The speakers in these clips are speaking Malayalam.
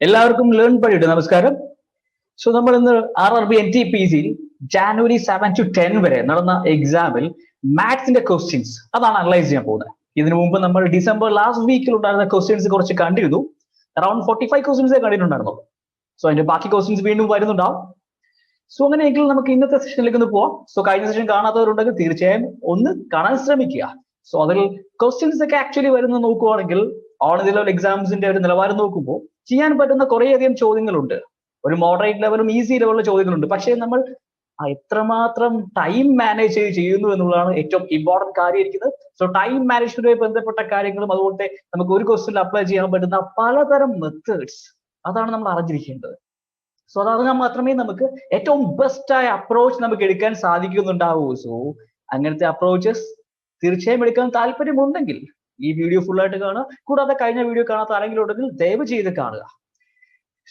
എല്ലാവർക്കും ലേൺ പഠിയുടെ നമസ്കാരം. സോ നമ്മൾ ഇന്ന് RRB NTPC January 7 to 10 വരെ നടന്ന എക്സാമിൽ മാത്സിന്റെ ക്വസ്റ്റ്യൻസ് അതാണ് അനലൈസ് ചെയ്യാൻ പോകുന്നത്. ഇതിനു മുമ്പ് നമ്മൾ ഡിസംബർ ലാസ്റ്റ് വീക്കിൽ ഉണ്ടായിരുന്ന ക്വസ്റ്റ്യൻസ് കുറച്ച് കണ്ടിരുന്നു. അറൌണ്ട് 45 ക്വസ്റ്റ്യൻസേ കണ്ടിട്ടുണ്ടായിരുന്നു. സോ അതിന്റെ ബാക്കി ക്വസ്റ്റ്യൻസ് വീണ്ടും വരുന്നുണ്ടാവും. സോ അങ്ങനെയെങ്കിൽ നമുക്ക് ഇന്നത്തെ സെഷനിലേക്ക് ഒന്ന് പോവാം. സോ കഴിഞ്ഞ സെഷൻ കാണാത്തവരുണ്ടെങ്കിൽ തീർച്ചയായും ഒന്ന് കാണാൻ ശ്രമിക്കുക. സോ അതിൽ ക്വസ്റ്റ്യൻസ് ഒക്കെ ആക്ച്വലി വരുന്ന നോക്കുവാണെങ്കിൽ ഓൾ ഇന്ത്യ ലെവൽ എക്സാംസിന്റെ ഒരു നിലവാരം നോക്കുമ്പോൾ ചെയ്യാൻ പറ്റുന്ന കുറേയധികം ചോദ്യങ്ങളുണ്ട്. ഒരു മോഡറേറ്റ് ലെവലും ഈസി ലെവലിലും ചോദ്യങ്ങളുണ്ട്. പക്ഷേ നമ്മൾ എത്രമാത്രം ടൈം മാനേജ് ചെയ്യുന്നു എന്നുള്ളതാണ് ഏറ്റവും ഇമ്പോർട്ടന്റ് കാര്യമായിരിക്കുന്നത്. സോ ടൈം മാനേജ്മെന്റുമായി ബന്ധപ്പെട്ട കാര്യങ്ങളും അതുപോലെ നമുക്ക് ഒരു ക്വസ്റ്റ്യനിൽ അപ്ലൈ ചെയ്യാൻ പറ്റുന്ന പലതരം മെത്തേഡ്സ് അതാണ് നമ്മൾ അറിഞ്ഞിരിക്കേണ്ടത്. സോ അതറിഞ്ഞാൽ മാത്രമേ നമുക്ക് ഏറ്റവും ബെസ്റ്റ് ആയ അപ്രോച്ച് നമുക്ക് എടുക്കാൻ സാധിക്കുന്നുണ്ടാവൂ. സോ അങ്ങനത്തെ അപ്രോച്ചസ് തീർച്ചയായും എടുക്കാൻ താല്പര്യമുണ്ടെങ്കിൽ ഈ വീഡിയോ ഫുൾ ആയിട്ട് കാണുക. കൂടാതെ കഴിഞ്ഞ വീഡിയോ കാണാത്ത ആരെങ്കിലും ഉണ്ടെങ്കിൽ ദയവ് ചെയ്ത് കാണുക.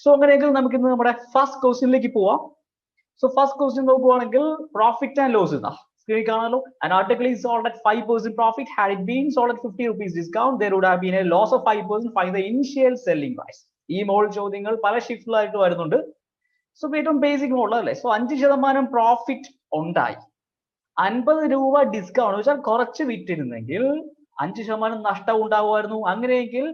സോ അങ്ങനെയെങ്കിൽ നമുക്ക് ഇന്ന് നമ്മുടെ ഫസ്റ്റ് ക്വസ്റ്റ്യനിലേക്ക് പോവാം. സോ ഫസ്റ്റ് ക്വസ്റ്റ്യൻ നോക്കുവാണെങ്കിൽ പ്രോഫിറ്റ് ആൻഡ് ലോസ് ഇതാ സ്ക്രീനിൽ കാണാമല്ലോ. An article is sold at 5% profit. Had it been sold at 50 rupees discount, there would have been a loss of 5%. Find the initial selling price. ഈ മോഡൽ ചോദ്യങ്ങൾ പല ഷിഫ്റ്റിലായിട്ട് വരുന്നുണ്ട്. സോ ഏറ്റവും ബേസിക് മോഡൽ അല്ലേ. സോ 5% പ്രോഫിറ്റ് ഉണ്ടായി, 50 രൂപ ഡിസ്കൗണ്ട് വെച്ചാൽ കുറച്ച് വിറ്റിരുന്നെങ്കിൽ 5% നഷ്ടം ഉണ്ടാവുമായിരുന്നു. അങ്ങനെയെങ്കിൽ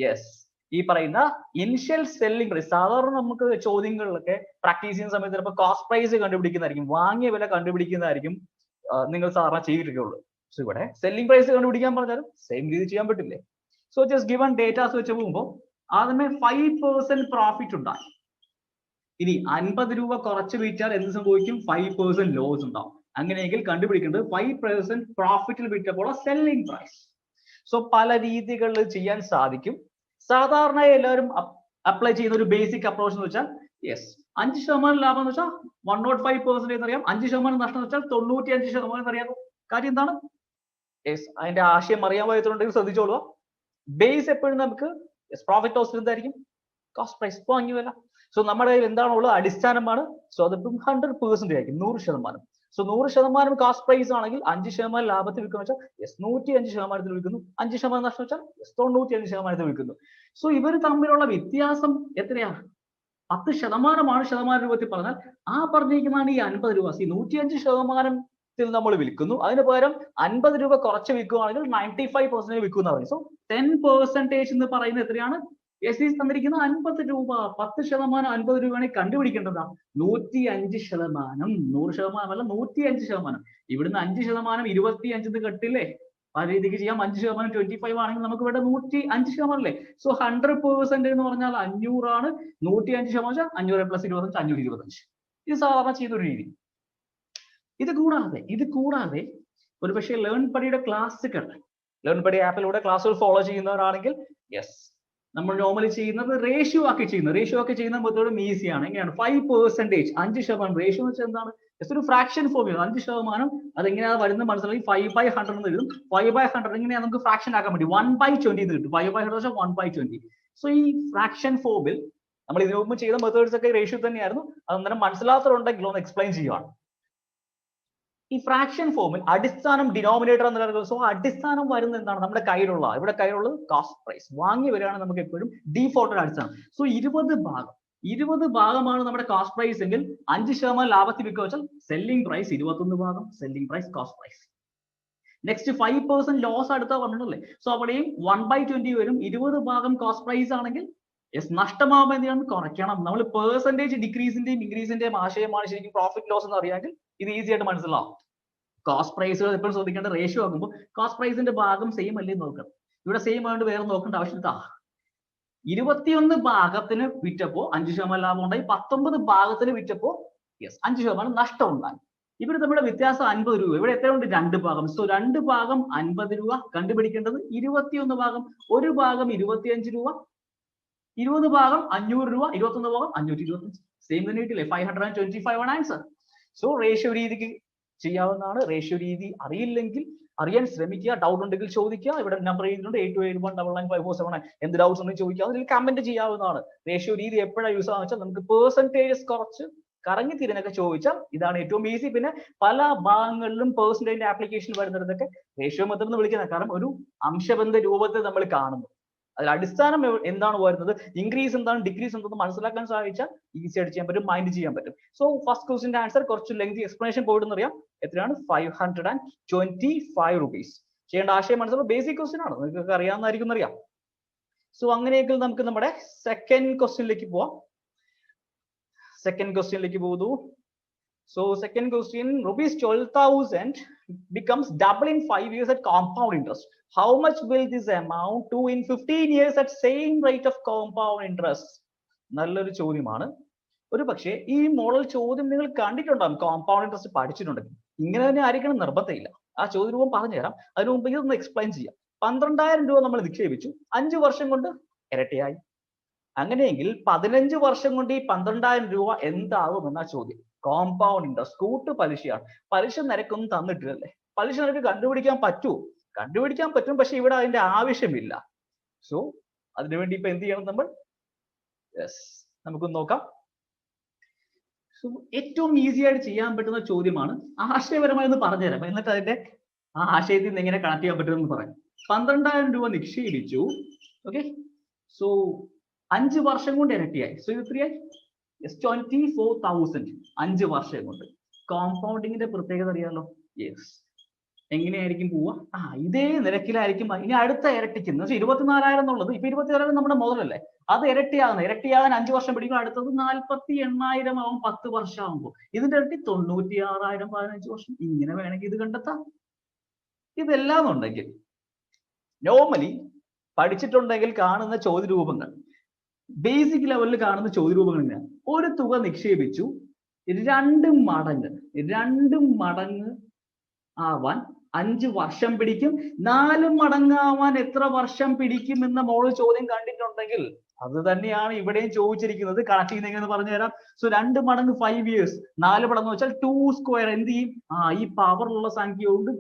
യെസ്, ഈ പറയുന്ന ഇനിഷ്യൽ സെല്ലിംഗ് പ്രൈസ്, സാധാരണ നമുക്ക് ചോദ്യങ്ങളിലൊക്കെ പ്രാക്ടീസ് ചെയ്യുന്ന സമയത്ത് ചിലപ്പോൾ കോസ്റ്റ് പ്രൈസ് കണ്ടുപിടിക്കുന്നതായിരിക്കും, വാങ്ങിയ വില കണ്ടുപിടിക്കുന്നതായിരിക്കും നിങ്ങൾ സാധാരണ ചെയ്തിട്ടുള്ളൂ. സോ ഇവിടെ സെല്ലിംഗ് പ്രൈസ് കണ്ടുപിടിക്കാൻ പറഞ്ഞാലും സെയിം രീതി ചെയ്യാൻ പറ്റില്ലേ. സോ ജസ്റ്റ് ഗിവൺ ഡേറ്റാസ് വെച്ച് പോകുമ്പോൾ ആദ്യമേ 5% പ്രോഫിറ്റ് ഉണ്ടായി. ഇനി 50 രൂപ കുറച്ച് വിറ്റാൽ എന്ത് സംഭവിക്കും? 5% ലോസ് ഉണ്ടാവും. അങ്ങനെയെങ്കിൽ കണ്ടുപിടിക്കേണ്ടത് 5% പ്രോഫിറ്റിൽ വിറ്റപ്പോൾ സെല്ലിംഗ് പ്രൈസ്. സോ പല രീതികളിൽ ചെയ്യാൻ സാധിക്കും. സാധാരണ എല്ലാവരും അപ്ലൈ ചെയ്യുന്ന ഒരു ബേസിക് അപ്രോച്ച് എന്ന് വെച്ചാൽ യെസ്, 5% ലാഭം എന്ന് വെച്ചാൽ 105% എന്നറിയാം, 5% നഷ്ടം എന്ന് വെച്ചാൽ 95% എന്നറിയാം. കാര്യം എന്താണ്? യെസ്, അതിന്റെ ആശയം അറിയാൻ പറ്റുന്നുണ്ടെങ്കിൽ ശ്രദ്ധിച്ചോളുക. ബേസ് എപ്പോഴും നമുക്ക് പ്രോഫിറ്റ് ലോസ് എന്തായിരിക്കും? കോസ്റ്റ് പ്രൈസ്, വാങ്ങിയ വില. സോ നമ്മുടെ കയ്യിൽ എന്താണുള്ളത്? അടിസ്ഥാനമാണ്. സോ അത് 100% ആയിരിക്കും, 100%. സോ 100% കോസ്റ്റ് പ്രൈസ് ആണെങ്കിൽ 5% ലാഭത്തിൽ വിൽക്കുന്ന വെച്ചാൽ യെസ് 105% വിൽക്കുന്നു, 5% നഷ്ടം വെച്ചാൽ യെസ് 95% വിൽക്കുന്നു. സോ ഇവർ തമ്മിലുള്ള വ്യത്യാസം എത്രയാണ്? 10% ശതമാന രൂപത്തിൽ പറഞ്ഞാൽ ആ പറഞ്ഞിരിക്കുന്നതാണ് ഈ 50 രൂപ. 105% നമ്മൾ വിൽക്കുന്നു, അതിന് പകരം 50 രൂപ കുറച്ച് വിൽക്കുകയാണെങ്കിൽ 95% വിൽക്കുന്ന പറയും. സോ 10% എന്ന് പറയുന്നത് എത്രയാണ്? യെസ്, ഈ തന്നിരിക്കുന്ന 50 രൂപ. 10% 50 രൂപയാണെങ്കിൽ കണ്ടുപിടിക്കേണ്ടതാ 105%. 100% അല്ല, 105%. ഇവിടുന്ന് 5% 25 കട്ടില്ലേ, ആ രീതിക്ക് ചെയ്യാം. 5% 25 ആണെങ്കിൽ നമുക്ക് ഇവിടെ 105% അല്ലേ. സോ 100% എന്ന് പറഞ്ഞാൽ 500 ആണ്. 105% 500 + 25 525. ഇത് സാധാരണ ചെയ്തൊരു രീതി. ഇത് കൂടാതെ ഒരു പക്ഷേ ലേൺ പഠിയുടെ ക്ലാസ്സുകൾ, ലേൺ പഠി ആപ്പിലൂടെ ക്ലാസ്സുകൾ ഫോളോ ചെയ്യുന്നവരാണെങ്കിൽ യെസ്, നമ്മൾ നോർമലി ചെയ്യുന്നത് റേഷ്യോ ആക്കി ചെയ്യുന്ന മെത്തേഡും ഈസിയാണ്. എങ്ങനെയാണ്? 5%, 5%. റേഷ്യോ എന്ന് വെച്ചാൽ എന്താണ്? ജസ്റ്റ് ഒരു ഫ്രാക്ഷൻ ഫോമിൽ 5%. അതെങ്ങനെയാണ് വരുന്നത് മനസ്സിലാക്കി 5/100 എന്ന് എഴുതും. 5/100 എങ്ങനെയാണ് നമുക്ക് ഫ്രാക്ഷൻ ആക്കാൻ പറ്റും? 1/20 എന്ന് കിട്ടും. 5/100 വെച്ചാൽ 1/20. സോ ഈ ഫ്രാക്ഷൻ ഫോമിൽ നമ്മൾ ഇതിനു മുമ്പ് ചെയ്ത മെത്തേഡ്സ് ഒക്കെ റേഷ്യോ തന്നെയായിരുന്നു. അതൊന്നും മനസ്സിലാത്തവരുണ്ടെങ്കിൽ ഒന്ന് എക്സ്പ്ലെയിൻ ചെയ്യുകയാണ്. ഈ ഫ്രാക്ഷൻ ഫോമിൽ അടിസ്ഥാനം ഡിനോമിനേറ്റർ എന്ന് പറയുന്നത്. സോ അടിസ്ഥാനം വരുന്നത് എന്താണ്? നമ്മുടെ ഇവിടെ കയ്യിലുള്ളത് കോസ്റ്റ് പ്രൈസ്, വാങ്ങിയ വിലയാണ് നമുക്ക് എപ്പോഴും ഡീഫോൾട്ടഡ് അടിസ്ഥാനം. സോ 20 ഭാഗമാണ് നമ്മുടെ കോസ്റ്റ് പ്രൈസ് എങ്കിൽ 5% ലാഭത്തിൽ വിൽക്കുക വെച്ചാൽ സെല്ലിംഗ് പ്രൈസ് 21 ഭാഗം, selling price cost price. Next 5% loss അടുത്ത പറഞ്ഞിട്ടല്ലേ. സോ അവിടെയും 1/20 വരും. 20 ഭാഗം കോസ്റ്റ് പ്രൈസ് ആണെങ്കിൽ യെസ്, നഷ്ടമാകുമ്പോൾ എന്ത് ചെയ്യണം? കുറയ്ക്കണം. നമ്മൾ പെർസെന്റേജ് ഡിക്രീസിന്റെയും ഇൻക്രീസിന്റെയും ആശയമാണ് ശരിക്കും പ്രോഫിറ്റ് ലോസ് എന്ന് അറിയാമെങ്കിൽ ഇത് ഈസി ആയിട്ട് മനസ്സിലാവും. കോസ്റ്റ് പ്രൈസുകൾ എപ്പോഴും ശ്രദ്ധിക്കേണ്ട റേഷ്യോ ആകുമ്പോൾ കോസ്റ്റ് പ്രൈസിന്റെ ഭാഗം സെയിം അല്ലേ നോക്കണം. ഇവിടെ സെയിം ആയതുകൊണ്ട് വേറെ നോക്കേണ്ട ആവശ്യമില്ല. 21 ഭാഗത്തിന് വിറ്റപ്പോ 5% ലാഭം ഉണ്ടായി, 19 ഭാഗത്തിന് വിറ്റപ്പോ യെസ് 5% നഷ്ടം ഉണ്ടായി. ഇവിടെ നമ്മുടെ വ്യത്യാസം 50 രൂപ. ഇവിടെ എത്രയുണ്ട്? 2 ഭാഗം. സോ 2 ഭാഗം 50 രൂപ. കണ്ടുപിടിക്കേണ്ടത് 21 ഭാഗം. ഒരു ഭാഗം 25 രൂപ, 20 ഭാഗം 500 രൂപ, 21 ഭാഗം 525. സെയിം തന്നെ കിട്ടില്ലേ? 525 ആണ് ആൻസർ. സോ റേഷ്യോ രീതിക്ക് ചെയ്യാവുന്നതാണ്. റേഷ്യോ രീതി അറിയില്ലെങ്കിൽ അറിയാൻ ശ്രമിക്കുക. ഡൗട്ട് ഉണ്ടെങ്കിൽ ചോദിക്കുക. ഇവിടെ നമ്പർ ചെയ്തിട്ടുണ്ട് 8281995479. എന്ത് ഡൗട്ട്സ് ഉണ്ടെങ്കിൽ ചോദിക്കുക. അതിൽ കമന്റ് ചെയ്യാവുന്നതാണ്. റേഷ്യോ രീതി എപ്പോഴാണ് യൂസ് ആവുക വെച്ചാൽ നമുക്ക് പെർസെന്റേജസ് കുറച്ച് കറങ്ങി തിരിഞ്ഞൊക്കെ ചോദിച്ചാൽ ഇതാണ് ഏറ്റവും ഈസി. പിന്നെ പല ഭാഗങ്ങളിലും പെർസെന്റേജിന്റെ ആപ്ലിക്കേഷൻ വരുന്നിടത്തൊക്കെ റേഷ്യോ മെത്തേഡ് എന്ന് വിളിക്കുന്നത്. കാരണം ഒരു അംശബന്ധ രൂപത്തിൽ നമ്മൾ കാണുന്നു. അതിൽ അടിസ്ഥാനം എന്താണ് വരുന്നത്, ഇൻക്രീസ് എന്താണ്, ഡിക്രീസ് എന്താണെന്ന് മനസ്സിലാക്കാൻ സാധിച്ചാൽ ഈസി ആയിട്ട് ചെയ്യാൻ പറ്റും, മൈൻഡ് ചെയ്യാൻ പറ്റും. സോ ഫസ്റ്റ് ക്വസ്റ്റിന്റെ ആൻസർ കുറച്ച് ലെങ്തി എക്സ്പ്ലനേഷൻ പോയിട്ടെന്ന് അറിയാം. എത്രയാണ്? 525 rupees. ചെയ്യേണ്ട ആശയം മനസ്സിലാവും. ബേസിക് ക്വസ്റ്റ്യൻ ആണ്, നിങ്ങൾക്ക് അറിയാവുന്നതായിരിക്കും എന്നറിയാം. സോ അങ്ങനെയെങ്കിൽ നമുക്ക് നമ്മുടെ സെക്കൻഡ് ക്വസ്റ്റ്യനിലേക്ക് പോവാം. സെക്കൻഡ് ക്വസ്റ്റ്യനിലേക്ക് പോകുന്നു. So second question, rupees 12,000 becomes double in 5 years at compound interest. How much will this amount to in 15 years at same rate of compound interest? നല്ലൊരു ചോദ്യമാണ്. ഒരു പക്ഷേ ഈ മോഡൽ ചോദ്യം നിങ്ങൾ കണ്ടിട്ടുണ്ടാകും, കോമ്പൗണ്ട് ഇൻട്രസ്റ്റ് പഠിച്ചിട്ടുണ്ടെങ്കിൽ. ഇങ്ങനെ തന്നെ ആയിരിക്കണം നിർബന്ധമില്ല. ആ ചോദ്യ രൂപം പറഞ്ഞുതരാം. അതിനു മുമ്പ് ഇതൊന്ന് എക്സ്പ്ലെയിൻ ചെയ്യാം. 12,000 രൂപ നമ്മൾ നിക്ഷേപിച്ചു, 5 വർഷം കൊണ്ട് ഇരട്ടിയായി. അങ്ങനെയെങ്കിൽ 15 വർഷം കൊണ്ട് ഈ 12,000 രൂപ എന്താകും എന്നാ ചോദ്യം. കോമ്പൗണ്ട് ഇൻട്രസ്റ്റ്, കൂട്ടു പലിശയാണ്. പലിശ നിരക്കൊന്നും തന്നിട്ടില്ലല്ലേ. പലിശ നിരക്ക് കണ്ടുപിടിക്കാൻ പറ്റുമോ? കണ്ടുപിടിക്കാൻ പറ്റും, പക്ഷെ ഇവിടെ അതിന്റെ ആവശ്യമില്ല. സോ അതിനുവേണ്ടി ഇപ്പൊ എന്ത് ചെയ്യണം നമ്മൾ? യെസ്, നമുക്കൊന്ന് നോക്കാം. സോ ഏറ്റവും ഈസി ആയിട്ട് ചെയ്യാൻ പറ്റുന്ന ചോദ്യമാണ്. ആശയപരമായി ഒന്ന് പറഞ്ഞുതരാം, എന്നിട്ട് അതിന്റെ ആ ആശയത്തിൽ നിന്ന് എങ്ങനെ കണക്ട് ചെയ്യാൻ പറ്റുമെന്ന് പറയാം. 12,000 രൂപ നിക്ഷേപിച്ചു. ഓക്കെ, സോ 5 വർഷം കൊണ്ട് ഇരട്ടിയായി. സോ ഇത് എത്രയായി? 24,000 5 വർഷം കൊണ്ട്. കോമ്പൗണ്ടിങ്ങിന്റെ പ്രത്യേകത അറിയാലോ. യെസ്, എങ്ങനെയായിരിക്കും പോവുക? ഇതേ നിരക്കിലായിരിക്കും ഇനി അടുത്ത ഇരട്ടിക്കുന്നത്. 24,000 എന്നുള്ളത് ഇപ്പൊ 24,000 നമ്മുടെ മുതലല്ലേ, അത് ഇരട്ടിയാകാൻ 5 വർഷം പിടിക്കും. അടുത്തത് 48,000 ആവും 10 വർഷം ആകുമ്പോൾ. ഇതിന്റെ ഇരട്ടി 96,000 15 വർഷം. ഇങ്ങനെ വേണമെങ്കിൽ ഇത് കണ്ടെത്താം. ഇതെല്ലാം ഉണ്ടെങ്കിൽ നോർമലി പഠിച്ചിട്ടുണ്ടെങ്കിൽ കാണുന്ന ചോദ്യരൂപങ്ങൾ, ബേസിക് ലെവലിൽ കാണുന്ന ചോദ്യരൂപങ്ങൾ തന്നെയാണ്. ഒരു തുക നിക്ഷേപിച്ചു, 2 മടങ്ങ് ആവാൻ 5 വർഷം പിടിക്കും. 4 മടങ്ങാവാൻ എത്ര വർഷം പിടിക്കും എന്ന മോഡൽ ചോദ്യം കണ്ടിട്ടുണ്ടെങ്കിൽ അത് തന്നെയാണ് ഇവിടെയും ചോദിച്ചിരിക്കുന്നത്. കണക്ട് ചെയ്യുന്നതെന്ന് പറഞ്ഞു തരാം. സോ 2 മടങ്ങ് 5 years, 4 മടങ്ങ് വെച്ചാൽ 2 square. എന്ത് ചെയ്യും? ഈ പവറുള്ള സംഖ്യ കൊണ്ട്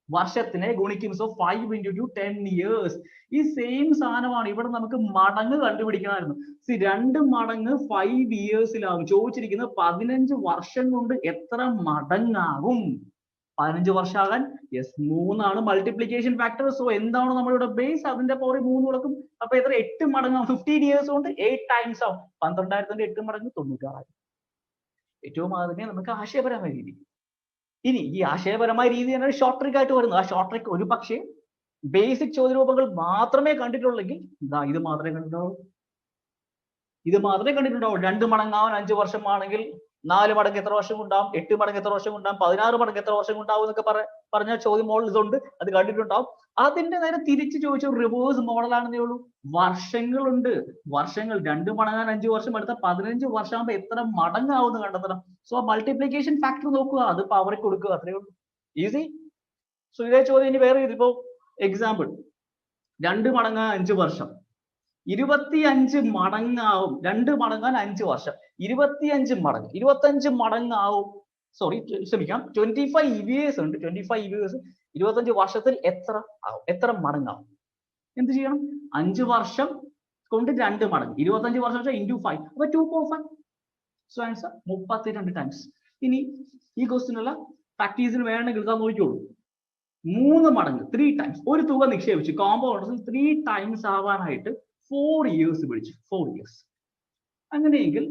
വർഷത്തിനെ ഗുണിക്കും. So 5 into 2 10 years. ഈ സെയിം സാധനമാണ് ഇവിടെ നമുക്ക് മടങ്ങ് കണ്ടുപിടിക്കണമായിരുന്നു. 2 മടങ്ങ് 5 yearsലാവും ചോദിച്ചിരിക്കുന്നത്. 15 വർഷം കൊണ്ട് എത്ര മടങ്ങാകും? 15 വർഷം ആകാൻ 3 ആണ് മൾട്ടിപ്ലിക്കേഷൻ ഫാക്ടർ. സോ എന്താണ് നമ്മളുടെ ബേസ്? അതിന്റെ പവർ 3 കൊടുക്കും. അപ്പൊ എത്ര? 8 മടങ്ങാവും. 15 years കൊണ്ട് 8 times ആവും. 12,000 8 മടങ്ങ് 96,000. ഏറ്റവും ആദ്യമേ നമുക്ക് ആശയപരമായ രീതി. ഇനി ഈ ആശയപരമായ രീതി തന്നെ ഷോർട്ട് ട്രിക്ക് ആയിട്ട് വരുന്നത്. ആ ഷോർട്ട് ട്രിക്ക് ഒരു പക്ഷേ ബേസിക് ചോദ്യരൂപങ്ങൾ മാത്രമേ കണ്ടിട്ടുള്ളെങ്കിൽ ഇത് മാത്രമേ കണ്ടിട്ടുണ്ടാവൂ. 2 മടങ്ങാവാൻ 5 വർഷമാണെങ്കിൽ 4 മടങ്ങ് എത്ര വർഷം ഉണ്ടാവും? 8 മടങ്ങ് എത്ര വർഷം ഉണ്ടാവും? 16 മടങ്ങ് എത്ര വർഷം ഉണ്ടാവും എന്നൊക്കെ പറഞ്ഞ ചോദ്യം മോഡൽ ഇതുണ്ട്, അത് കണ്ടിട്ടുണ്ടാവും. അതിന്റെ നേരെ തിരിച്ച് ചോദിച്ച റിവേഴ്സ് മോഡലാണെന്നേ ഉള്ളൂ. വർഷങ്ങളുണ്ട്. വർഷങ്ങൾ 2 മടങ്ങാൻ 5 വർഷം എടുത്ത 15 വർഷമാകുമ്പോൾ എത്ര മടങ്ങാവും എന്ന് കണ്ടെത്തണം. സോ മൾട്ടിപ്ലിക്കേഷൻ ഫാക്ടർ നോക്കുക, അത് പവറിൽ കൊടുക്കുക, അത്രയേ ഉള്ളൂ. ഈസി. സോ ഇതേ ചോദ്യം ഇനി വേറെ ഇതിപ്പോ എക്സാമ്പിൾ. 2 മടങ്ങാൻ 5 വർഷം, 25 മടങ്ങാവും. 2 മടങ്ങാൻ 5 വർഷം, 25 മടങ്ങാവും. സോറി, ക്ഷമിക്കാം, 25 years ഉണ്ട്. 25 years, 25 വർഷത്തിൽ എത്ര മടങ്ങാവും? എന്ത് ചെയ്യണം? 5 വർഷം കൊണ്ട് 2 മടങ്ങ്, 25 വർഷം into 5, അപ്പൊ 2.5. So answer 32 times. ഇനി ഈ ക്വസ്റ്റ്യനുള്ള പ്രാക്ടീസിന് വേണമെങ്കിൽ ഇതാ നോക്കിക്കോളൂ. 3 മടങ്ങ് 3 times ഒരു തുക നിക്ഷേപിച്ചു, കോമ്പൗണ്ട് 3 times ആവാനായിട്ട് 4 years പിടിച്ചു. 4 years. അങ്ങനെയെങ്കിൽ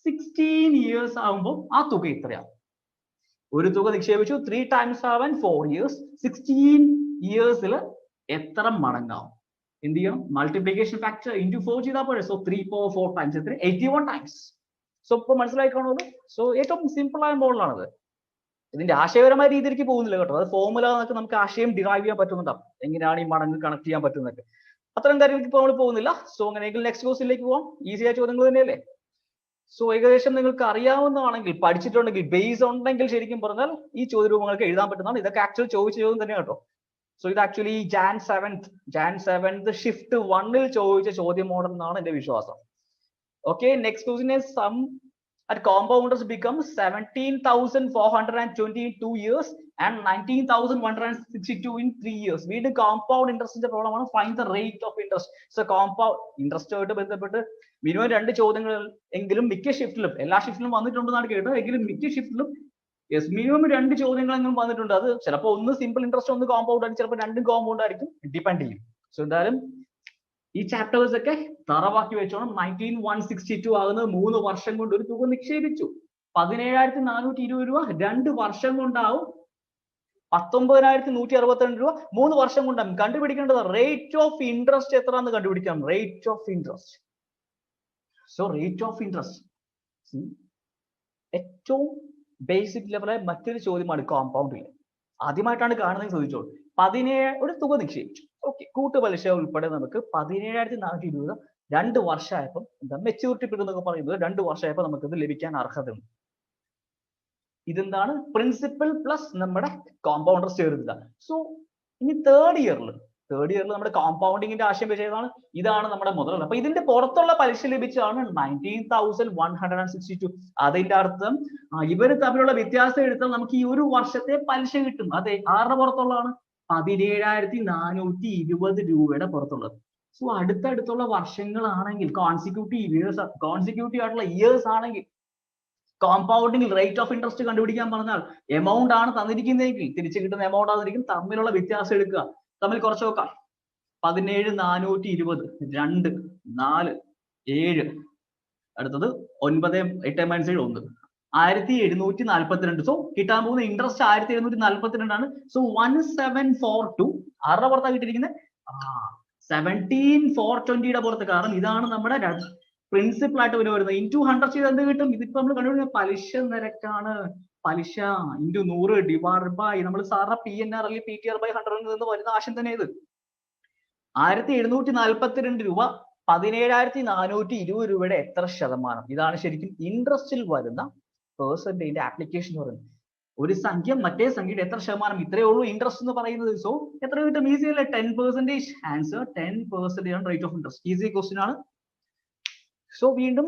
16 years ആവുമ്പോൾ ആ തുക എത്രയാവും? ഒരു തുക നിക്ഷേപിച്ചു, 3 times ആവാൻ 4 years, 16 yearsൽ എത്ര മടങ്ങാവും? എന്ത് ചെയ്യണം? മൾട്ടിപ്ലിക്കേഷൻ ഫാക്ടർ into 4 ചെയ്താൽ പോരെ. സോ 3/4 times എത്ര? 81 times. സോ ഇപ്പൊ മനസ്സിലായിക്കാണുമല്ലോ. സോ ഏറ്റവും സിമ്പിൾ ആയ മോഡലാണത്. ഇതിന്റെ ആശയപരമായ രീതിയിലേക്ക് പോകുന്നില്ല കേട്ടോ. അത് ഫോർമുല നമുക്ക് ആശയം ഡിറൈവ് ചെയ്യാൻ പറ്റുന്നുണ്ടാവും, എങ്ങനെയാണ് ഈ മടങ്ങ് കണക്ട് ചെയ്യാൻ പറ്റുന്നതൊക്കെ. അത്തരം കാര്യങ്ങൾക്ക് ഇപ്പോൾ നമ്മൾ പോകുന്നില്ല. സോ അങ്ങനെയെങ്കിൽ നെക്സ്റ്റ് ക്വസ്റ്റ്യനിലേക്ക് പോകാം. ഈസിയായ ചോദ്യങ്ങൾ തന്നെയല്ലേ. സോ ഏകദേശം നിങ്ങൾക്ക് അറിയാവുന്നതാണെങ്കിൽ, പഠിച്ചിട്ടുണ്ടെങ്കിൽ, ബേസ് ഉണ്ടെങ്കിൽ ശരിക്കും പറഞ്ഞാൽ ഈ ചോദ്യരൂപങ്ങൾക്ക് എഴുതാൻ പറ്റുന്നതാണ്. ഇതൊക്കെ ആക്ച്വലി ചോദിച്ച ചോദ്യം തന്നെ കേട്ടോ. സോ ഇത് ആക്ച്വലി Jan 7th ഷിഫ്റ്റ് 1ൽ ചോദിച്ച ചോദ്യ മോഡൽ എന്നാണ് എന്റെ വിശ്വാസം. Okay, next question is sum at compound interest becomes 17,422 years and 19,162 in 3 years. വീണ്ടും കോമ്പൗണ്ട് ഇൻട്രസ്റ്റിന്റെ പ്രോബ്ലം ആണ്. Find the rate of interest. So compound ഇൻട്രസ്റ്റുമായിട്ട് ബന്ധപ്പെട്ട് മിനിമം 2 ചോദ്യങ്ങൾ എങ്കിലും മിക്ക ഷിഫ്റ്റിലും, എല്ലാ ഷിഫ്റ്റിലും വന്നിട്ടുണ്ടെന്നാണ് കേട്ടത്. എങ്കിലും മിക്ക ഷിഫ്റ്റിലും മിനിമം 2 ചോദ്യങ്ങളെങ്കിലും വന്നിട്ടുണ്ട്. അത് ചിലപ്പോൾ ഒന്ന് സിമ്പിൾ ഇൻട്രസ്റ്റ്, ഒന്ന് കോമ്പൗണ്ട് ആയിരിക്കും, ചിലപ്പോൾ 2 കോമ്പൗണ്ട് ആയിരിക്കും, ഡിപ്പെൻഡ് ചെയ്യും. സോ എന്തായാലും ഈ ചാപ്റ്റേഴ്സ് ഒക്കെ തറവാക്കി വെച്ചോണം. 19162 ആകുന്നത് 3 വർഷം കൊണ്ട് ഒരു തുക നിക്ഷേപിച്ചു. 17,420 രൂപ 2 വർഷം കൊണ്ടാവും. 19,162 രൂപ 3 വർഷം കൊണ്ടാവും. കണ്ടുപിടിക്കേണ്ടത് റേറ്റ് ഓഫ് ഇൻട്രസ്റ്റ് എത്രയാണെന്ന് കണ്ടുപിടിക്കാം. Rate of interest. So rate of interest ഏറ്റവും ബേസിക് ലെവലായ മറ്റൊരു ചോദ്യമാണ് കോമ്പൗണ്ടിൽ. ആദ്യമായിട്ടാണ് കാണുന്നത് ചോദിച്ചോളൂ. 17 ഒരു തുക നിക്ഷേപിച്ചു. ഓക്കെ, കൂട്ടുപലിശ ഉൾപ്പെടെ നമുക്ക് 17,420 2 വർഷമായപ്പോൾ എന്താ മെച്യൂരിറ്റി പീരീഡ് എന്നൊക്കെ പറയുന്നത് 2 വർഷമായപ്പോൾ നമുക്ക് ഇത് ലഭിക്കാൻ അർഹതയുണ്ട്. ഇതെന്താണ്? പ്രിൻസിപ്പൽ പ്ലസ് നമ്മുടെ കോമ്പൗണ്ടർ ചേർക്കുക. സോ ഇനി തേർഡ് ഇയറിൽ നമ്മുടെ കോമ്പൗണ്ടിങ്ങിന്റെ ആശയം വെച്ചതാണ്. ഇതാണ് നമ്മുടെ മുതൽ. അപ്പൊ ഇതിന്റെ പുറത്തുള്ള പലിശ ലഭിച്ചാണ് 19,162. അതിന്റെ അർത്ഥം ഇവര് തമ്മിലുള്ള വ്യത്യാസം എടുത്താൽ നമുക്ക് ഈ ഒരു വർഷത്തെ പലിശ കിട്ടും. അതെ, ആരുടെ പുറത്തുള്ളതാണ്? 17,420 രൂപയുടെ പുറത്തുള്ളത്. സോ അടുത്തടുത്തുള്ള വർഷങ്ങളാണെങ്കിൽ കോൺസിക്യൂട്ടീവ് ആയിട്ടുള്ള ഇയേഴ്സ് ആണെങ്കിൽ കോമ്പൗണ്ടിങ് റേറ്റ് ഓഫ് ഇൻട്രസ്റ്റ് കണ്ടുപിടിക്കാൻ പറഞ്ഞാൽ എമൗണ്ട് ആണ് തന്നിരിക്കുന്നതെങ്കിൽ തിരിച്ചു കിട്ടുന്ന എമൗണ്ട് ആണെന്നിരിക്കും. തമ്മിലുള്ള വ്യത്യാസം എടുക്കുക. തമ്മിൽ കുറച്ച് നോക്കാം. 17,420 2 4 7 അടുത്തത് 9 8 - 7 1 1742. സോ കിട്ടാൻ പോകുന്ന ഇൻട്രസ്റ്റ് 1742 ആണ്. സോ 1742 ആരുടെ പുറത്താണ് കിട്ടിയിരിക്കുന്നത്? 17,420 പുറത്ത്. കാരണം ഇതാണ് നമ്മുടെ പ്രിൻസിപ്പൽ ആയിട്ട് വരുന്നത്. ഇൻറ്റു 100 ചെയ്ത് എന്ത് കിട്ടും? ഇതിപ്പോ നമ്മൾ കണ്ടുപിടിക്കുന്ന പലിശ നിരക്കാണ്. പലിശ ഇൻറ്റു 100 ഡിവൈഡ് ബൈ നമ്മൾ സാറിന് PNR അല്ലെങ്കിൽ PTR/100 നിന്ന് വരുന്ന ആശയം തന്നെ ഇത്. 1742 രൂപ 17,420 രൂപയുടെ എത്ര ശതമാനം? ഇതാണ് ശരിക്കും ഇൻട്രസ്റ്റിൽ വരുന്ന പെർസെന്റേജിന്റെ ആപ്ലിക്കേഷൻ എന്ന് പറയുന്നത്. ഒരു സംഖ്യ മറ്റേ സംഖ്യയുടെ എത്ര ശതമാനം, ഇത്രയേ ഉള്ളൂ ഇൻട്രസ്റ്റ് എന്ന് പറയുന്നത്. സോ എത്ര കിട്ടും? ഈസി അല്ലേ? 10%. ആൻസർ 10% ആണ് rate of interest. Easy question ആണ്. സോ വീണ്ടും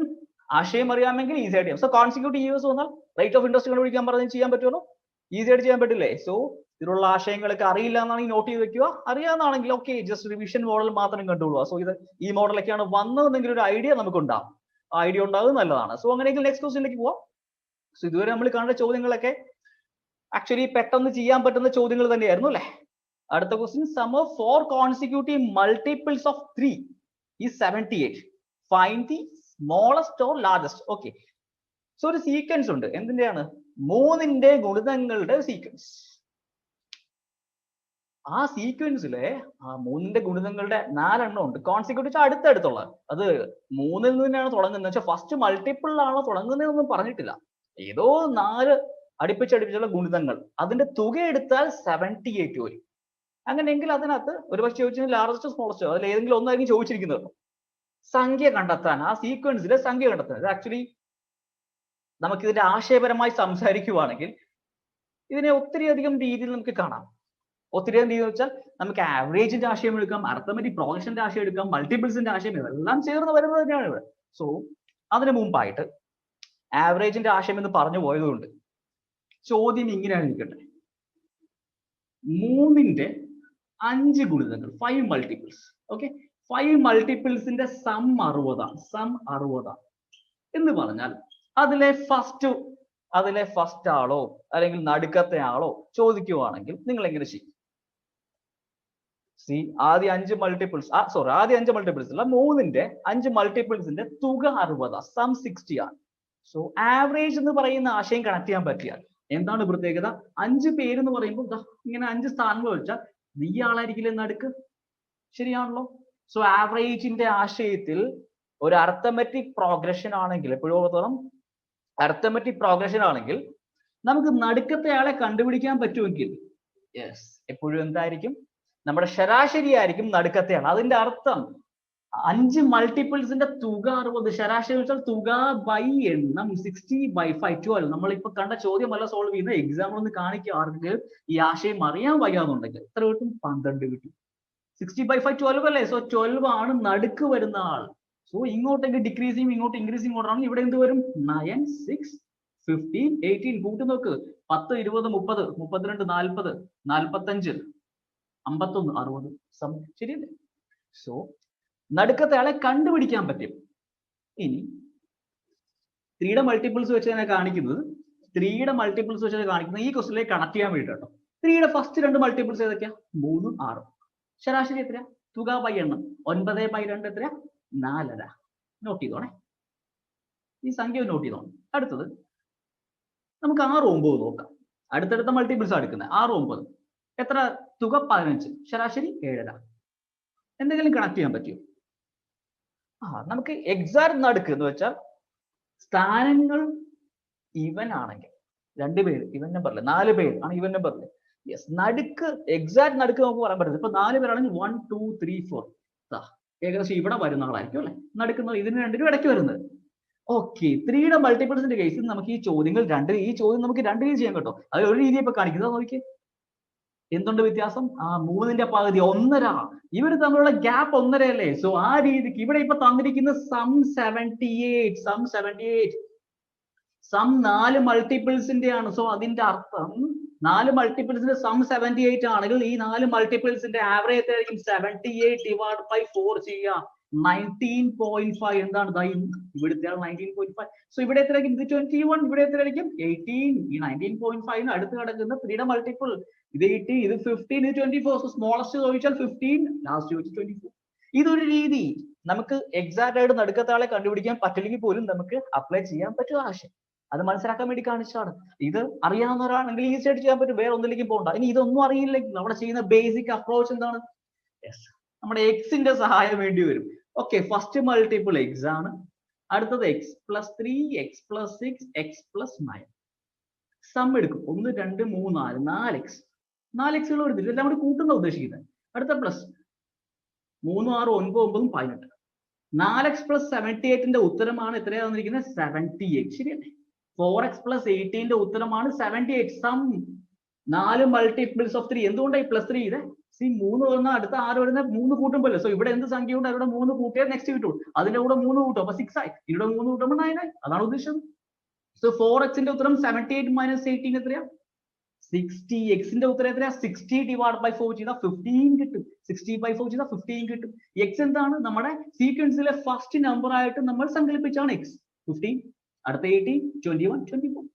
ആശയം അറിയാമെങ്കിൽ ഈസി ആയിട്ട് ചെയ്യാം. സോ കോൺസിക്യൂട്ടീവ് ഇയേഴ്സ് വന്നാൽ റേറ്റ് ഓഫ് ഇൻട്രസ്റ്റ് കണ്ടുപിടിക്കാൻ പറഞ്ഞാൽ ചെയ്യാൻ പറ്റുമല്ലോ? ഈസി ആയിട്ട് ചെയ്യാൻ പറ്റില്ലേ? സോ ഇതിലുള്ള ആശയങ്ങളൊക്കെ അറിയില്ല എന്നാണെങ്കിൽ നോട്ട് ചെയ്ത് വെക്കുക. അറിയാവുന്നതാണെങ്കിൽ ഓക്കെ, ജസ്റ്റ് റിവിഷൻ മോഡൽ മാത്രം കണ്ടുകൊള്ളുക. സോ ഇത് ഈ മോഡലൊക്കെയാണ് വന്നതെന്നെങ്കിൽ ഒരു ഐഡിയ നമുക്ക് ഉണ്ടാവും. ഐഡിയ ഉണ്ടാകുന്നത് നല്ലതാണ്. സോ അങ്ങനെയെങ്കിൽ നെക്സ്റ്റ് ക്വസ്റ്റ്യനിലേക്ക് പോവാം. സോ ഇതുവരെ നമ്മൾ കാണുന്ന ചോദ്യങ്ങളൊക്കെ ആക്ച്വലി പെട്ടെന്ന് ചെയ്യാൻ പറ്റുന്ന ചോദ്യങ്ങൾ തന്നെയായിരുന്നു അല്ലെ? അടുത്ത question, sum of 4 consecutive multiples of 3 is 78. Find the smallest or largest. Okay. So ഒരു സീക്വൻസ് ഉണ്ട്. എന്തിന്റെയാണ്? 3ന്റെ ഗുണിതങ്ങളുടെ സീക്വൻസ്. ആ സീക്വൻസിലെ 3ന്റെ ഗുണിതങ്ങളുടെ 4 എണ്ണം ഉണ്ട്. കോൺസിക്യൂട്ടീവ് അടുത്തടുത്തുള്ള അത് 3ൽ നിന്നാണ് തുടങ്ങുന്നത്. വെച്ചാൽ ഫസ്റ്റ് മൾട്ടിപ്പിളിലാണോ തുടങ്ങുന്നതെന്നൊന്നും പറഞ്ഞിട്ടില്ല. ഏതോ 4 അടുപ്പിച്ചടുപ്പിച്ചുള്ള ഗുണിതങ്ങൾ, അതിന്റെ തുക എടുത്താൽ 78 വരും. അങ്ങനെയെങ്കിൽ അതിനകത്ത് ഒരു പക്ഷേ ചോദിച്ചാൽ ലാർജസ്റ്റ് സ്മോളസ്റ്റ് അതിൽ ഏതെങ്കിലും ഒന്നായിരിക്കും ചോദിച്ചിരിക്കുന്നത്. സംഖ്യ കണ്ടെത്താൻ, ആ സീക്വൻസിലെ സംഖ്യ കണ്ടെത്താൻ. ഇത് ആക്ച്വലി നമുക്ക് ഇതിന്റെ ആശയപരമായി സംസാരിക്കുവാണെങ്കിൽ ഇതിനെ ഒത്തിരി അധികം രീതിയിൽ നമുക്ക് കാണാം. ഒത്തിരി അധികം രീതി വെച്ചാൽ നമുക്ക് ആവറേജിന്റെ ആശയം എടുക്കാം, അർത്ഥമെറ്റിക് പ്രോഗ്രഷന്റെ ആശയം എടുക്കാം, മൾട്ടിപ്പിൾസിന്റെ ആശയം, ഇതെല്ലാം ചേർന്ന് വരുന്നത് തന്നെയാണ് ഇവിടെ. സോ അതിനു മുമ്പായിട്ട് ആവറേജിന്റെ ആശയം എന്ന് പറഞ്ഞു പോയതുകൊണ്ട് ചോദ്യം ഇങ്ങനെയാണ് ഇരിക്കട്ടെ. 3ന്റെ 5 ഗുണിതങ്ങൾ, 5 മൾട്ടിപ്പിൾസ്. ഓക്കെ, 5 മൾട്ടിപ്പിൾസിന്റെ സം 60 ആണ്. സം 60 എന്ന് പറഞ്ഞാൽ അതിലെ ഫസ്റ്റ് ആളോ അല്ലെങ്കിൽ നടുക്കത്തെ ആളോ ചോദിക്കുവാണെങ്കിൽ നിങ്ങൾ എങ്ങനെ ചെയ്യും? ആദ്യ 5 മൾട്ടിപ്പിൾസ് അല്ല, 3ന്റെ 5 മൾട്ടിപ്പിൾസിന്റെ തുക 60, സം 60 ആണ്. സോ ആവറേജ് എന്ന് പറയുന്ന ആശയം കണക്ട് ചെയ്യാൻ പറ്റിയാൽ എന്താണ് പ്രത്യേകത? 5 പേര് എന്ന് പറയുമ്പോൾ ഇങ്ങനെ 5 സ്ഥാനങ്ങൾ വെച്ചാൽ ഈ ആളായിരിക്കില്ലേ നടുക്ക്? ശരിയാണല്ലോ. സോ ആവറേജിന്റെ ആശയത്തിൽ ഒരു അർത്ഥമെറ്റിക് പ്രോഗ്രഷൻ ആണെങ്കിൽ, എപ്പോഴും ഓർത്തോളം അർത്ഥമെറ്റിക് പ്രോഗ്രഷൻ ആണെങ്കിൽ നമുക്ക് നടുക്കത്തെ ആളെ കണ്ടുപിടിക്കാൻ പറ്റുമെങ്കിൽ യെസ്, എപ്പോഴും എന്തായിരിക്കും? നമ്മുടെ ശരാശരി ആയിരിക്കും നടുക്കത്തെ ആൾ. അതിന്റെ അർത്ഥം 5 മൾട്ടിപ്പിൾസിന്റെ തുക 60, ശരാശരി വെച്ചാൽ തുക ബൈ എണ്ണം 60/5 12. നമ്മളിപ്പോ കണ്ട ചോദ്യമല്ല സോൾവ് ചെയ്യുന്ന, എക്സാമ്പിൾ ഒന്ന് കാണിക്കുക. ആർക്ക് ഈ ആശയം അറിയാൻ വയ്യാന്നുണ്ടെങ്കിൽ എത്ര കിട്ടും? 12 കിട്ടും. 60/5 12 അല്ലേ? സോ 12 ആണ് നടുക്ക് വരുന്ന ആൾ. സോ ഇങ്ങോട്ടേക്ക് ഡിക്രീസിങ്, ഇങ്ങോട്ട് ഇൻക്രീസിങ് ഓർഡർ ആണ്. ഇവിടെ എന്ത് വരും? 9 6 15 18 കൂട്ടി നോക്ക്. 10 20 30 32 40 45 51 60 ശരിയല്ലേ? സോ നടുക്കത്തെ ആളെ കണ്ടുപിടിക്കാൻ പറ്റും. ഇനി 3യുടെ മൾട്ടിപ്പിൾസ് വെച്ച് തന്നെ കാണിക്കുന്നത്, ഈ ക്വസ്റ്റിലേക്ക് കണക്ട് ചെയ്യാൻ വേണ്ടിട്ടോ. 3യുടെ ഫസ്റ്റ് 2 മൾട്ടിപ്പിൾസ് ഏതൊക്കെയാ? 3 6. ശരാശരി എത്രയാ? തുക ബൈ എണ്ണം 9/2 എത്രയാ? 4.5. നോട്ട് ചെയ്തോണേ, ഈ സംഖ്യ നോട്ട് ചെയ്തോണം. അടുത്തത് നമുക്ക് 6, 9 നോക്കാം. അടുത്തടുത്ത മൾട്ടിപ്പിൾസ് എടുക്കുന്നത്. 6, 9 എത്ര? തുക 15, ശരാശരി 7.5. എന്തെങ്കിലും കണക്ട് ചെയ്യാൻ പറ്റുമോ? നമുക്ക് എക്സാക്ട് നടുക്ക് എന്ന് വെച്ചാൽ സ്ഥാനങ്ങൾ ഇവൻ ആണെങ്കിൽ 2 പേര് ഇവൻ നമ്പറില്, 4 പേര് ആണ് ഇവൻ നമ്പറില്. യെസ്, നടുക്ക് എക്സാക്ട് നടുക്ക് നമുക്ക് പറയാൻ പറ്റുന്നത്. ഇപ്പൊ 4 പേരാണെങ്കിൽ 1, 2, 3, 4 ഏകദേശം ഇവിടെ വരുന്ന ആളായിരിക്കും അല്ലെ നടക്കുന്നത്. ഇതിന് രണ്ടിനും ഇടയ്ക്ക് വരുന്നത്. ഓക്കെ, 3യുടെ മൾട്ടിപ്പിൾസിന്റെ കേസിൽ നമുക്ക് ഈ ചോദ്യം നമുക്ക് 2 രീതി ചെയ്യാൻ കേട്ടോ. അത് ഒരു രീതി ഇപ്പൊ കാണിക്കുന്നത് നോക്കിയേ. എന്തുണ്ട് വ്യത്യാസം? 3ന്റെ പകുതി 1.5. ഇവർ തമ്മിലുള്ള ഗ്യാപ്പ് 1.5 അല്ലേ? സോ ആ രീതിക്ക് ഇവിടെ ഇപ്പൊ തന്നിരിക്കുന്ന സം 78 സം 4 മൾട്ടിപ്പിൾസിന്റെ ആണ്. സോ അതിന്റെ അർത്ഥം 4 മൾട്ടിപ്പിൾസിന്റെ സം 78 ആണെങ്കിൽ ഈ 4 മൾട്ടിപ്പിൾസിന്റെ ആവറേജ് എത്രയായിരിക്കും? 78/4 ചെയ്യുക, 19.5. എന്താണ് ഇവിടുത്തെ 19.5. സോ ഇവിടെ എത്രയായിരിക്കും? ഇത് 21, ഇവിടെ എത്രയായിരിക്കും? 18. ഈ 19.5 അടുത്ത് കിടക്കുന്ന 3യുടെ മൾട്ടിപ്പിൾ ഇത് 18, ഇത് 15, ഇത് 24. സോ സ്മോളസ്റ്റ് ചോദിച്ചാൽ 15, ലാസ്റ്റ് ചോദിച്ചാൽ 24. ഇതൊരു രീതി. നമുക്ക് എക്സാക്ട് ആയിട്ട് നടുക്കത്തെ ആളെ കണ്ടുപിടിക്കാൻ പറ്റില്ലെങ്കിൽ പോലും നമുക്ക് അപ്ലൈ ചെയ്യാൻ പറ്റും ആശയം. അത് മനസ്സിലാക്കാൻ വേണ്ടി കാണിച്ചാണ്. ഇത് അറിയാവുന്ന ഒരാളാണെങ്കിൽ ഈസി ആയിട്ട് ചെയ്യാൻ പറ്റും, വേറെ ഒന്നിലേക്കും പോകണ്ട. ഇനി ഇതൊന്നും അറിയില്ലെങ്കിൽ നമ്മുടെ ചെയ്യുന്ന ബേസിക് അപ്രോച്ച് എന്താണ്? യെസ്, നമ്മുടെ എക്സിന്റെ സഹായം വേണ്ടി വരും. ഓക്കെ, ഫസ്റ്റ് മൾട്ടിപ്പിൾ എക്സ് ആണ്. അടുത്തത് x+3, x+6, x+9. സം എടുക്കും. 1, 2, 3, 4, 4x. 4xകൾ എടുത്തിട്ട് എല്ലാം കൂടി കൂട്ടുന്ന ഉദ്ദേശിക്കുന്നത്. അടുത്ത പ്ലസ് 3, 6, 9, 9, 18. 4x + 78ന്റെ ഉത്തരമാണ് എത്രയാ തന്നിരിക്കുന്നത്? 78. ശരിയല്ലേ? 4x + 18ന്റെ ഉത്തരമാണ് 78. Sum 4 multiples of 3. എന്തുകൊണ്ടാണ് ഈ +3 ഇത്? 3 വന്നാൽ അടുത്ത 6 വരുന്ന 3 കൂട്ടുമ്പോൾ. സോ ഇവിടെ എന്ത് സംഖ്യ ഉണ്ട്? അവിടെ 3 കൂട്ടിയാൽ നെക്സ്റ്റ് കിട്ടും. അതിന്റെ കൂടെ 3 കൂട്ടും, അപ്പൊ 6 ആയി. ഇവിടെ 3 കൂട്ടുമ്പോൾ 9 ആയി. അതാണ് ഉദ്ദേശം. സോ 4xന്റെ ഉത്തരം 78 - 18 എത്രയാ? 60. എക്സിന്റെ ഉത്തരം എത്രയാ? 60/4 ചെയ്താൽ 15 കിട്ടും. 60/4 ചെയ്താൽ 15 കിട്ടും. എക്സ് എന്താണ്? നമ്മുടെ സീക്വൻസിലെ ഫസ്റ്റ് നമ്പർ ആയിട്ട് നമ്മൾ സങ്കല്പിച്ചാണ് എക്സ്. 15, അടുത്ത 18, 21, 24.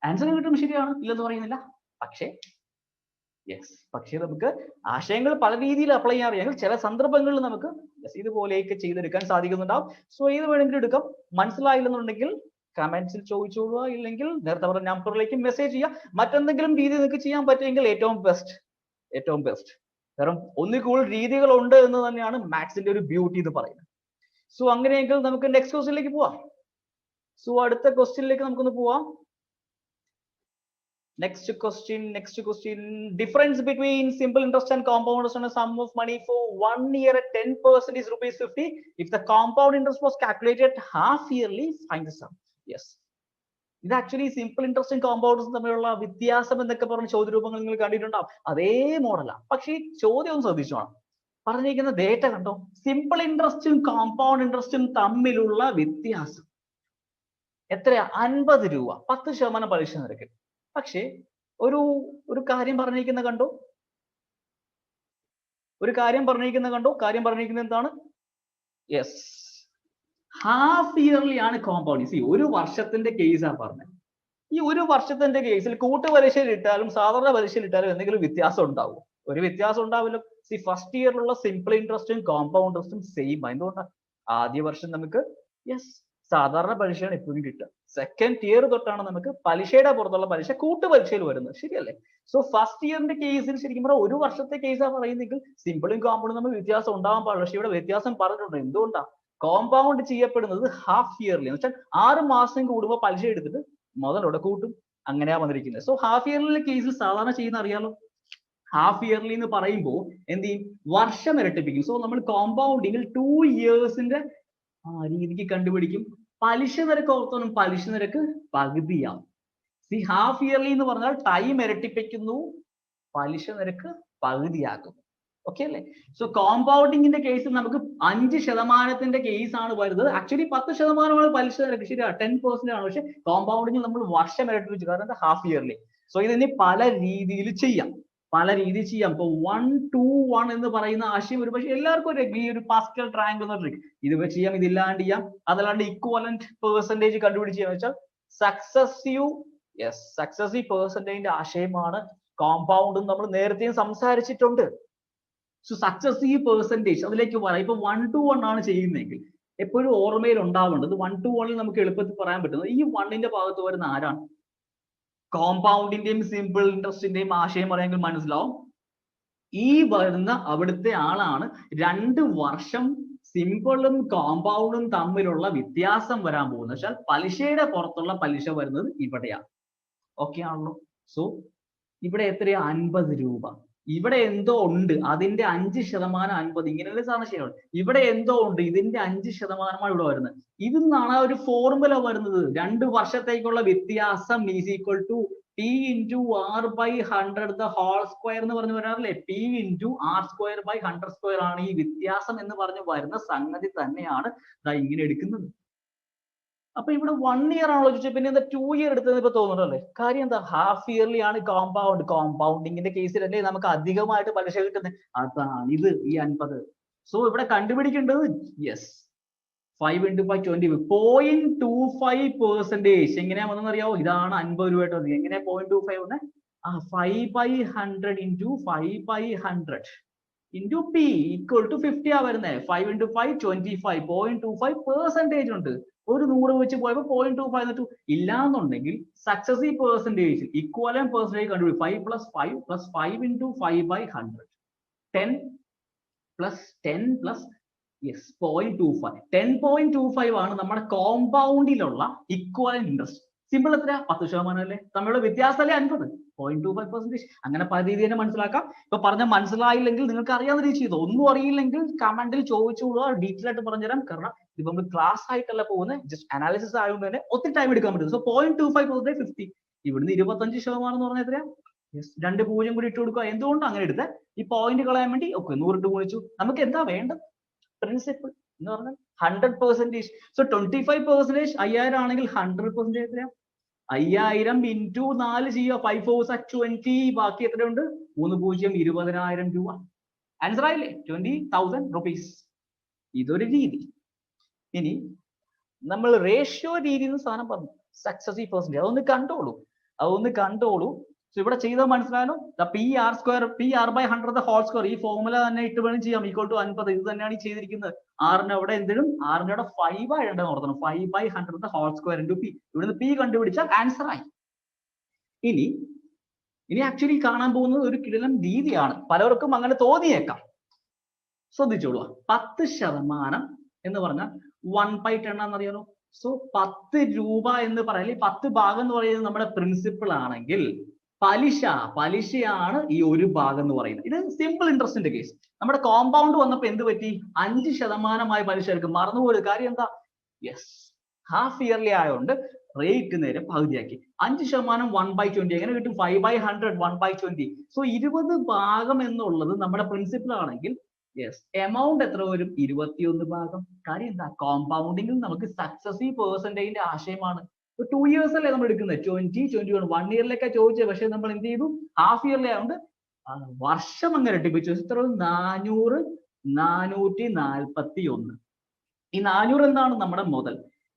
ആൻസർ കിട്ടും. ശരിയാണ്, ഇല്ലെന്ന് പറയുന്നില്ല. പക്ഷേ നമുക്ക് ആശയങ്ങൾ പല രീതിയിൽ അപ്ലൈ ചെയ്യാൻ അറിയാമെങ്കിൽ ചില സന്ദർഭങ്ങളിൽ നമുക്ക് ഇതുപോലെയൊക്കെ ചെയ്തെടുക്കാൻ സാധിക്കുന്നുണ്ടാവും. സോ ഇത് വേണമെങ്കിൽ എടുക്കാം. മനസ്സിലായില്ലെന്നുണ്ടെങ്കിൽ കമന്റ്സിൽ ചോദിച്ചോളുക, ഇല്ലെങ്കിൽ നേരത്തെ പറഞ്ഞ നമ്പറിലേക്ക് മെസ്സേജ് ചെയ്യുക. മറ്റെന്തെങ്കിലും രീതി നിങ്ങൾക്ക് ചെയ്യാൻ പറ്റുമെങ്കിൽ ഏറ്റവും ബെസ്റ്റ്. കാരണം ഒന്നിൽ കൂടുതൽ രീതികൾ ഉണ്ട് എന്ന് തന്നെയാണ് മാത്സിന്റെ ഒരു ബ്യൂട്ടി എന്ന് പറയുന്നത്. സോ അങ്ങനെയെങ്കിൽ നമുക്ക് നെക്സ്റ്റ് ക്വസ്റ്റ്യനിലേക്ക് പോവാം. സോ അടുത്ത ക്വസ്റ്റ്യനിലേക്ക് നമുക്കൊന്ന് പോവാം. Next question. Difference between simple interest and compound interest on a sum of money for 1 year at 10% is ₹50. If the compound interest was calculated half yearly, find the sum. Yes. ഇത് ആക്ച്വലി സിമ്പിൾ ഇൻട്രസ്റ്റും കോമ്പൗണ്ടും തമ്മിലുള്ള വ്യത്യാസം എന്നൊക്കെ പറഞ്ഞ ചോദ്യരൂപങ്ങൾ നിങ്ങൾ കണ്ടിട്ടുണ്ടാവും. അതേ മോഡലാണ്. പക്ഷേ ഈ ചോദ്യം ഒന്ന് ശ്രദ്ധിച്ചോണം. പറഞ്ഞിരിക്കുന്ന ഡേറ്റ കണ്ടോ? സിമ്പിൾ ഇൻട്രസ്റ്റും കോമ്പൗണ്ട് ഇൻട്രസ്റ്റും തമ്മിലുള്ള വ്യത്യാസം എത്രയാ? ₹50, 10% പലിശ നിരക്ക്. പക്ഷേ ഒരു കാര്യം പറഞ്ഞിരിക്കുന്ന കണ്ടോ? കാര്യം പറഞ്ഞിരിക്കുന്നത് എന്താണ്? യെസ്, ഹാഫ് ഇയർലി ആണ് കോമ്പൗണ്ട്. ഒരു വർഷത്തിന്റെ കേസാ പറഞ്ഞത്. ഈ ഒരു വർഷത്തിന്റെ കേസിൽ കൂട്ടുപലിശയിൽ ഇട്ടാലും സാധാരണ പലിശയിൽ ഇട്ടാലും എന്തെങ്കിലും വ്യത്യാസം ഉണ്ടാവും? ഒരു വ്യത്യാസം ഉണ്ടാവില്ല. ഫസ്റ്റ് ഇയറിലുള്ള സിമ്പിൾ ഇൻട്രസ്റ്റും കോമ്പൗണ്ട് ഇൻട്രസ്റ്റും സെയിം. എന്തുകൊണ്ടാണ്? ആദ്യ വർഷം നമുക്ക് സാധാരണ പലിശയാണ് എപ്പോഴും കിട്ടുക. സെക്കൻഡ് ഇയർ തൊട്ടാണ് നമുക്ക് പലിശയുടെ പുറത്തുള്ള പലിശ കൂട്ടുപലിശയിൽ വരുന്നത്. ശരിയല്ലേ? സോ ഫസ്റ്റ് ഇയറിന്റെ കേസിൽ ശരിക്കും പറഞ്ഞാൽ ഒരു വർഷത്തെ കേസാണ് പറയുന്നെങ്കിൽ സിമ്പിളും കോമ്പൗണ്ടും തമ്മിൽ വ്യത്യാസം ഉണ്ടാവാൻ പാടില്ല. പക്ഷെ ഇവിടെ വ്യത്യാസം പറഞ്ഞിട്ടുണ്ട്. എന്തുകൊണ്ടാണ്? കോമ്പൗണ്ട് ചെയ്യപ്പെടുന്നത് ഹാഫ് ഇയർലി എന്ന് വെച്ചാൽ 6 മാസം കൂടുമ്പോൾ പലിശ എടുത്തിട്ട് മുതലോടെ കൂട്ടും. അങ്ങനെയാ വന്നിരിക്കുന്നത്. സോ ഹാഫ് ഇയർലിന്റെ കേസിൽ സാധാരണ ചെയ്യുന്ന അറിയാലോ, ഹാഫ് ഇയർലി എന്ന് പറയുമ്പോൾ എന്ത് ചെയ്യും? വർഷം ഇരട്ടിപ്പിക്കും. സോ നമ്മൾ കോമ്പൗണ്ടിങ്ങിൽ 2 ഇയേഴ്സിന്റെ രീതിക്ക് കണ്ടുപിടിക്കും. പലിശ നിരക്ക് ഓർത്തോണം, പലിശ നിരക്ക് പകുതിയാവും. ഹാഫ് ഇയർലി എന്ന് പറഞ്ഞാൽ ടൈം ഇരട്ടിപ്പിക്കുന്നു, പലിശ നിരക്ക് പകുതിയാക്കുന്നു. ഓക്കെ അല്ലേ? സോ കോമ്പൗണ്ടിങ്ങിന്റെ കേസിൽ നമുക്ക് 5% കേസാണ് വരുന്നത്. ആക്ച്വലി 10% പലിശ നിരക്ക്. ശരിയാ, 10% ആണ്. പക്ഷെ കോമ്പൗണ്ടിങ്ങിൽ നമ്മൾ വർഷം ഇരട്ടിപ്പിച്ചു, കാരണം ഹാഫ് ഇയർലി. സോ ഇതിന് പല രീതിയിൽ ചെയ്യാം. ഇപ്പൊ 1, 2, 1 എന്ന് പറയുന്ന ആശയം ഒരു പക്ഷേ എല്ലാവർക്കും ഈ ഒരു പാസ്കൽ ട്രയാങ്കിൾ എന്ന് പറഞ്ഞിട്ട് ഇത് വെച്ച് ചെയ്യാം, ഇതില്ലാണ്ട് ചെയ്യാം. അതല്ലാണ്ട് ഇക്വലന്റ് പെർസെന്റേജ് കണ്ടുപിടിച്ച് ചെയ്യാന്ന് വെച്ചാൽ സക്സസീവ് പെർസെന്റേജിന്റെ ആശയമാണ് കോമ്പൗണ്ടും നമ്മൾ നേരത്തെയും സംസാരിച്ചിട്ടുണ്ട്. സോ സക്സസീവ് പെർസെൻറ്റേജ് അതിലേക്ക് പറയാം. ഇപ്പൊ 1 to 1 ആണ് ചെയ്യുന്നതെങ്കിൽ എപ്പോഴും ഓർമ്മയിൽ ഉണ്ടാവേണ്ടത് 1 to 1 നമുക്ക് എളുപ്പത്തിൽ പറയാൻ പറ്റുന്നത് ഈ 1ന്റെ ഭാഗത്ത് വരുന്ന ആരാണ്? കോമ്പൗണ്ടിന്റെയും സിമ്പിൾ ഇൻട്രസ്റ്റിന്റെയും ആശയം പറയാമെങ്കിൽ മനസ്സിലാവും. ഈ വരുന്ന അവിടുത്തെ ആളാണ് 2 വർഷം സിമ്പിളും കോമ്പൗണ്ടും തമ്മിലുള്ള വ്യത്യാസം വരാൻ പോകുന്നത്. വെച്ചാൽ പലിശയുടെ പുറത്തുള്ള പലിശ വരുന്നത് ഇവിടെയാണ്. ഓക്കെ ആണല്ലോ? സോ ഇവിടെ എത്രയാ? 50 രൂപ. ഇവിടെ എന്തോ ഉണ്ട്, അതിന്റെ 5% 50, ഇങ്ങനെയുള്ള സാധനം ശരിയാണ്. ഇവിടെ എന്തോ ഉണ്ട്, ഇതിന്റെ 5% ഇവിടെ വരുന്നത്. ഇതിൽ നിന്നാണ് ഒരു ഫോർമുല വരുന്നത്. 2 വർഷത്തേക്കുള്ള വ്യത്യാസം is equal to P into R by 100 the whole square എന്ന് പറഞ്ഞു വരാറില്ലേ? P into R square by 100 square ആണ് ഈ വ്യത്യാസം എന്ന് പറഞ്ഞു വരുന്ന സംഗതി തന്നെയാണ് ഇങ്ങനെ എടുക്കുന്നത്. അപ്പൊ ഇവിടെ 1 year ആണല്ലോ ചോദിച്ചത്, പിന്നെ എന്താ 2 year എടുത്തത് ഇപ്പൊ തോന്നുന്നല്ലേ? കാര്യം എന്താ? ഹാഫ് ഇയർലി ആണ് കോമ്പൗണ്ടിങ്ങിന്റെ കേസിലല്ലേ നമുക്ക് അധികമായിട്ട് പലിശ കിട്ടുന്നത്. അതാണ് ഇത് ഈ 50. സോ ഇവിടെ കണ്ടുപിടിക്കേണ്ടത് യെസ് 5 into 5 20 0.25%. എങ്ങനെയാ വന്നെന്ന് അറിയാവോ? ഇതാണ് 50 രൂപയായിട്ട് വന്നത്. എങ്ങനെയാ 0.25 വന്നേ? 5/100 into 5/100 into P equal to 50 ആ വരുന്നത്. 5 into 5 25 0.25% ഉണ്ട്. ഒരു 100 വെച്ച് പോയപ്പോ 0.25 എന്നിട്ട് ഇല്ലാന്നുണ്ടെങ്കിൽ സക്സസീവ് പെർസെന്റേജ് ഇക്വലന്റ് പെർസെന്റേജ് കണ്ടുപിടിക്കും. 5 plus 5 plus 5 into 5/100 10 plus 10 plus yes 0.25 10.25 ആണ് നമ്മുടെ കോമ്പൗണ്ടിലുള്ള ഇക്വലന്റ് ഇൻട്രസ്റ്റ്. സിമ്പിൾ എത്രയാ? 10% അല്ലേ? തമ്മിലുള്ള വ്യത്യാസം അല്ലേ 50. 0.25%. അങ്ങനെ പല രീതി തന്നെ മനസ്സിലാക്കാം. ഇപ്പൊ പറഞ്ഞ മനസ്സിലായില്ലെങ്കിൽ നിങ്ങൾക്ക് അറിയാവുന്ന രീതി ചെയ്തോ. ഒന്നും അറിയില്ലെങ്കിൽ കമന്റിൽ ചോദിച്ചുകൂടുക, ഡീറ്റെയിൽ ആയിട്ട് പറഞ്ഞുതരാം. കാരണം ഇപ്പൊ നമ്മൾ ക്ലാസ് ആയിട്ടല്ല പോകുന്നത്, ജസ്റ്റ് അനാലിസിസ് ആയതുകൊണ്ട് തന്നെ ഒത്തിരി ടൈം എടുക്കാൻ പറ്റും. സോ 0.25% 50. ഇവിടുന്ന് 25% എന്ന് പറഞ്ഞാൽ എത്രയാ? യെസ് 2 0 കൂടി ഇട്ട് കൊടുക്കുക. എന്തുകൊണ്ട് അങ്ങനെ എടുത്ത് ഈ പോയിന്റ് കളയാൻ വേണ്ടി? ഓക്കെ 100 ഇട്ട് ഗുണിച്ചു. നമുക്ക് എന്താ വേണ്ടത്? പ്രിൻസിപ്പിൾ എന്ന് പറഞ്ഞാൽ 100%. സോ 25% 5000 ആണെങ്കിൽ 100% എത്രയാ? 5000 into 4 ചെയ്യുക. 5 4s are 20. ബാക്കി എത്രയുണ്ട്? 3 0 20,000 രൂപ. ആൻസർ ആയില്ലേ? 20,000 rupees. ഇതൊരു രീതി. ഇനി നമ്മൾ റേഷ്യോ രീതി എന്ന് സാധനം പറഞ്ഞു, സക്സസീവ് പെർസെന്റേജ്. അതൊന്ന് കണ്ടോളൂ. സോ ഇവിടെ ചെയ്താൽ മനസ്സിലായാലോ? PR/100 ഹോൾ സ്ക്വയർ ഈ ഫോർമുല തന്നെ ഇട്ട് വേണം ചെയ്യാം. Equal to 50. ഇത് തന്നെയാണ് ഈ ചെയ്തിരിക്കുന്നത്. ആറിന് അവിടെ എന്തിനും ആറിന്റെ അവിടെ 5 ആയിട്ടാണ് ഓർക്കണം. 5/100 ഹോൾ സ്ക്വയർ ഇൻറ്റു P. ഇവിടുന്ന് P കണ്ടുപിടിച്ചാൽ ആൻസർ ആയി. ഇനി ആക്ച്വലി കാണാൻ പോകുന്നത് ഒരു കിടിലൻ രീതിയാണ്. പലർക്കും അങ്ങനെ തോന്നിയേക്കാം. ശ്രദ്ധിച്ചോളൂ. 10% എന്ന് പറഞ്ഞാൽ 1/10 എന്നറിയാലോ? സോ 10 രൂപ എന്ന് പറയാൻ 10 ഭാഗം എന്ന് പറയുന്നത് നമ്മുടെ പ്രിൻസിപ്പിൾ ആണെങ്കിൽ പലിശയാണ് ഈ ഒരു ഭാഗം എന്ന് പറയുന്നത്. ഇത് സിമ്പിൾ ഇൻട്രസ്റ്റിന്റെ കേസ്. നമ്മുടെ കോമ്പൗണ്ട് വന്നപ്പോ എന്ത് പറ്റി? 5% പലിശ എടുക്കും. മറന്നുപോയൊരു കാര്യം എന്താ? യെസ് ഹാഫ് ഇയർലി ആയതുകൊണ്ട് റേറ്റ് നേരെ പകുതിയാക്കി. 5% 1/20 എങ്ങനെ കിട്ടും? 5/100 1/20. സോ 20 ഭാഗം എന്നുള്ളത് നമ്മുടെ പ്രിൻസിപ്പിൾ ആണെങ്കിൽ യെസ് എമൗണ്ട് എത്ര വരും? 21 ഭാഗം. കാര്യം എന്താ? കോമ്പൗണ്ടിങ്ങിൽ നമുക്ക് സക്സസീവ് പെർസെന്റേജിന്റെ ആശയമാണ്. 2 years അല്ലേ നമ്മൾ എടുക്കുന്നത്? 20 21 1 ഇയറിലേക്കാണ് ചോദിച്ചത്. പക്ഷെ നമ്മൾ എന്ത് ചെയ്തു? ഹാഫ് ഇയർലി ആയതുകൊണ്ട് വർഷം അങ്ങനെ ഇരട്ടിപ്പിച്ചു. എത്ര? 400 441. ഈ 400 എന്താണ്? നമ്മുടെ മുതൽ.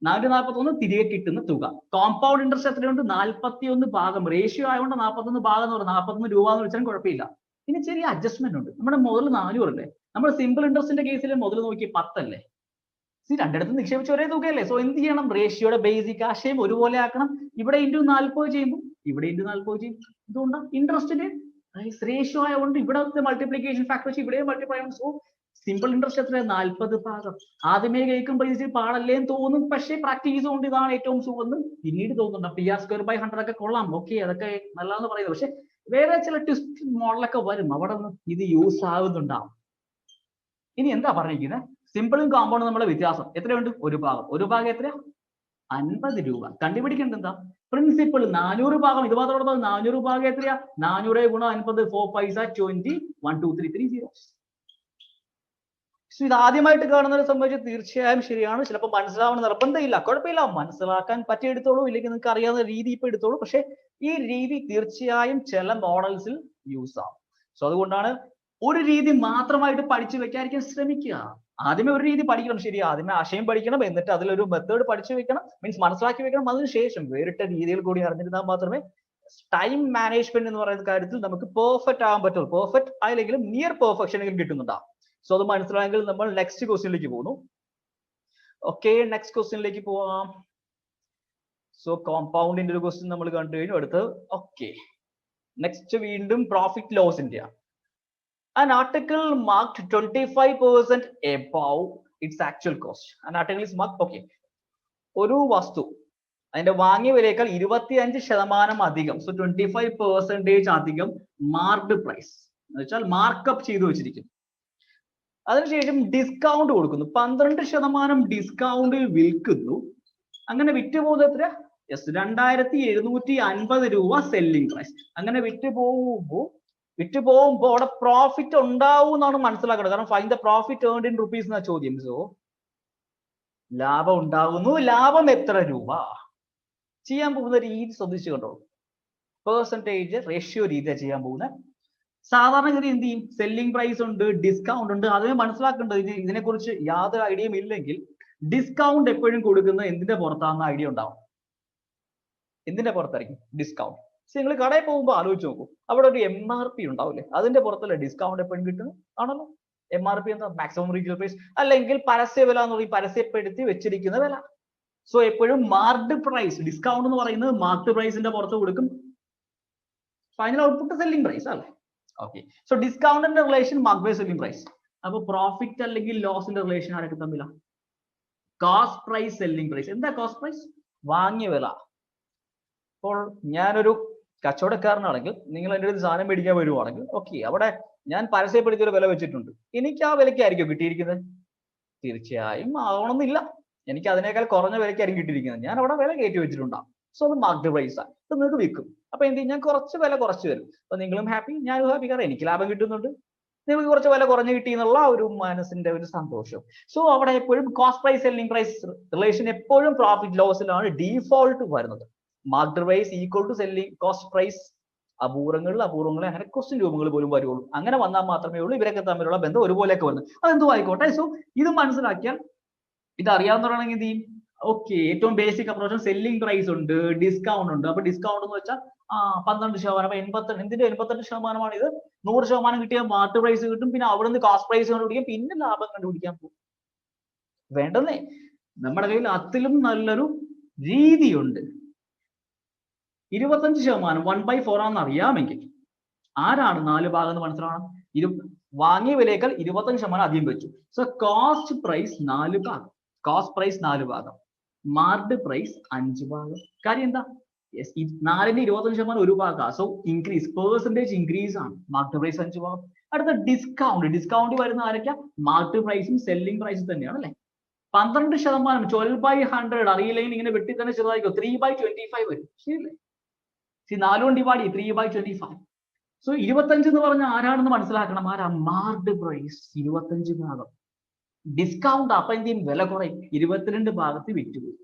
441 തിരികെ കിട്ടുന്ന തുക. കോമ്പൗണ്ട് ഇൻട്രസ്റ്റ് എത്രയുണ്ട്? 41 ഭാഗം. റേഷ്യോ ആയതുകൊണ്ട് 41 ഭാഗം എന്ന് പറയുന്നത് 41 രൂപ എന്ന് വെച്ചാൽ കുഴപ്പമില്ല. ഇനി ചെറിയ അഡ്ജസ്റ്റ്മെന്റ് ഉണ്ട്. നമ്മുടെ മുതൽ 400 അല്ലേ? നമ്മൾ സിമ്പിൾ ഇൻട്രസ്റ്റിന്റെ കേസിൽ മുതൽ നോക്കി 10 അല്ലേ? രണ്ടിടത്തും നിക്ഷേപിച്ച ഒരേ തുകയല്ലേ? സോ എന്ത് ചെയ്യണം? റേഷ്യോയുടെ ബേസിക് ആശയം ഒരുപോലെ ആക്കണം. ഇവിടെ ഇൻറ്റു 40 ചെയ്യുമ്പോൾ ഇവിടെ ഇൻറ്റു 40 ചെയ്യും. ഇതുകൊണ്ടാണ് ഇൻട്രസ്റ്റിന്റെ റേഷ്യോ ആയതുകൊണ്ട് ഇവിടത്തെ മൾട്ടിപ്ലിക്കേഷൻ ഫാക്ടർ വെച്ച് ഇവിടെ മൾട്ടിപ്ലൈ ചെയ്യണം. സോ സിമ്പിൾ ഇൻട്രസ്റ്റ് എത്ര? 40 ഭാഗം. ആദ്യമേ കേൾക്കുമ്പോൾ ഇത് പാടല്ലേന്ന് തോന്നും. പക്ഷേ പ്രാക്ടീസ് കൊണ്ട് ഇതാണ് ഏറ്റവും സുഖം പിന്നീട് തോന്നുന്നുണ്ട്. PR/100 ഒക്കെ കൊള്ളാം, ഓക്കെ അതൊക്കെ നല്ലതെന്ന് പറയുന്നത്. പക്ഷെ വേറെ ചില ട്വിസ്റ്റ് മോഡലൊക്കെ വരും. അവിടെ നിന്ന് ഇത് യൂസ് ആകുന്നുണ്ടാവും. ഇനി എന്താ പറഞ്ഞിരിക്കുന്നത്? സിമ്പിളും കോമ്പൗണ്ടും നമ്മളെ വ്യത്യാസം എത്രയുണ്ട്? ഒരു ഭാഗം എത്രയാ? 50 രൂപ. കണ്ടുപിടിക്കേണ്ടത് എന്താ? പ്രിൻസിപ്പിൾ 400 ഭാഗം. ഇത് മാത്രം 400 ഭാഗം എത്രയാ? 400 × 50 4 5 20 1 2 3 3 zeros. ഇത് ആദ്യമായിട്ട് കാണുന്നവരെ സംബന്ധിച്ച് തീർച്ചയായും ശരിയാണ്. ചിലപ്പോൾ മനസ്സിലാവണം നിർബന്ധമില്ല, കുഴപ്പമില്ല. മനസ്സിലാക്കാൻ പറ്റിയ എടുത്തോളൂ, ഇല്ലെങ്കിൽ നിങ്ങൾക്ക് അറിയാവുന്ന രീതി ഇപ്പൊ എടുത്തോളൂ. പക്ഷെ ഈ രീതി തീർച്ചയായും ചില മോഡൽസിൽ യൂസ് ആവും. സോ അതുകൊണ്ടാണ് ഒരു രീതി മാത്രമായിട്ട് പഠിച്ചു വെക്കാതിരിക്കാൻ ശ്രമിക്കുക. ആദ്യമേ ഒരു രീതി പഠിക്കണം, ശരി. ആദ്യമേ ആശയം പഠിക്കണം, എന്നിട്ട് അതിലൊരു മെത്തേഡ് പഠിച്ചു വെക്കണം, മീൻസ് മനസ്സിലാക്കി വെക്കണം. അതിനുശേഷം വേറിട്ട രീതികൾ കൂടി അറിഞ്ഞിരുന്നാൽ മാത്രമേ ടൈം മാനേജ്മെന്റ് എന്ന് പറയുന്ന കാര്യത്തിൽ നമുക്ക് പെർഫെക്റ്റ് ആകാൻ പറ്റും. പെർഫെക്റ്റ് ആയില്ലെങ്കിലും നിയർ പെർഫെക്ഷൻ എങ്കിലും കിട്ടുന്നുണ്ടാവും. സോ അത് മനസ്സിലായെങ്കിൽ നമ്മൾ നെക്സ്റ്റ് ക്വസ്റ്റ്യനിലേക്ക് പോകുന്നു. ഓക്കെ, നെക്സ്റ്റ് ക്വസ്റ്റ്യനിലേക്ക് പോവാം. സോ കോമ്പൗണ്ടിന്റെ ഒരു ക്വസ്റ്റ്യൻ നമ്മൾ കണ്ടു കഴിഞ്ഞു. അടുത്ത് ഓക്കെ, നെക്സ്റ്റ് വീണ്ടും profit ലോസിന്റെ. An article marked 25% above its actual cost. An article is marked, okay, ഒരു വസ്തു അതിന്റെ വാങ്ങിയ വിലയേക്കാൾ 25% അധികം, സോ 25% അധികം മാർക്ക്ഡ് പ്രൈസ് എന്ന് വെച്ചാൽ മാർക്കപ്പ് ചെയ്തു വെച്ചിരിക്കും. അതിനുശേഷം ഡിസ്കൗണ്ട് കൊടുക്കുന്നു, 12% ഡിസ്കൗണ്ടിൽ വിൽക്കുന്നു. അങ്ങനെ വിറ്റുപോകുന്നത് എത്ര? യെസ്, 2750 രൂപ സെല്ലിംഗ് പ്രൈസ്. അങ്ങനെ വിറ്റുപോകുമ്പോൾ അവിടെ പ്രോഫിറ്റ് ഉണ്ടാവും എന്നാണ് മനസ്സിലാക്കുന്നത്. കാരണം find the profit earned in rupees എന്ന ചോദ്യം. സോ ലാഭം ഉണ്ടാകുന്നു, ലാഭം എത്ര രൂപ? ചെയ്യാൻ പോകുന്ന രീതി ശ്രദ്ധിച്ചു കണ്ടോ, പെർസെന്റേജ് റേഷ്യോ രീതിയാണ് ചെയ്യാൻ പോകുന്നത്. സാധാരണഗതി എന്ത് ചെയ്യും? സെല്ലിംഗ് പ്രൈസ് ഉണ്ട്, ഡിസ്കൗണ്ട് ഉണ്ട്, അതിനെ മനസ്സിലാക്കേണ്ടത്. ഇതിനെക്കുറിച്ച് യാതൊരു ഐഡിയയും ഇല്ലെങ്കിൽ ഡിസ്കൗണ്ട് എപ്പോഴും കൊടുക്കുന്നത് എന്തിന്റെ പുറത്താണെന്ന ഐഡിയ ഉണ്ടാവും. എന്തിന്റെ പുറത്തായിരിക്കും ഡിസ്കൗണ്ട്? നിങ്ങൾ കടയിൽ പോകുമ്പോൾ ആലോചിച്ച് നോക്കൂ, അവിടെ ഒരു MRP ഉണ്ടാവില്ലേ? അതിന്റെ പുറത്തല്ലേ ഡിസ്കൗണ്ട് എപ്പോഴും കിട്ടുന്നത്? ആണല്ലോ. MRP എന്താ? മാക്സിമം റീറ്റെയിൽ പ്രൈസ്, അല്ലെങ്കിൽ പരസ്യ വില എന്ന് പറയും, പരസ്യപ്പെടുത്തി വെച്ചിരിക്കുന്ന വില. സോ എപ്പോഴും മാർക്ക്ഡ് പ്രൈസ്, ഡിസ്കൗണ്ട് എന്ന് പറയുന്നത് മാർക്ക്ഡ് പ്രൈസിന്റെ പുറത്ത് കൊടുക്കും. ഫൈനൽ ഔട്ട്പുട്ട് സെല്ലിംഗ് പ്രൈസ് അല്ലേ? ഓക്കെ, സോ ഡിസ്കൗണ്ടിന്റെ relation mark by selling price. അപ്പൊ പ്രോഫിറ്റ് അല്ലെങ്കിൽ ലോസിന്റെ റിലേഷൻ ആരൊക്കെ തമ്മിലാണ്? Cost price selling price. എന്താ കോസ്റ്റ് പ്രൈസ്? വാങ്ങിയ വില. അപ്പോൾ ഞാനൊരു കച്ചവടക്കാരനാണെങ്കിൽ നിങ്ങൾ എൻ്റെ ഒരു സാധനം മേടിക്കാൻ വരുവാണെങ്കിൽ, ഓക്കെ, അവിടെ ഞാൻ പരസ്യപ്പെടുത്തിയൊരു വില വെച്ചിട്ടുണ്ട്. എനിക്ക് ആ വിലയ്ക്കായിരിക്കും കിട്ടിയിരിക്കുന്നത്? തീർച്ചയായും ആവണമെന്നില്ല. എനിക്ക് അതിനേക്കാൾ കുറഞ്ഞ വിലയ്ക്കായിരിക്കും കിട്ടിയിരിക്കുന്നത്. ഞാൻ അവിടെ വില കയറ്റി വെച്ചിട്ടുണ്ടാകും. സോ അത് മാർക്ക്ഡ് പ്രൈസ് ആണ്. ഇത് നിങ്ങൾക്ക് വിൽക്കും. അപ്പൊ എന്ത് ചെയ്യും? ഞാൻ കുറച്ച് വില കുറച്ച് തരും. അപ്പൊ നിങ്ങളും ഹാപ്പി, ഞാനും ഹാപ്പി. കാരണം എനിക്ക് ലാഭം കിട്ടുന്നുണ്ട്, നിങ്ങൾക്ക് കുറച്ച് വില കുറഞ്ഞു കിട്ടി എന്നുള്ള ഒരു മനസ്സിന്റെ ഒരു സന്തോഷം. സോ അവിടെ എപ്പോഴും cost price selling price relation എപ്പോഴും പ്രോഫിറ്റ് ലോസിലാണ് ഡീഫോൾട്ട് വരുന്നത്. Marked price equal to selling cost price. അപൂർവങ്ങളിൽ അങ്ങനെ ക്വസ്റ്റ്യൻ രൂപങ്ങൾ പോലും വരുള്ളൂ. അങ്ങനെ വന്നാൽ മാത്രമേ ഉള്ളൂ ഇവരൊക്കെ തമ്മിലുള്ള ബന്ധം ഒരുപോലെയൊക്കെ വരുന്നത്. അതെന്തോ ആയിക്കോട്ടെ. സോ ഇത് മനസ്സിലാക്കിയാൽ, ഇത് അറിയാവുന്നവരാണെങ്കിൽ എന്ത് ചെയ്യും? ഓക്കെ, ഏറ്റവും ബേസിക് അപ്രോച്ച് സെല്ലിംഗ് പ്രൈസ് ഉണ്ട്, ഡിസ്കൗണ്ട് ഉണ്ട്. അപ്പൊ ഡിസ്കൗണ്ട് എന്ന് വെച്ചാൽ 12%. അപ്പൊ 88, എന്തിന്റെ 88%? ഇത് 100% കിട്ടിയാൽ മാർക്ക്ഡ് പ്രൈസ് കിട്ടും. പിന്നെ അവിടെ നിന്ന് കോസ്റ്റ് പ്രൈസ് കണ്ടുപിടിക്കാം, പിന്നെ ലാഭം കണ്ടുപിടിക്കാൻ പോകും. വേണ്ടെന്നേ, നമ്മുടെ കയ്യിൽ അതിലും നല്ലൊരു രീതിയുണ്ട്. 25% 1/4 ആണെന്ന് അറിയാമെങ്കിൽ ആരാണ് 4 ഭാഗം എന്ന് മനസ്സിലാവണം. വാങ്ങിയ വിലയേക്കാൾ 25% അധികം വെച്ചു. സോ കോസ്റ്റ് പ്രൈസ് 4 ഭാഗം, കോസ്റ്റ് പ്രൈസ് 4 ഭാഗം, മാർക്ക്ഡ് പ്രൈസ് 5 ഭാഗം. കാര്യം എന്താ? യെസ്, 4ന്റെ 25% ഒരു ഭാഗം. സോ ഇൻക്രീസ്, പെർസെന്റേജ് ഇൻക്രീസ് ആണ്. മാർക്ക്ഡ് പ്രൈസ് 5 ഭാഗം. അടുത്ത ഡിസ്കൗണ്ട്. ഡിസ്കൗണ്ട് വരുന്ന ആരൊക്കെയാ? മാർക്ക്ഡ് പ്രൈസും സെല്ലിംഗ് പ്രൈസും തന്നെയാണ് അല്ലെ? 12%, 12/100. അറിയില്ലെങ്കിൽ ഇങ്ങനെ വെട്ടി തന്നെ ചെറുതായിക്കോ, 3/25 വരും. ശരിയല്ലേ? 4 കൊണ്ട് ഡിവൈഡ് ചെയ്യും, 3/25. സോ 25 എന്ന് പറഞ്ഞാൽ ആരാണെന്ന് മനസ്സിലാക്കണം. ആരാ? മാർക്ക്ഡ് പ്രൈസ് 25 ഭാഗം. ഡിസ്കൗണ്ട് അപ്പൊ എന്ത് ചെയ്യും? വില കുറയും, 22 ഭാഗത്ത് വിറ്റുപോയി.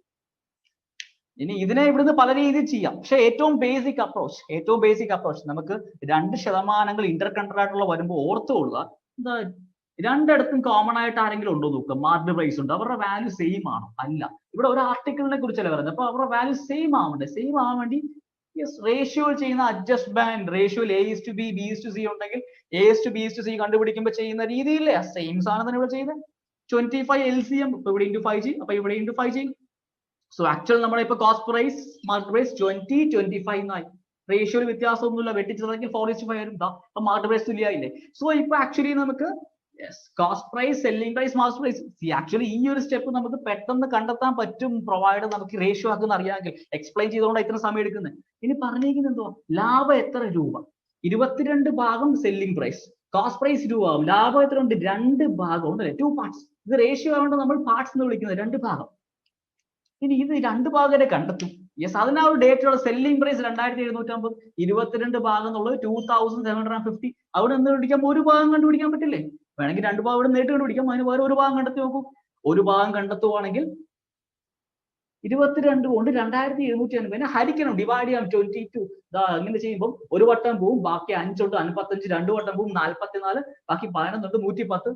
ഇനി ഇതിനെ ഇവിടുന്ന് പല രീതിയിൽ ചെയ്യാം. പക്ഷെ ഏറ്റവും ബേസിക് അപ്രോച്ച് നമുക്ക് 2% ഇന്റർകണ്ടർ ആയിട്ടുള്ള വരുമ്പോൾ ഓർത്തുകൊള്ളുക. എന്താ? രണ്ടിടത്തും കോമൺ ആയിട്ട് ആരെങ്കിലും ഉണ്ടോ നോക്കുക. മാർക്ക്ഡ് പ്രൈസ് ഉണ്ട്, അവരുടെ വാല്യൂ സെയിം ആണോ? അല്ല. ഇവിടെ ഒരു ആർട്ടിക്കിളിനെ കുറിച്ചല്ലേ പറയുന്നത്. അപ്പൊ അവരുടെ വാല്യൂ സെയിം ആവണ്ടേ? സെയിം ആവാൻ വേണ്ടി റേഷ്യോ ചെയ്യുന്ന അഡ്ജസ്റ്റ്മെന്റ്, റേഷ്യോയിൽ A:B, B:C ഉണ്ടെങ്കിൽ A:B:C കണ്ടുപിടിക്കുമ്പോൾ ചെയ്യുന്ന രീതിയില്ലേ സെയിം സാധനം തന്നെ ഇവിടെ ചെയ്യുന്നത്. 25 LCM, ഇപ്പൊ ഇവിടെ ഇൻറ്റു 5 ചെയ്യും, അപ്പൊ ഇവിടെ ഇൻറ്റു 5 ചെയ്യും. സോ ആക്ച്വൽ നമ്മുടെ ഇപ്പൊ കോസ്റ്റ് പ്രൈസ് മാർക്ക്ഡ് പ്രൈസ് 20-25 എന്നായി. റേഷ്യോയിൽ വ്യത്യാസമൊന്നുമില്ല, വെട്ടിച്ചതെങ്കിൽ 4:5 വരും. അപ്പൊ മാർക്ക്ഡ് പ്രൈസ് തുല്യമായില്ലേ? സോ ഇപ്പൊ ആക്ച്വലി നമുക്ക് cost price, selling price, marked price. Actually ഈ ഒരു സ്റ്റെപ്പ് നമുക്ക് പെട്ടെന്ന് കണ്ടെത്താൻ പറ്റും, പ്രൊവൈഡ് നമുക്ക് റേഷ്യോ ആക്കുന്ന അറിയാമെങ്കിൽ. എക്സ്പ്ലെയിൻ ചെയ്തുകൊണ്ട് ഇത്ര സമയം എടുക്കുന്നത്. ഇനി പറഞ്ഞിരിക്കുന്നത് എന്തോ? ലാഭം എത്ര രൂപ? 22 ഭാഗം സെല്ലിംഗ് പ്രൈസ്, കോസ്റ്റ് പ്രൈസ് 2 ആവും. ലാഭം എത്ര ഉണ്ട്? 2 ഭാഗം ഉണ്ട്, 2 പാർട്സ്. ഇത് റേഷ്യോ ആയതുകൊണ്ട് നമ്മൾ പാർട്സ് എന്ന് വിളിക്കുന്നത്, 2 ഭാഗം. ഇനി ഇത് 2 ഭാഗത്തെ കണ്ടെത്തും. യെസ്, അതിനാ ഒരു ഡേറ്റുള്ള സെല്ലിംഗ് പ്രൈസ് 2750, 22 ഭാഗം എന്നുള്ളത് 2750. അവിടെ എന്ത് കണ്ടുപിടിക്കാം? ഒരു ഭാഗം കണ്ടുപിടിക്കാൻ പറ്റില്ലേ? വേണമെങ്കിൽ 2 ഭാഗം ഇവിടെ നേരിട്ട് കണ്ടുപിടിക്കാം. അതിന് വേറെ ഒരു ഭാഗം കണ്ടെത്തി നോക്കൂ. ഒരു ഭാഗം കണ്ടെത്തുവാണെങ്കിൽ 22 കൊണ്ട് 2750 ഹരിക്കണം, ഡിവൈഡ് ചെയ്യാം 22. അങ്ങനെ ചെയ്യുമ്പോൾ ഒരു വട്ടം പോവും, ബാക്കി 5 ഉണ്ട് 55, 2 വട്ടം പോവും 44, ബാക്കി 11 ഉണ്ട് 110.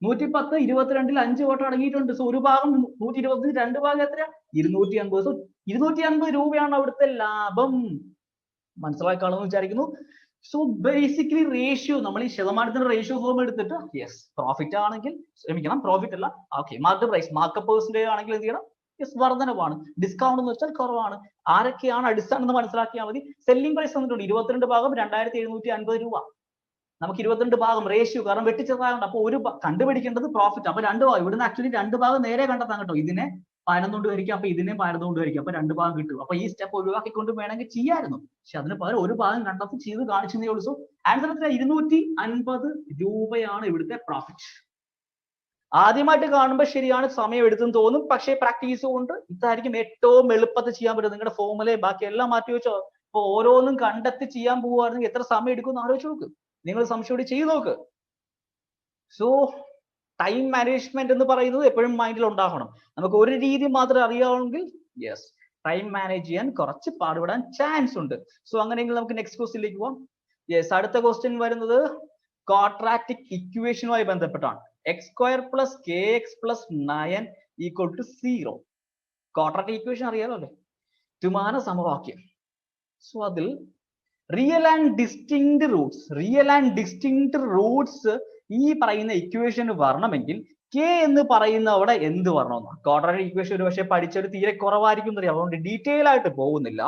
110 22-ൽ 5 വട്ടം അടങ്ങിയിട്ടുണ്ട്. സോ ഒരു ഭാഗം 120, 2 ഭാഗം എത്ര? 250. സോ 250 രൂപയാണ് അവിടുത്തെ ലാഭം. മനസ്സിലായി കാണുമെന്ന് വിചാരിക്കുന്നു. സോ ബേസിക്കലി റേഷ്യോ, നമ്മൾ ഈ ശതമാനത്തിന്റെ റേഷ്യോ ഫോം എടുത്തിട്ട് യെസ് പ്രോഫിറ്റ് ആണെങ്കിൽ, ക്ഷമിക്കണം പ്രോഫിറ്റ് അല്ല, okay market price market percentage ആണെങ്കിൽ എന്ത് ചെയ്യണം, യെസ് വർധനവാണ്. ഡിസ്കൗണ്ട് എന്ന് വെച്ചാൽ കുറവാണ്. ആരൊക്കെയാണ് അടിസ്ഥാനം എന്ന് മനസ്സിലാക്കിയാൽ മതി. സെല്ലിംഗ് പ്രൈസ് വന്നിട്ടുണ്ട് 22/2750 രൂപ. നമുക്ക് 22 ഭാഗം റേഷ്യോ, കാരണം വെട്ടിച്ചെറുതായുണ്ട്. അപ്പൊ ഒരു കണ്ടുപിടിക്കേണ്ടത് പ്രോഫിറ്റ്. അപ്പൊ 2 ഭാഗം ഇവിടുന്ന് ആക്ച്വലി 2 ഭാഗം നേരെ കണ്ടെത്താൻ കേട്ടോ. ഇതിനെ 11 കൊണ്ട് ഹരിക്കാം, അപ്പൊ ഇതിനെ 11 കൊണ്ട് ഹരിക്കാം, അപ്പൊ 2 ഭാഗം കിട്ടും. അപ്പൊ ഈ സ്റ്റെപ്പ് ഒഴിവാക്കിക്കൊണ്ട് വേണമെങ്കിൽ ചെയ്യാമായിരുന്നു. പക്ഷെ അതിന് പകരം ഒരു ഭാഗം കണ്ടെത്തി ചെയ്ത് കാണിച്ചതേ ഉള്ളൂ. സോ ആൻസർ 250 രൂപയാണ് ഇവിടുത്തെ പ്രോഫിറ്റ്. ആദ്യമായിട്ട് കാണുമ്പോൾ ശരിയാണ്, സമയം എടുത്തെന്ന് തോന്നും. പക്ഷേ പ്രാക്ടീസ് കൊണ്ട് ഇതായിരിക്കും ഏറ്റവും എളുപ്പത്തിൽ ചെയ്യാൻ പറ്റും. നിങ്ങളുടെ ഫോമുലയും ബാക്കി എല്ലാം മാറ്റി വെച്ചോ. അപ്പൊ ഓരോന്നും കണ്ടെത്തി ചെയ്യാൻ പോവുകയാണെങ്കിൽ എത്ര സമയം എടുക്കും എന്ന് ആലോചിച്ച് നോക്ക്. നിങ്ങൾ സംശയോടെ ചെയ്ത് നോക്ക്. സോ ടൈം മാനേജ്മെന്റ് എന്ന് പറയുന്നത് എപ്പോഴും മൈൻഡിൽ ഉണ്ടാകണം. നമുക്ക് ഒരു രീതി മാത്രമേ അറിയാമെങ്കിൽ യെസ് ടൈം മാനേജ് ചെയ്യാൻ കുറച്ച് പാടുപെടാൻ ചാൻസ് ഉണ്ട്. സോ അങ്ങനെയെങ്കിൽ നമുക്ക് നെക്സ്റ്റ് ക്വസ്റ്റ്യനിലേക്ക് പോവാം. യെസ്, അടുത്ത ക്വസ്റ്റ്യൻ വരുന്നത് ക്വാഡ്രാറ്റിക് ഇക്വേഷനുമായി ബന്ധപ്പെട്ടാണ്. x² + kx + 9 = 0. ക്വാഡ്രാറ്റിക് ഇക്വേഷൻ അറിയാലോ അല്ലേ, ത്രിമാന സമവാക്യം. സോ അതിൽ റിയൽ ആൻഡ് ഡിസ്റ്റിങ്ക്ട് റൂട്ട്സ് ഈ പറയുന്ന ഇക്വേഷന് വരണമെങ്കിൽ k എന്ന് പറയുന്ന അവിടെ എന്ത് വരണമെന്ന്. ക്വാഡ്രാറ്റിക് ഇക്വേഷൻ ഒരു പക്ഷേ പഠിച്ചൊരു തീരെ കുറവായിരിക്കും എന്നറിയാം, അതുകൊണ്ട് ഡീറ്റെയിൽ ആയിട്ട് പോകുന്നില്ല.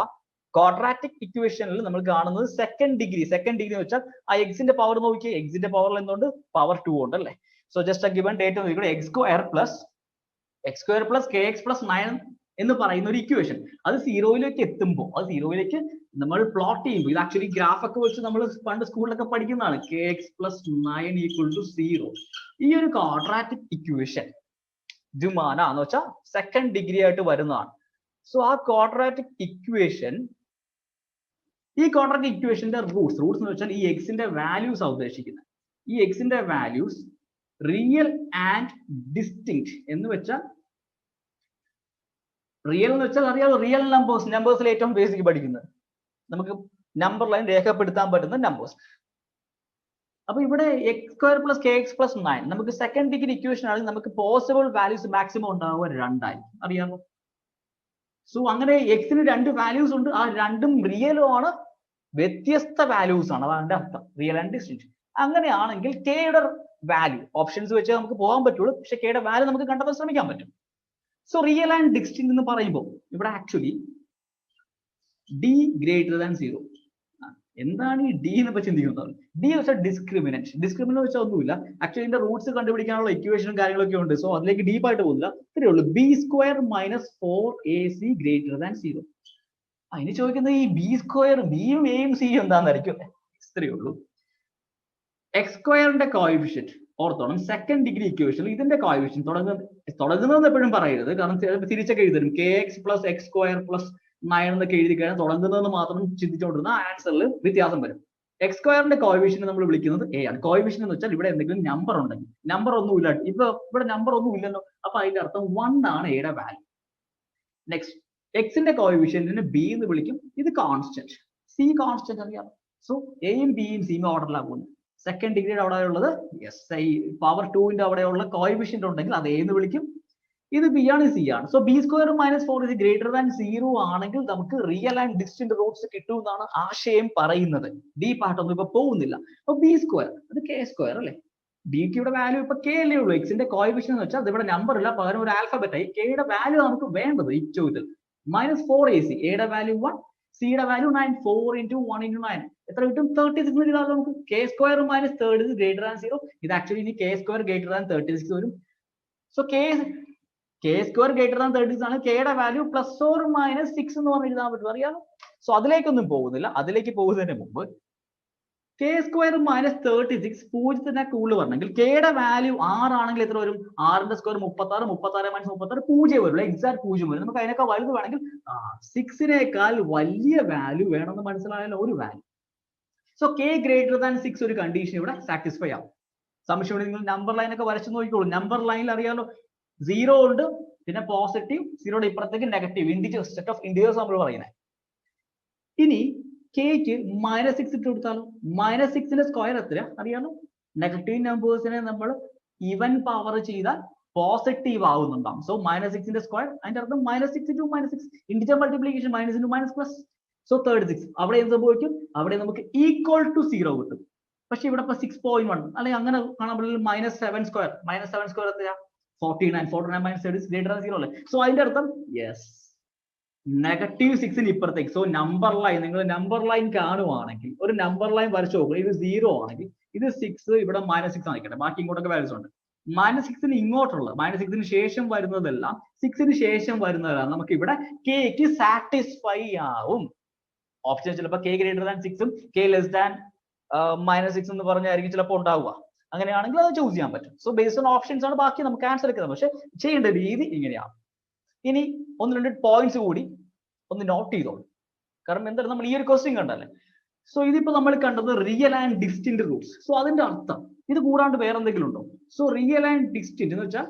ക്വാഡ്രാറ്റിക് ഇക്വേഷനിൽ നമ്മൾ കാണുന്നത് സെക്കൻഡ് ഡിഗ്രി എന്ന് വെച്ചാൽ ആ എക്സിന്റെ പവർ നോക്കിയേ, എക്സിന്റെ പവറിൽ എന്തുകൊണ്ട് പവർ 2 ഉണ്ട് അല്ലേ. So just a given data നോക്കിക്കോ, x² + kx + 9 എന്ന് പറയുന്ന ഒരു ഇക്വേഷൻ. അത് സീറോയിലേക്ക് എത്തുമ്പോൾ, അത് സീറോയിലേക്ക് നമ്മൾ പ്ലോട്ട് ചെയ്യുമ്പോൾ, ഇത് ആക്ച്വലി ഗ്രാഫ് ഒക്കെ വെച്ച് നമ്മൾ പണ്ട് സ്കൂളിലൊക്കെ പഠിക്കുന്നതാണ്. kx + 9 = 0. ഈ ഒരു ക്വാഡ്രാറ്റിക് ഇക്വേഷൻ ദ്വിമാന എന്ന് വെച്ചാൽ സെക്കൻഡ് ഡിഗ്രി ആയിട്ട് വരുന്നതാണ്. സോ ആ ക്വാഡ്രാറ്റിക് ഇക്വേഷന്റെ റൂട്ട്സ് എന്ന് വെച്ചാൽ ഈ എക്സിന്റെ വാല്യൂസ് ഉദ്ദേശിക്കുന്നത്. ഈ എക്സിന്റെ വാല്യൂസ് റിയൽ ആൻഡ് ഡിസ്റ്റിങ്ക്ട് എന്ന് വെച്ചാൽ, റിയൽ എന്ന് വെച്ചാൽ അറിയാമോ, റിയൽ നമ്പേഴ്സിൽ ഏറ്റവും ബേസിക് പഠിക്കുന്നത്, നമുക്ക് നമ്പർ ലൈൻ രേഖപ്പെടുത്താൻ പറ്റുന്ന നമ്പേഴ്സ്. അപ്പൊ ഇവിടെ x² + kx + 9 നമുക്ക് സെക്കൻഡ് ഡിഗ്രി ഇക്വേഷൻ ആണെങ്കിൽ നമുക്ക് പോസിബിൾ വാല്യൂസ് മാക്സിമം ഉണ്ടാവുക 2 ആയിരിക്കും, അറിയാമോ. സോ അങ്ങനെ എക്സിന് 2 വാല്യൂസ് ഉണ്ട്, ആ രണ്ടും റിയലും ആണ്, വ്യത്യസ്ത വാല്യൂസ് ആണ്, അതാണ് അർത്ഥം റിയൽ ആൻഡ് ഡിസ്റ്റിങ്ക്ട്. അങ്ങനെയാണെങ്കിൽ കെയുടെ വാല്യൂ ഓപ്ഷൻസ് വെച്ച് നമുക്ക് പോകാൻ പറ്റുള്ളൂ, പക്ഷെ കെയുടെ വാല്യൂ നമുക്ക് കണ്ടെത്താൻ ശ്രമിക്കാൻ പറ്റും. സോ റിയൽ ആൻഡ് ഡിസ്റ്റിങ്ക്ട് എന്ന് പറയുമ്പോൾ ഇവിടെ ആക്ച്വലി d > 0. എന്താണ് ഈ ഡി എന്ന് ചിന്തിക്കുന്നത്? ഡി വെച്ചാൽ ഡിസ്ക്രിമിനന്റ് വെച്ചാൽ ഒന്നുമില്ല. ആക്ച്വലി ഇതിന്റെ റൂട്ട്സ് കണ്ടുപിടിക്കാനുള്ള ഇക്വേഷനും കാര്യങ്ങളൊക്കെ ഉണ്ട്. സോ അതിലേക്ക് ഡീപ്പായിട്ട് പോകുന്നില്ല. ഇത്രയേ ഉള്ളൂ, b² - 4ac > 0. അതിന് ചോദിക്കുന്നത് ഈ b², ബിയും എയും സിയും എന്താണെന്നായിരിക്കും. ഇത്രയേ ഉള്ളൂ. x² കോഎഫിഷ്യന്റ് ഓർത്തോണം. സെക്കൻഡ് ഡിഗ്രി ഇക്വേഷൻ ഇതിന്റെ കോഎഫിഷ്യന്റ് തുടങ്ങുന്നത് എപ്പോഴും പറയരുത്, കാരണം തിരിച്ചൊക്കെ എഴുതരും. kx + x² + 9 എന്നൊക്കെ എഴുതി കഴിഞ്ഞാൽ തുടങ്ങുന്നതെന്ന് മാത്രം ചിന്തിച്ചുകൊണ്ടിരുന്ന ആൻസറിൽ വ്യത്യാസം വരും. x² കോഎഫിഷ്യന്റ് നമ്മൾ വിളിക്കുന്നത് a ആണ്. കോഎഫിഷ്യന്റ് എന്ന് വെച്ചാൽ ഇവിടെ എന്തെങ്കിലും നമ്പർ ഉണ്ടെങ്കിൽ, നമ്പർ ഒന്നുമില്ല, ഇവിടെ നമ്പർ ഒന്നും ഇല്ലല്ലോ, അപ്പൊ അതിന്റെ അർത്ഥം 1 ആണ് എയുടെ വാല്യൂ. നെക്സ്റ്റ് എക്സിന്റെ കോഎഫിഷ്യന്റിന് b എന്ന് വിളിക്കും. ഇത് കോൺസ്റ്റന്റ്, c കോൺസ്റ്റന്റ് അറിയാം. സോ എയും ബിയും സിയും ഓർഡറിലാണ് പോകുന്നത്. സെക്കൻഡ് ഡിഗ്രിയുടെ അവിടെ ഉള്ളത് പവർ 2ന്റെ അവിടെയുള്ള കോഎഫിഷ്യന്റ് ഉണ്ടെങ്കിൽ അത് a എന്ന് വിളിക്കും. ഇത് ബി ആണ്, സി ആണ്. സോ b² - 4 > 0 ആണെങ്കിൽ നമുക്ക് റിയൽ ആൻഡ് ഡിസ്റ്റിങ്ക്ട് റൂട്ട്സ് കിട്ടും എന്നാണ് ആശയം പറയുന്നത്. ഡി പാർട്ടൊന്നും ഇപ്പൊ പോകുന്നില്ല. അപ്പൊ b² അത് k² അല്ലേ. ബിക്ക് ഇവിടെ വാല്യൂ ഇപ്പൊ k അല്ലേ ഉള്ളൂ. എക്സിന്റെ കോഎഫിഷ്യന്റ് എന്ന് വെച്ചാൽ ഇവിടെ നമ്പർ ഇല്ല, പകരം ഒരു ആൽഫബറ്റ് ആയി. കെയുടെ വാല്യൂ നമുക്ക് വേണ്ടത് ഈ ചോദ്യത്തിൽ -4ac, എയുടെ വാല്യൂ 1, സിയുടെ വാല്യൂ 9. 4 × 1 × 9 എത്ര കിട്ടും? 36 കിട്ടാതെ നമുക്ക്. k² - 36 > 0. ഇത് ആക്ച്വലി ഇനി k² > 36 വരും. സോ k² > 36 ആണ്. കെയുടെ വാല്യൂ +or - 6 എന്ന് പറഞ്ഞ് എഴുതാൻ പറ്റും, അറിയാമോ. സോ അതിലേക്കൊന്നും പോകുന്നില്ല. അതിലേക്ക് പോകുന്നതിന് മുമ്പ് k² - 36 0 കൂടുതൽ വരണമെങ്കിൽ കെയുടെ വാല്യൂ 6 ആണെങ്കിൽ എത്ര വരും? 6ന്റെ സ്ക്വയർ 36, 36 - 36 0 വരും, എക്സാക്ട് 0 വരും. നമുക്ക് അതിനേക്കാൾ വലുത് വേണമെങ്കിൽ 6നേക്കാൾ വലിയ വാല്യൂ വേണമെന്ന് മനസ്സിലായാലോ, ഒരു വാല്യൂ. സോ k > 6 ഒരു കണ്ടീഷൻ ഇവിടെ സാറ്റിസ്ഫൈ ആവും. സംശയം നിങ്ങൾ നമ്പർ ലൈൻ ഒക്കെ വരച്ചു നോക്കിക്കോളൂ. നമ്പർ ലൈനിൽ അറിയാലോ 0 ഉണ്ട്, പിന്നെ പോസിറ്റീവ്, 0യുടെ ഇപ്പുറത്തേക്ക് negative, integers, set of integers നമ്മൾ പറയുന്നത്. ഇനി കെക്ക് -6 ഇട്ട് കൊടുത്താലോ? -6ന്റെ സ്ക്വയർ എത്ര അറിയാലോ? നെഗറ്റീവ് നമ്പേഴ്സിനെ നമ്മൾ ഈവൻ പവർ ചെയ്താൽ പോസിറ്റീവ് ആവുന്നുണ്ടാവും. സോ -6ന്റെ സ്ക്വയർ, അതിന്റെ അർത്ഥം -6 × -6, integer multiplication, -into -+. So third 6 അവിടെ എന്ത് സംഭവിക്കും? അവിടെ നമുക്ക് ഈക്വൽ ടു 0 കിട്ടും. പക്ഷെ ഇവിടെ ഇപ്പൊ 6.1 അല്ലെങ്കിൽ അങ്ങനെ കാണാൻ പറ്റില്ല. -7 സ്ക്വയർ എത്രയാ? 49 മൈനസ് 7 ഗ്രേറ്റർ ദാൻ 0 അല്ലേ? സോ അതിന്റെ അർത്ഥം യെസ് -6 ഇപ്പുറത്തേക്ക്. സോ നമ്പർ ലൈൻ, നിങ്ങൾ നമ്പർ ലൈൻ കാണുവാണെങ്കിൽ ഒരു നമ്പർ ലൈൻ വരച്ചു നോക്കുക. ഇത് 0 ആണെങ്കിൽ ഇത് 6, ഇവിടെ -6 ആയിക്കട്ടെ, ബാക്കി ഇങ്ങോട്ടൊക്കെ വാല്യൂസ് ഉണ്ട്. -6 ഇങ്ങോട്ടുള്ള -6 ശേഷം വരുന്നതെല്ലാം 6 ശേഷം വരുന്നതെല്ലാം നമുക്ക് ഇവിടെ കെക്ക് സാറ്റിസ്ഫൈ ആവും. ഓപ്ഷൻ ചിലപ്പോൾ k ഗ്രേറ്റർ ദാൻ 6 ഉം k ലെസ് ദാൻ -6 എന്ന് പറഞ്ഞായിരിക്കും ചിലപ്പോൾ ഉണ്ടാവുക. അങ്ങനെയാണെങ്കിൽ അത് ചൂസ് ചെയ്യാൻ പറ്റും. സോ ബേസ്ഡ് ഓൺ ഓപ്ഷൻസ് ആണ് ബാക്കി നമുക്ക് ആൻസർ എടുക്കുന്നത്. പക്ഷെ ചെയ്യേണ്ട രീതി ഇങ്ങനെയാണ്. ഇനി 1-2 പോയിന്റ്സ് കൂടി ഒന്ന് നോട്ട് ചെയ്തോളൂ. കാരണം എന്താണ്, നമ്മൾ ഈ ഒരു ക്വസ്റ്റ്യൻ കണ്ടല്ലേ. സോ ഇതിപ്പോ നമ്മൾ കണ്ടത് real and distinct Roots. So അതിന്റെ അർത്ഥം ഇത് കൂടാണ്ട് വേറെ എന്തെങ്കിലും ഉണ്ടോ? സോ റിയൽ ആൻഡ് ഡിസ്റ്റിന്റ് എന്ന് വെച്ചാൽ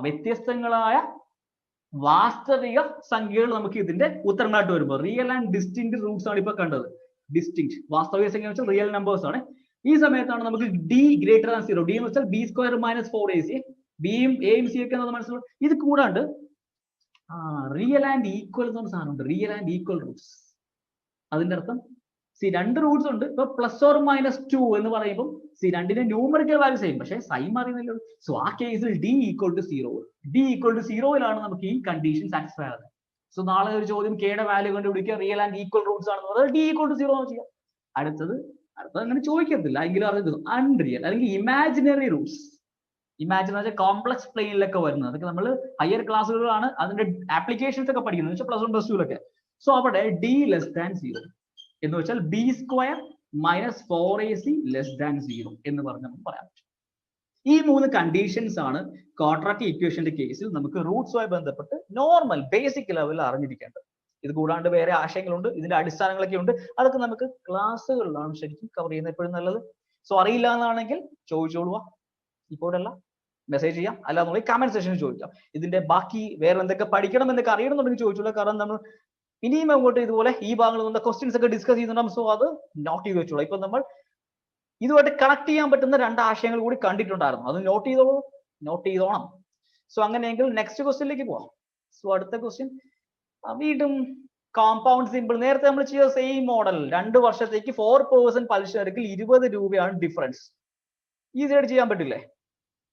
വ്യത്യസ്തങ്ങളായ വാസ്തവിക സംഖ്യകൾ നമുക്ക് ഇതിന്റെ ഉത്തരങ്ങളായിട്ട് വരുമ്പോൾ റിയൽ ആൻഡ് ഡിസ്റ്റിന്റ് റൂട്ട്സ് ആണ് ഇപ്പൊ കണ്ടത്. ഡിസ്റ്റിങ് വാസ്തവിക സംഖ്യ വെച്ചാൽ റിയൽ നമ്പേഴ്സ് ആണ്. ഈ സമയത്താണ് നമുക്ക് d ഗ്രേറ്റർ ദാൻ 0. d എന്ന് വെച്ചാൽ b സ്ക്വയർ മൈനസ് 4ac, ബിയും എയും സി ഒക്കെ മനസ്സിലാവും. ഇത് കൂടാണ്ട് റിയൽ ആൻഡ് ഈക്വൽ എന്ന് പറഞ്ഞ സാധനമുണ്ട്. Real and equal Roots. അതിന്റെ അർത്ഥം രണ്ട് റൂട്ട്സ് ഉണ്ട്. ഇപ്പൊ +or-2 എന്ന് പറയുമ്പോൾ രണ്ടിന്റെ ന്യൂമറിക്കൽ വാല്യൂ സെയിം, പക്ഷേ സൈൻ മാറിയുന്നില്ല. സോ ആ കേസിൽ d equal to 0. d equal to 0 നമുക്ക് ഈ കണ്ടീഷൻ സാറ്റിസ്ഫൈ ആകുന്നത്. സോ നാളെ ഒരു ചോദ്യം കെയുടെ വാല്യൂ കണ്ടുപിടിക്കുക, റിയൽ ആൻഡ് ഈക്വൽ റൂട്ട്സ് ആണെന്ന് പറഞ്ഞാൽ d ഈക്വൽ ടു 0 ചെയ്യാം. അടുത്തത് അങ്ങനെ ചോദിക്കത്തില്ല എങ്കിലും അറിഞ്ഞത് അൺറിയൽ അല്ലെങ്കിൽ ഇമാജിനറി റൂട്ട്സ്. ഇമാജിനറി കോംപ്ലക്സ് പ്ലെയിനിലൊക്കെ വരുന്നത്, അതൊക്കെ നമ്മൾ ഹയർ ക്ലാസ്സുകളാണ് അതിന്റെ ആപ്ലിക്കേഷൻസ് ഒക്കെ പഠിക്കുന്നത്, വെച്ചാൽ +1 +2 സോ അവിടെ d ലെസ് ദാൻ 0 എന്ന് വെച്ചാൽ b square minus 4ac less than 0 എന്ന് പറഞ്ഞ് നമുക്ക് പറയാൻ പറ്റും. ഈ 3 കണ്ടീഷൻസ് ആണ് ക്വാഡ്രാറ്റിക് ഇക്വേഷന്റെ കേസിൽ നമുക്ക് റൂട്ട്സുമായി ബന്ധപ്പെട്ട് നോർമൽ ബേസിക് ലെവലിൽ അറിഞ്ഞിരിക്കേണ്ടത്. ഇത് കൂടാണ്ട് വേറെ ആശയങ്ങളുണ്ട്, ഇതിന്റെ അടിസ്ഥാനങ്ങളൊക്കെ ഉണ്ട്. അതൊക്കെ നമുക്ക് ക്ലാസ്സുകളിലാണ് ശരിക്കും കവർ ചെയ്യുന്നത് എപ്പോഴും നല്ലത്. സോ അറിയില്ല എന്നാണെങ്കിൽ ചോദിച്ചോളുക, ഇപ്പോഴല്ല മെസ്സേജ് ചെയ്യാം, അല്ലാന്നുണ്ടെങ്കിൽ കമന്റ് സെക്ഷനിൽ ചോദിക്കാം. ഇതിന്റെ ബാക്കി വേറെ എന്തൊക്കെ പഠിക്കണം എന്നൊക്കെ അറിയണമെന്നുണ്ടെങ്കിൽ ചോദിച്ചോളൂ. കാരണം നമ്മൾ ഇനിയും അങ്ങോട്ട് ഇതുപോലെ ഈ ഭാഗങ്ങളിൽ നിന്ന് ക്വസ്റ്റ്യൻസ് ഒക്കെ ഡിസ്കസ് ചെയ്യുന്നുണ്ടാവും. സോ അത് നോട്ട് ചെയ്ത് വെച്ചോളൂ. ഇപ്പൊ നമ്മൾ ഇതുമായിട്ട് കണക്ട് ചെയ്യാൻ പറ്റുന്ന 2 ആശയങ്ങൾ കൂടി കണ്ടിട്ടുണ്ടായിരുന്നു, അത് നോട്ട് ചെയ്തോണം. സോ അങ്ങനെയെങ്കിൽ നെക്സ്റ്റ് ക്വസ്റ്റ്യനിലേക്ക് പോവാം. സോ അടുത്ത ക്വസ്റ്റ്യൻ വീണ്ടും കോമ്പൗണ്ട് സിമ്പിൾ. നേരത്തെ നമ്മൾ ചെയ്ത സെയിം മോഡൽ. 2 വർഷത്തേക്ക് 4% പലിശ നിരക്കിൽ 20 രൂപയാണ് ഡിഫറൻസ്. ഈസി ആയിട്ട് ചെയ്യാൻ പറ്റില്ലേ?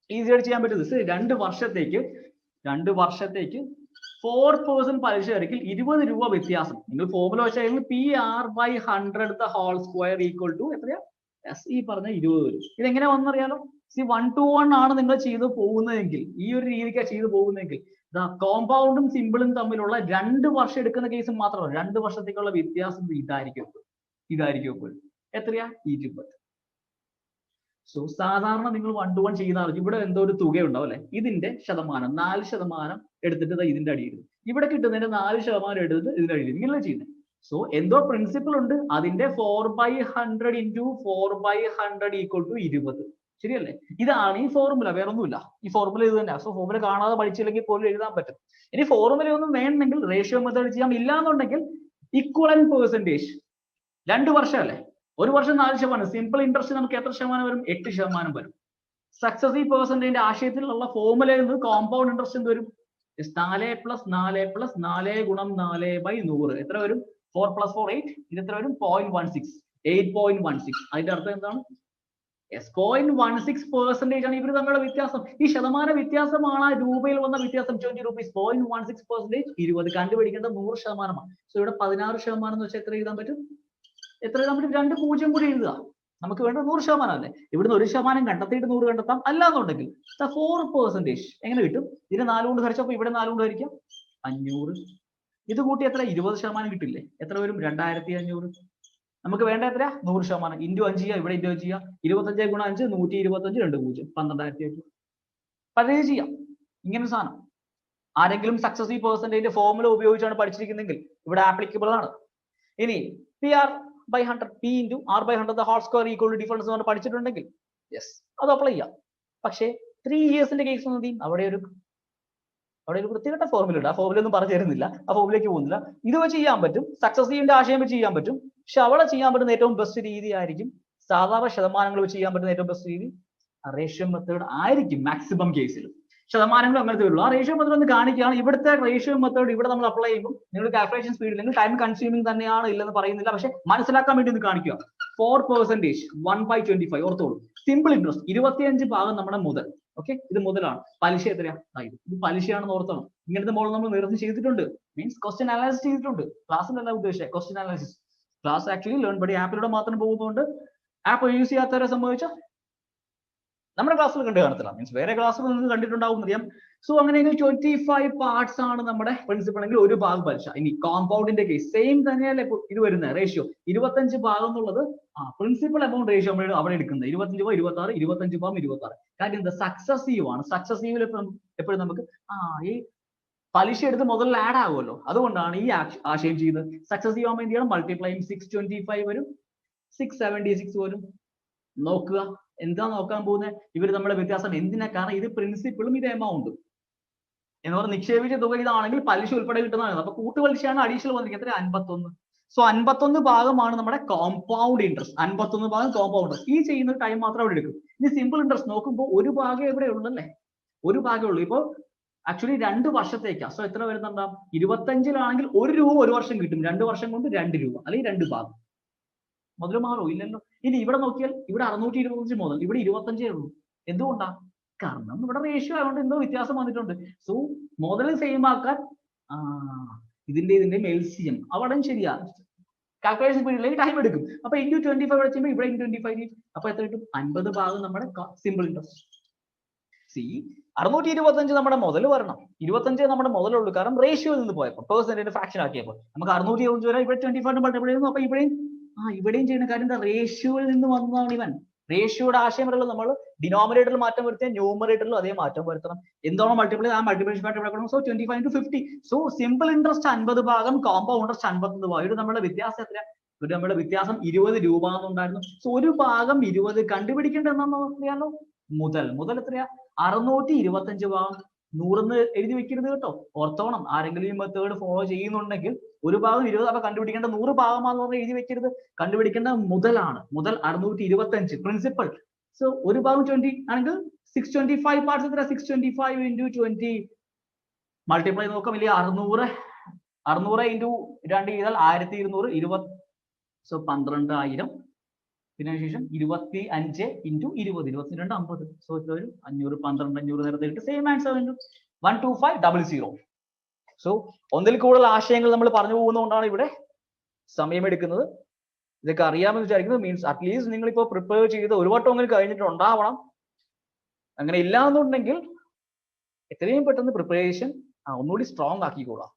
ഈസി ആയിട്ട് ചെയ്യാൻ പറ്റുന്നത് 2 വർഷത്തേക്ക് 4% പലിശ നിരക്കിൽ 20 രൂപ വ്യത്യാസം. നിങ്ങൾ ഫോർമുല വെച്ചാൽ PR/100 ഈക്വൽ ടു എത്രയാ? ഈ പറഞ്ഞ 20 വരും. ഇതെങ്ങനെ വന്നറിയാലോ? 1 to 1 ആണ് നിങ്ങൾ ചെയ്ത് പോകുന്നതെങ്കിൽ, ഈ ഒരു രീതിക്കാണ് ചെയ്തു പോകുന്നതെങ്കിൽ കോമ്പൗണ്ടും സിമ്പിളും തമ്മിലുള്ള 2 വർഷം എടുക്കുന്ന കേസ് മാത്രമല്ല, 2 വർഷത്തേക്കുള്ള വ്യത്യാസം ഇതായിരിക്കും എത്രയാ? 20. സോ സാധാരണ നിങ്ങൾ 1 to 1 ചെയ്താൽ ഇവിടെ എന്തോ ഒരു തുക ഉണ്ടാവും അല്ലെ? ഇതിന്റെ ശതമാനം 4% എടുത്തിട്ട് ഇതിന്റെ അടിയിൽ, ഇവിടെ കിട്ടുന്നതിന്റെ 4% എടുത്തിട്ട് ഇതിന്റെ അടിയിൽ, ഇങ്ങനെ ചെയ്യുന്നത്. സോ എന്തോ പ്രിൻസിപ്പിൾ ഉണ്ട്. അതിന്റെ 4/100 × 4/100 ഈക്വൽ ടു 20. ശരിയല്ലേ? ഇതാണ് ഈ ഫോർമുല, വേറെ ഒന്നുമില്ല. ഈ ഫോർമുല ഇത് തന്നെ. സോ ഫോർമുല കാണാതെ പഠിച്ചില്ലെങ്കിൽ പോലും എഴുതാൻ പറ്റും. ഇനി ഫോർമുല ഒന്നും വേണമെങ്കിൽ റേഷ്യോ മെത്തേഡ് ചെയ്യാം. ഇല്ലാന്നുണ്ടെങ്കിൽ ഇക്വലന്റ് പെർസെന്റേജ്. 2 വർഷമല്ലേ, 1 വർഷം 4%. സിമ്പിൾ ഇൻട്രസ്റ്റ് നമുക്ക് എത്ര ശതമാനം വരും? 8% വരും. സക്സസീവ് പെർസെന്റേജിന്റെ ആശയത്തിലുള്ള ഫോർമുലയിൽ നിന്ന് കോമ്പൗണ്ട് ഇൻട്രസ്റ്റ് എന്ത് വരും? 4 + 4 + 4 × 4/100 എത്ര വരും? 4 + 4 8. ഇത് എത്ര വരും? 0.16. 8.16. അതിന്റെ അർത്ഥം എന്താണ്? 0.16% ആണ് ഇവർ തമ്മിലുള്ള വ്യത്യാസം. ഈ ശതമാന വ്യത്യാസമാണ് രൂപയിൽ വന്ന വ്യത്യാസം. 20 rupees. 0.16%, 20. കണ്ടുപിടിക്കേണ്ടത് 100%. സോ ഇവിടെ 16% എന്ന് വെച്ചാൽ എത്ര എഴുതാൻ പറ്റും? 2 0 കൂടി എഴുതുക. നമുക്ക് വേണ്ടത് 100% അല്ലേ? ഇവിടുന്ന് 1% കണ്ടെത്തിയിട്ട് 100 കണ്ടെത്താം. അല്ലാന്നുണ്ടെങ്കിൽ 4% എങ്ങനെ കിട്ടും? ഇതിനെ 4 കൊണ്ട് ഹരിച്ചപ്പോൾ ഇവിടെ 4 കൊണ്ട് ഹരിക്കാം, 500. ഇത് കൂട്ടി എത്ര? 20% കിട്ടില്ലേ? എത്ര വരും? 2500. നമുക്ക് വേണ്ട എത്ര? 100%. × 5 ചെയ്യാം, ഇവിടെ × 5 ചെയ്യാം. 25 × 5 125, 2 0 12500. പഴയ ചെയ്യാം ഇങ്ങനെ സാധനം. ആരെങ്കിലും സക്സസീവ് പെർസെന്റേജ് ഫോർമുല ഉപയോഗിച്ചാണ് പഠിച്ചിരിക്കുന്നതെങ്കിൽ ഇവിടെ ആപ്ലിക്കബിൾ ആണ്. ഇനി PR/100 P × R/100 equal to difference എന്ന് പഠിച്ചിട്ടുണ്ടെങ്കിൽ യെസ് അത് അപ്ലൈ ചെയ്യാം. പക്ഷേ 3 ഇയേഴ്സിന്റെ കേസ് മതി. അവിടെ ഒരു പ്രത്യേക ഫോർമുല ഉണ്ട്. ആ ഫോർമുല ഒന്നും പറഞ്ഞു തരുന്നില്ല, ആ ഫോർമുലയ്ക്ക് പോകുന്നില്ല. ഇത് വെച്ച് ചെയ്യാൻ പറ്റും, സക്സസീവിന്റെ ആശയം വെച്ച് ചെയ്യാൻ പറ്റും. പക്ഷെ അവിടെ ചെയ്യാൻ പറ്റുന്ന ഏറ്റവും ബെസ്റ്റ് രീതി ആയിരിക്കും സാധാരണ ശതമാനങ്ങൾ വെച്ച് ചെയ്യാൻ പറ്റുന്ന ഏറ്റവും ബെസ്റ്റ് രീതി റേഷ്യോ മെത്തേഡ് ആയിരിക്കും മാക്സിമം കേസിൽ. ശതമാനങ്ങൾ അങ്ങനത്തെ വരുള്ളൂ. ആ റേഷ്യോ മെത്തേഡ് ഒന്ന് കാണിക്കുകയാണ്. ഇവിടുത്തെ റേഷ്യോ മെത്തേഡ് ഇവിടെ നമ്മൾ അപ്ലൈ ചെയ്യുമ്പോൾ നിങ്ങൾ കാൽക്കുലേഷൻ സ്പീഡ് ഇല്ലെങ്കിൽ ടൈം കൺസ്യൂമിംഗ് തന്നെയാണ്, ഇല്ലെന്ന് പറയുന്നില്ല, പക്ഷെ മനസ്സിലാക്കാൻ വേണ്ടി ഒന്ന് കാണിക്കുക. 4% 1/25 ഓർത്തോളൂ. സിമ്പിൾ ഇൻട്രസ്റ്റ് 25 ഭാഗം നമ്മുടെ മുതൽ. ഓക്കെ, ഇത് മുതലാണ്. പലിശ എത്രയാ? ഇത് പലിശയാണെന്ന് ഓർത്തണം. ഇങ്ങനത്തെ മോഡൽ നമ്മൾ നേരത്തെ ചെയ്തിട്ടുണ്ട്, മീൻസ് ക്വസ്റ്റ്യൻ അനാലിസിസ് ചെയ്തിട്ടുണ്ട്. ക്ലാസ്സിലല്ല ഉദ്ദേശിച്ചത്, question analysis. Class actually learn buddy ആപ്പിലൂടെ മാത്രം പോകുന്നതുകൊണ്ട് ആപ്പ് യൂസ് ചെയ്യാത്തവരെ സംഭവിച്ച നമ്മുടെ ക്ലാസ്സിൽ കണ്ടു കാണത്തില്ല, മീൻസ് വേറെ ക്ലാസ്സിൽ നിങ്ങൾ കണ്ടിട്ടുണ്ടാവും അറിയാം. സോ അങ്ങനെയെങ്കിൽ 25 പാർട്സ് ആണ് നമ്മുടെ പ്രിൻസിപ്പൾ എങ്കിൽ ഒരു ഭാഗം പലിശ. ഇനി കോമ്പൗണ്ടിന്റെ കേസ് സെയിം തന്നെയല്ലേ ഇത് വരുന്നത് റേഷ്യോ. 25 ഭാഗം എന്നുള്ളത് പ്രിൻസിപ്പൽ എമൗണ്ട് റേഷ്യോ നമ്മൾ അവിടെ എടുക്കുന്നത് 25 ഭാഗം 26, 25 ഭാഗം 26. കാര്യം എന്താ? സക്സസീവ് ആണ്. സക്സസീവിൽ എപ്പോഴും നമുക്ക് ഈ പലിശ എടുത്ത് മുതലിൽ ആഡ് ആകുമല്ലോ, അതുകൊണ്ടാണ് ഈ ആശയം ചെയ്തത്. സക്സസീവ് ആകുമ്പോൾ എന്ത് ചെയ്യണം? മൾട്ടിപ്ലൈ 625 വരും, 676 വരും. നോക്കുക എന്താ നോക്കാൻ പോകുന്നത്? ഇവർ നമ്മുടെ വ്യത്യാസം എന്തിനാ? കാരണം ഇത് പ്രിൻസിപ്പിളും ഇത് എമൗണ്ടും എന്ന് പറഞ്ഞാൽ നിക്ഷേപിച്ച തുക ഇതാണെങ്കിൽ പലിശ ഉൾപ്പെടെ കിട്ടുന്നതാണ്. അപ്പൊ കൂട്ടുപലിശയാണ് അഡീഷണൽ വന്നിരിക്കുന്നത് 51. സോ 51 ഭാഗമാണ് നമ്മുടെ കോമ്പൗണ്ട് ഇൻട്രസ്റ്റ്. 51 ഭാഗം കോമ്പൗണ്ട് ഇൻട്രസ്റ്റ്. ഈ ചെയ്യുന്ന ടൈം മാത്രം അവിടെ എടുക്കും. ഇനി സിമ്പിൾ ഇൻട്രസ്റ്റ് നോക്കുമ്പോൾ ഒരു ഭാഗം എവിടെ ഉള്ളല്ലേ? ഒരു ഭാഗമേ ഉള്ളൂ. ഇപ്പോൾ ആക്ച്വലി 2 വർഷത്തേക്കാ. സോ എത്ര വരുന്നുണ്ടാവും? 25-ലാണെങ്കിൽ 1 രൂപ ഒരു വർഷം കിട്ടും. 2 വർഷം കൊണ്ട് 2 രൂപ, അല്ലെങ്കിൽ 2 ഭാഗം. മുതൽ മാറോ? ഇല്ലല്ലോ. ഇനി ഇവിടെ നോക്കിയാൽ ഇവിടെ 625 മുതൽ, ഇവിടെ 25 ഉള്ളൂ. എന്തുകൊണ്ടാ? കാരണം ഇവിടെ റേഷ്യോ ആയതുകൊണ്ട് എന്തോ വ്യത്യാസം വന്നിട്ടുണ്ട്. സോ മുതൽ സെയിം ആക്കാൻ ഇതിന്റെ എൽസിഎം അവിടെ ശരിയാ. കാൽക്കുലേഷൻ സ്പീഡിലേക്ക് ടൈം എടുക്കും. അപ്പൊ ഇൻറ്റു 25 വെച്ചുമ്പോൾ ഇവിടെ ഇൻറ്റു 25, അപ്പൊ എത്ര കിട്ടും? 50 ഭാഗം നമ്മുടെ സിമ്പിൾ ഇൻട്രസ്റ്റ്. സി 625 നമ്മുടെ മുതൽ വരണം. 25 നമ്മുടെ മുതലുള്ളൂ, കാരണം റേഷ്യോയിൽ നിന്ന് പോയപ്പോൾ പെർസെന്റേജ് ഫ്രാക്ഷൻ ആക്കിയപ്പോൾ നമുക്ക് 625 വരാം. ഇവിടെ 25 മൾട്ടിപ്ലൈ ചെയ്യുന്നു. അപ്പൊ ഇവിടെയും ചെയ്യുന്ന കാര്യം എന്താ? റേഷ്യോയിൽ നിന്ന് വന്നതാണ് ഇവൻ. റേഷ്യോയുടെ ആശയം വരെയുള്ള നമ്മൾ ഡിനോമിനേറ്ററിൽ മാറ്റം വരുത്തിയാൽ ന്യൂമറേറ്ററിലും അതേ മാറ്റം വരുത്തണം. എന്താണോ മൾട്ടിപ്ലൈ ആ മൾട്ടിപ്ലിക്കേഷൻ ഫാക്ടർ ഇവിടെ കൊടുക്കണം. So 25 into 50. So simple interest 50 ഭാഗം കോമ്പൗണ്ട് ഇൻട്രസ്റ്റ് 51 ഭാഗം. ഇത് നമ്മുടെ വ്യത്യാസം എത്ര? നമ്മുടെ വ്യത്യാസം 20 രൂപ എന്നുണ്ടായിരുന്നു. സോ ഒരു ഭാഗം 20 കണ്ടുപിടിക്കേണ്ട എന്നാന്ന് അറിയാലോ. മുതൽ എത്രയാ? 625 ഭാഗം 100 എഴുതി വെക്കരുത് കേട്ടോ, ഓർത്തോണം. ആരെങ്കിലും ഈ മെത്തേഡ് ഫോളോ ചെയ്യുന്നുണ്ടെങ്കിൽ ഒരു ഭാഗം 20, അപ്പൊ കണ്ടുപിടിക്കേണ്ട 100 ഭാഗമാണെന്ന് പറഞ്ഞാൽ എഴുതി വെക്കരുത്. കണ്ടുപിടിക്കേണ്ട മുതലാണ്. മുതൽ 625 പ്രിൻസിപ്പൽ. സോ ഒരു ഭാഗം 20 ആണെങ്കിൽ 625 പാർട്സ് എത്ര? 625 into 20 മൾട്ടിപ്ലൈ നോക്കാം. ഇല്ലേ 600 into 2 ചെയ്താൽ 1200, 20. സോ 12000. പിന്നെ ശേഷം 25 into 20, 22 50. സോ ഒരു 500, 12, 500 നേരത്തെ കിട്ടും. Same answer 12500. സോ ഒന്നിൽ കൂടുതൽ ആശയങ്ങൾ നമ്മൾ പറഞ്ഞു പോകുന്നതുകൊണ്ടാണ് ഇവിടെ സമയമെടുക്കുന്നത്. ഇതൊക്കെ അറിയാമെന്ന് വിചാരിക്കുന്നത്. മീൻസ് അറ്റ്ലീസ്റ്റ് നിങ്ങൾ ഇപ്പോൾ പ്രിപ്പയർ ചെയ്ത് ഒരു വട്ടമെങ്കിലും കഴിഞ്ഞിട്ടുണ്ടാവണം. അങ്ങനെ ഇല്ലാന്നുണ്ടെങ്കിൽ എത്രയും പെട്ടെന്ന് പ്രിപ്പറേഷൻ ഒന്നുകൂടി സ്ട്രോങ് ആക്കിക്കോളാം.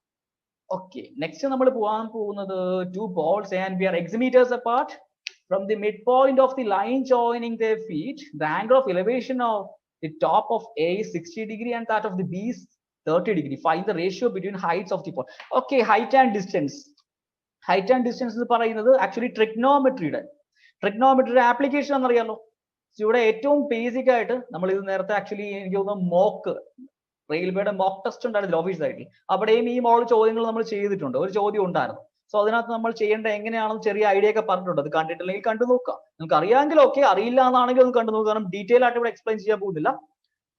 ഓക്കെ, നെക്സ്റ്റ് നമ്മൾ പോകാൻ പോകുന്നത് 2 balls and we are x-meters apart. From the midpoint of the line joining their feet, the angle of elevation of the top of A is 60 degree and that of the B is 30 degree. Find the ratio between heights of the ball. Okay, height and distance. Height and distance എന്ന് പറയുന്നത് ആക്ച്വലി ട്രിഗ്നോമെട്രിയുടെ ആപ്ലിക്കേഷൻ എന്നറിയാലോ. ഇവിടെ ഏറ്റവും ബേസിക് ആയിട്ട് നമ്മൾ ഇത് നേരത്തെ ആക്ച്വലി എനിക്ക് തോന്നുന്നു മോക്ക് റെയിൽവേയുടെ മോക്ക് ടെസ്റ്റ് ഉണ്ടായിരുന്നില്ല ഓഫീസ് സൈഡിൽ. അവിടെയും ഈ മോഡൽ ചോദ്യങ്ങൾ നമ്മൾ ചെയ്തിട്ടുണ്ട്. ഒരു ചോദ്യം ഉണ്ടായിരുന്നു. സോ അതിനകത്ത് നമ്മൾ ചെയ്യേണ്ട എങ്ങനെയാണെന്ന് ചെറിയ ഐഡിയ ഒക്കെ പറഞ്ഞിട്ടുണ്ട്. അത് കണ്ടിട്ടില്ലെങ്കിൽ കണ്ടു നോക്കുക. നിങ്ങൾക്ക് അറിയാമെങ്കിൽ ഓക്കെ, അറിയില്ല എന്നാണെങ്കിൽ ഒന്ന് കണ്ടു നോക്കുക. കാരണം ഡീറ്റെയിൽ ആയിട്ട് ഇവിടെ എക്സ്പ്ലെയിൻ ചെയ്യാൻ പോകുന്നില്ല.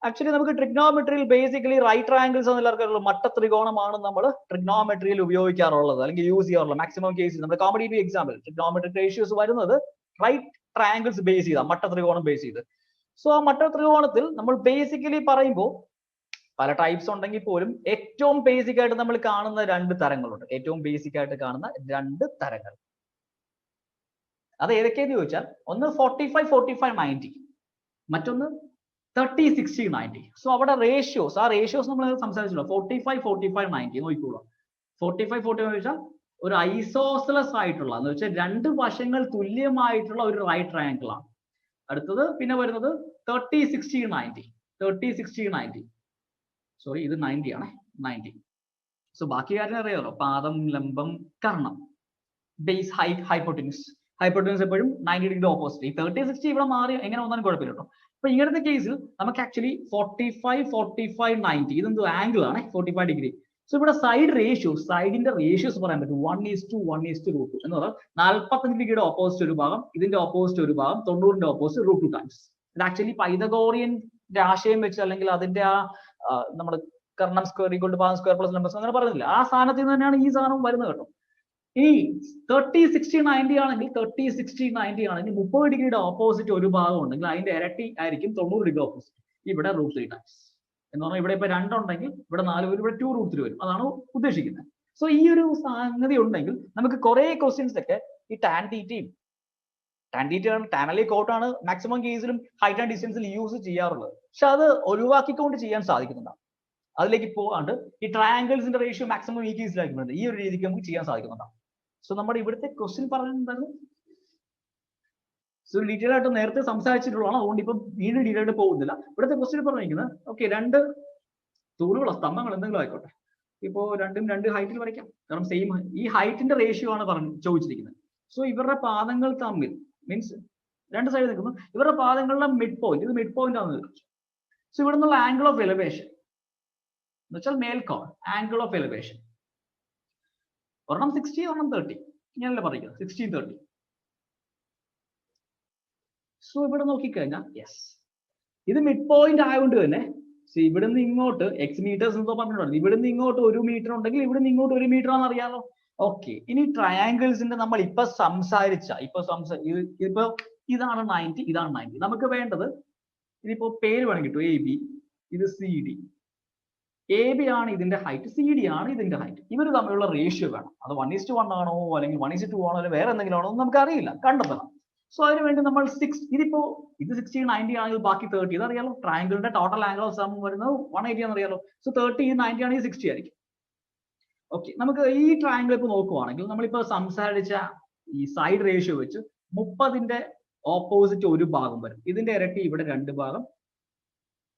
ആക്ച്വലി നമുക്ക് ട്രിഗ്നോമെട്രിയിൽ ബേസിക്കലി റൈറ്റ് ട്രയാങ്കിൾസ് എന്നുള്ളവർക്കുള്ള മട്ട ത്രികോണമാണ് നമ്മൾ ട്രിഗ്നോമെട്രിയിൽ ഉപയോഗിക്കാറുള്ളത് അല്ലെങ്കിൽ യൂസ് ചെയ്യാറുള്ളത്. മാക്സിമം കേസിൽ നമ്മുടെ കോമ്പറ്റേറ്റീവ് എക്സാമ്പിൾ ട്രിഗ്നോമെട്രിക് റേഷ്യോസ് വരുന്നത് റൈറ്റ് ട്രയാങ്കിൾസ് ബേസ് ചെയ്താ, മട്ട ത്രികോണം ബേസ് ചെയ്ത്. സോ ആ മട്ട ത്രികോണത്തിൽ നമ്മൾ ബേസിക്കലി പറയുമ്പോൾ പല ടൈപ്സ് ഉണ്ടെങ്കിൽ പോലും ഏറ്റവും ബേസിക് ആയിട്ട് നമ്മൾ കാണുന്ന 2 തരങ്ങളുണ്ട്. ഏറ്റവും ബേസിക് ആയിട്ട് കാണുന്ന 2 തരങ്ങൾ അത് ഏതൊക്കെയെന്ന് ചോദിച്ചാൽ, ഒന്ന് 45, 45, 90, മറ്റൊന്ന് 30, 60, 90. സോ അവിടെ റേഷ്യോസ്, ആ റേഷ്യോസ് നമ്മൾ സംസാരിച്ചല്ലോ. 45, 45, 90 നോക്കിക്കോളൂ. 45, 45 വെച്ചാൽ ഒരു ഐസോസലസ് ആയിട്ടുള്ള എന്ന് വെച്ചാൽ 2 വശങ്ങൾ തുല്യമായിട്ടുള്ള ഒരു റൈറ്റ് ട്രയാങ്കിൾ ആണ്. അടുത്തത് പിന്നെ വരുന്നത് 30, 60, 90. 30, 60, 90. സോറി, ഇത് 90 ആണ്. 90. സോ ബാക്കി കാര്യം അറിയാമല്ലോ. പാദം, ലംബം, Karnam, base, height, hypotenuse. Hypotenuse എപ്പോഴും 90 ഡിഗ്രി ഓപ്പോസിറ്റ്. ഈ 30, 60 ഇവിടെ മാറി എങ്ങനെ വന്നാലും കുഴപ്പമില്ല കേട്ടോ. അപ്പൊ ഇങ്ങനത്തെ കേസിൽ നമുക്ക് ആക്ച്വലി 45, 45, 90 ഇതെന്തോ ആംഗിൾ ആണ് 45 ഡിഗ്രി. സോ ഇവിടെ സൈഡ് റേഷ്യോസ്, സൈഡിന്റെ റേഷ്യോസ് പറയാൻ പറ്റും. 1:1:√2 എന്ന് പറഞ്ഞാൽ 45 ഡിഗ്രിയുടെ ഓപ്പോസിറ്റ് ഒരു ഭാഗം, ഇതിന്റെ ഓപ്പോസിറ്റ് ഒരു ഭാഗം, 90ന്റെ ഓപ്പോസിറ്റ് √2 ടൈംസ്. ഇത് ആക്ച്വലി പൈതഗോറിയൻ ആശയം വെച്ച് അല്ലെങ്കിൽ അതിന്റെ ആ നമ്മൾ കർണം സ്ക്വയർ ഈക്വൽ ടു പാദം സ്ക്വയർ പ്ലസ് ലംബം അങ്ങനെ പറഞ്ഞില്ല, ആ സാധനത്തിൽ നിന്ന് തന്നെയാണ് ഈ സാധനം വരുന്നത് കേട്ടോ. ഈ 30-60-90 ആണെങ്കിൽ 30-60-90 ആണെങ്കിൽ 30 ഡിഗ്രിയുടെ ഓപ്പോസിറ്റ് ഒരു ഭാഗം ഉണ്ടെങ്കിൽ അതിന്റെ ഇരട്ടി ആയിരിക്കും 90 ഡിഗ്രി ഓപ്പോസിറ്റ്. ഇവിടെ √3 ടൈംസ് എന്ന് പറഞ്ഞാൽ ഇവിടെ ഇപ്പൊ 2 ഉണ്ടെങ്കിൽ ഇവിടെ 4 വരും, ഇവിടെ 2√3 വരും. അതാണ് ഉദ്ദേശിക്കുന്നത്. സോ ഈ ഒരു സംഗതി ഉണ്ടെങ്കിൽ നമുക്ക് കുറെ ക്വസ്റ്റ്യൻസ് ഒക്കെ ഈ ടാൻ തീറ്റയും ടാനലി കോട്ടാണ് മാക്സിമം കേസിലും ഹൈറ്റ് ആൻഡ് ഡിസ്റ്റൻസിൽ യൂസ് ചെയ്യാറുള്ളത്. പക്ഷെ അത് ഒഴിവാക്കിക്കൊണ്ട് ചെയ്യാൻ സാധിക്കുന്നുണ്ടാവും. അതിലേക്ക് പോകാണ്ട് ഈ ട്രയാങ്കിൾസിന്റെ റേഷ്യോ മാക്സിമം ഈ കേസിലാക്കി ഈ ഒരു രീതിക്ക് നമുക്ക് ചെയ്യാൻ സാധിക്കുന്നുണ്ടാവും. സോ നമ്മുടെ ഇവിടുത്തെ ക്വസ്റ്റ്യൻ പറയുന്നത് സോ ഡീറ്റെയിൽ ആയിട്ട് നേരത്തെ സംസാരിച്ചിട്ടുള്ളതാണ്, അതുകൊണ്ട് ഇപ്പം വീണ്ടും ഡീറ്റെയിൽ ആയിട്ട് പോകുന്നില്ല. ഇവിടുത്തെ ക്വസ്റ്റ്യൻ പറഞ്ഞിരിക്കുന്നത് ഓക്കെ 2 തൂണുകളോ സ്തംഭങ്ങൾ എന്തെങ്കിലും ആയിക്കോട്ടെ, ഇപ്പോ രണ്ടും 2 ഹൈറ്റിൽ വരയ്ക്കാം. കാരണം സെയിം ഈ ഹൈറ്റിന്റെ റേഷ്യോ ആണ് ചോദിച്ചിരിക്കുന്നത്. സോ ഇവരുടെ പാദങ്ങൾ തമ്മിൽ മീൻസ് 2 സൈഡ് നിൽക്കുന്നു, ഇവരുടെ പാദങ്ങളുടെ മിഡ് പോയിന്റ്, ഇത് മിഡ് പോയിന്റ് ആണെന്ന് വിളിച്ചു. സോ ഇവിടെ നിന്നുള്ള ആംഗിൾ ഓഫ് എലിവേഷൻ എന്ന് വെച്ചാൽ മേൽക്കോൺ ആംഗിൾ ഓഫ് എലിവേഷൻ ഒരെണ്ണം 60, ഒരെണ്ണം 30, ഞാനല്ലേ പറയുന്നത് 60-30. സോ ഇവിടെ നോക്കിക്കഴിഞ്ഞാൽ യെസ് ഇത് മിഡ് പോയിന്റ് ആയതുകൊണ്ട് തന്നെ ഇവിടുന്ന് ഇങ്ങോട്ട് എക്സ് മീറ്റേഴ്സ് എന്ന് പറഞ്ഞിട്ടുണ്ട്, ഇവിടുന്ന് ഇങ്ങോട്ട് 1 മീറ്റർ ഉണ്ടെങ്കിൽ ഇവിടുന്ന് ഇങ്ങോട്ട് 1 മീറ്റർ ആണെന്ന് അറിയാലോ. ഓക്കെ, ഇനി ട്രയാങ്കിൾസിന്റെ നമ്മൾ ഇപ്പൊ സംസാരിച്ച ഇപ്പൊ ഇതാണ് 90, ഇതാണ് 90. നമുക്ക് വേണ്ടത് ഇതിപ്പോ പേര് വേണം കിട്ടും AB, ഇത് CD. AB ആണ് ഇതിന്റെ ഹൈറ്റ്, CD ആണ് ഇതിന്റെ ഹൈറ്റ്. ഇവർ തമ്മിലുള്ള റേഷ്യോ വേണം. അത് 1:1 ആണോ അല്ലെങ്കിൽ 1:2 ആണോ അല്ലെങ്കിൽ വേറെ എന്തെങ്കിലും ആണോ നമുക്ക് അറിയില്ല, കണ്ടെത്തണം. സോ അതിന് വേണ്ടി നമ്മൾ 6 ഇതിപ്പോ ഇത് 60-90 ആണെങ്കിൽ ബാക്കി 30 ഇതറിയാലോ. ട്രയാങ്കിളിന്റെ ടോട്ടൽ ആംഗിൾ ഓഫ് സം വരുന്നത് 180 ആണെന്നറിയാലോ. സോ 30 90 ആണെങ്കിൽ 60 ആയിരിക്കും. ഓക്കെ, നമുക്ക് ഈ ട്രയാങ്കിൾ ഇപ്പൊ നോക്കുവാണെങ്കിൽ നമ്മളിപ്പോ സംസാരിച്ച ഈ സൈഡ് റേഷ്യോ വെച്ച് 30ന്റെ ഓപ്പോസിറ്റ് ഒരു ഭാഗം വരും, ഇതിന്റെ ഇരട്ടി ഇവിടെ 2 ഭാഗം,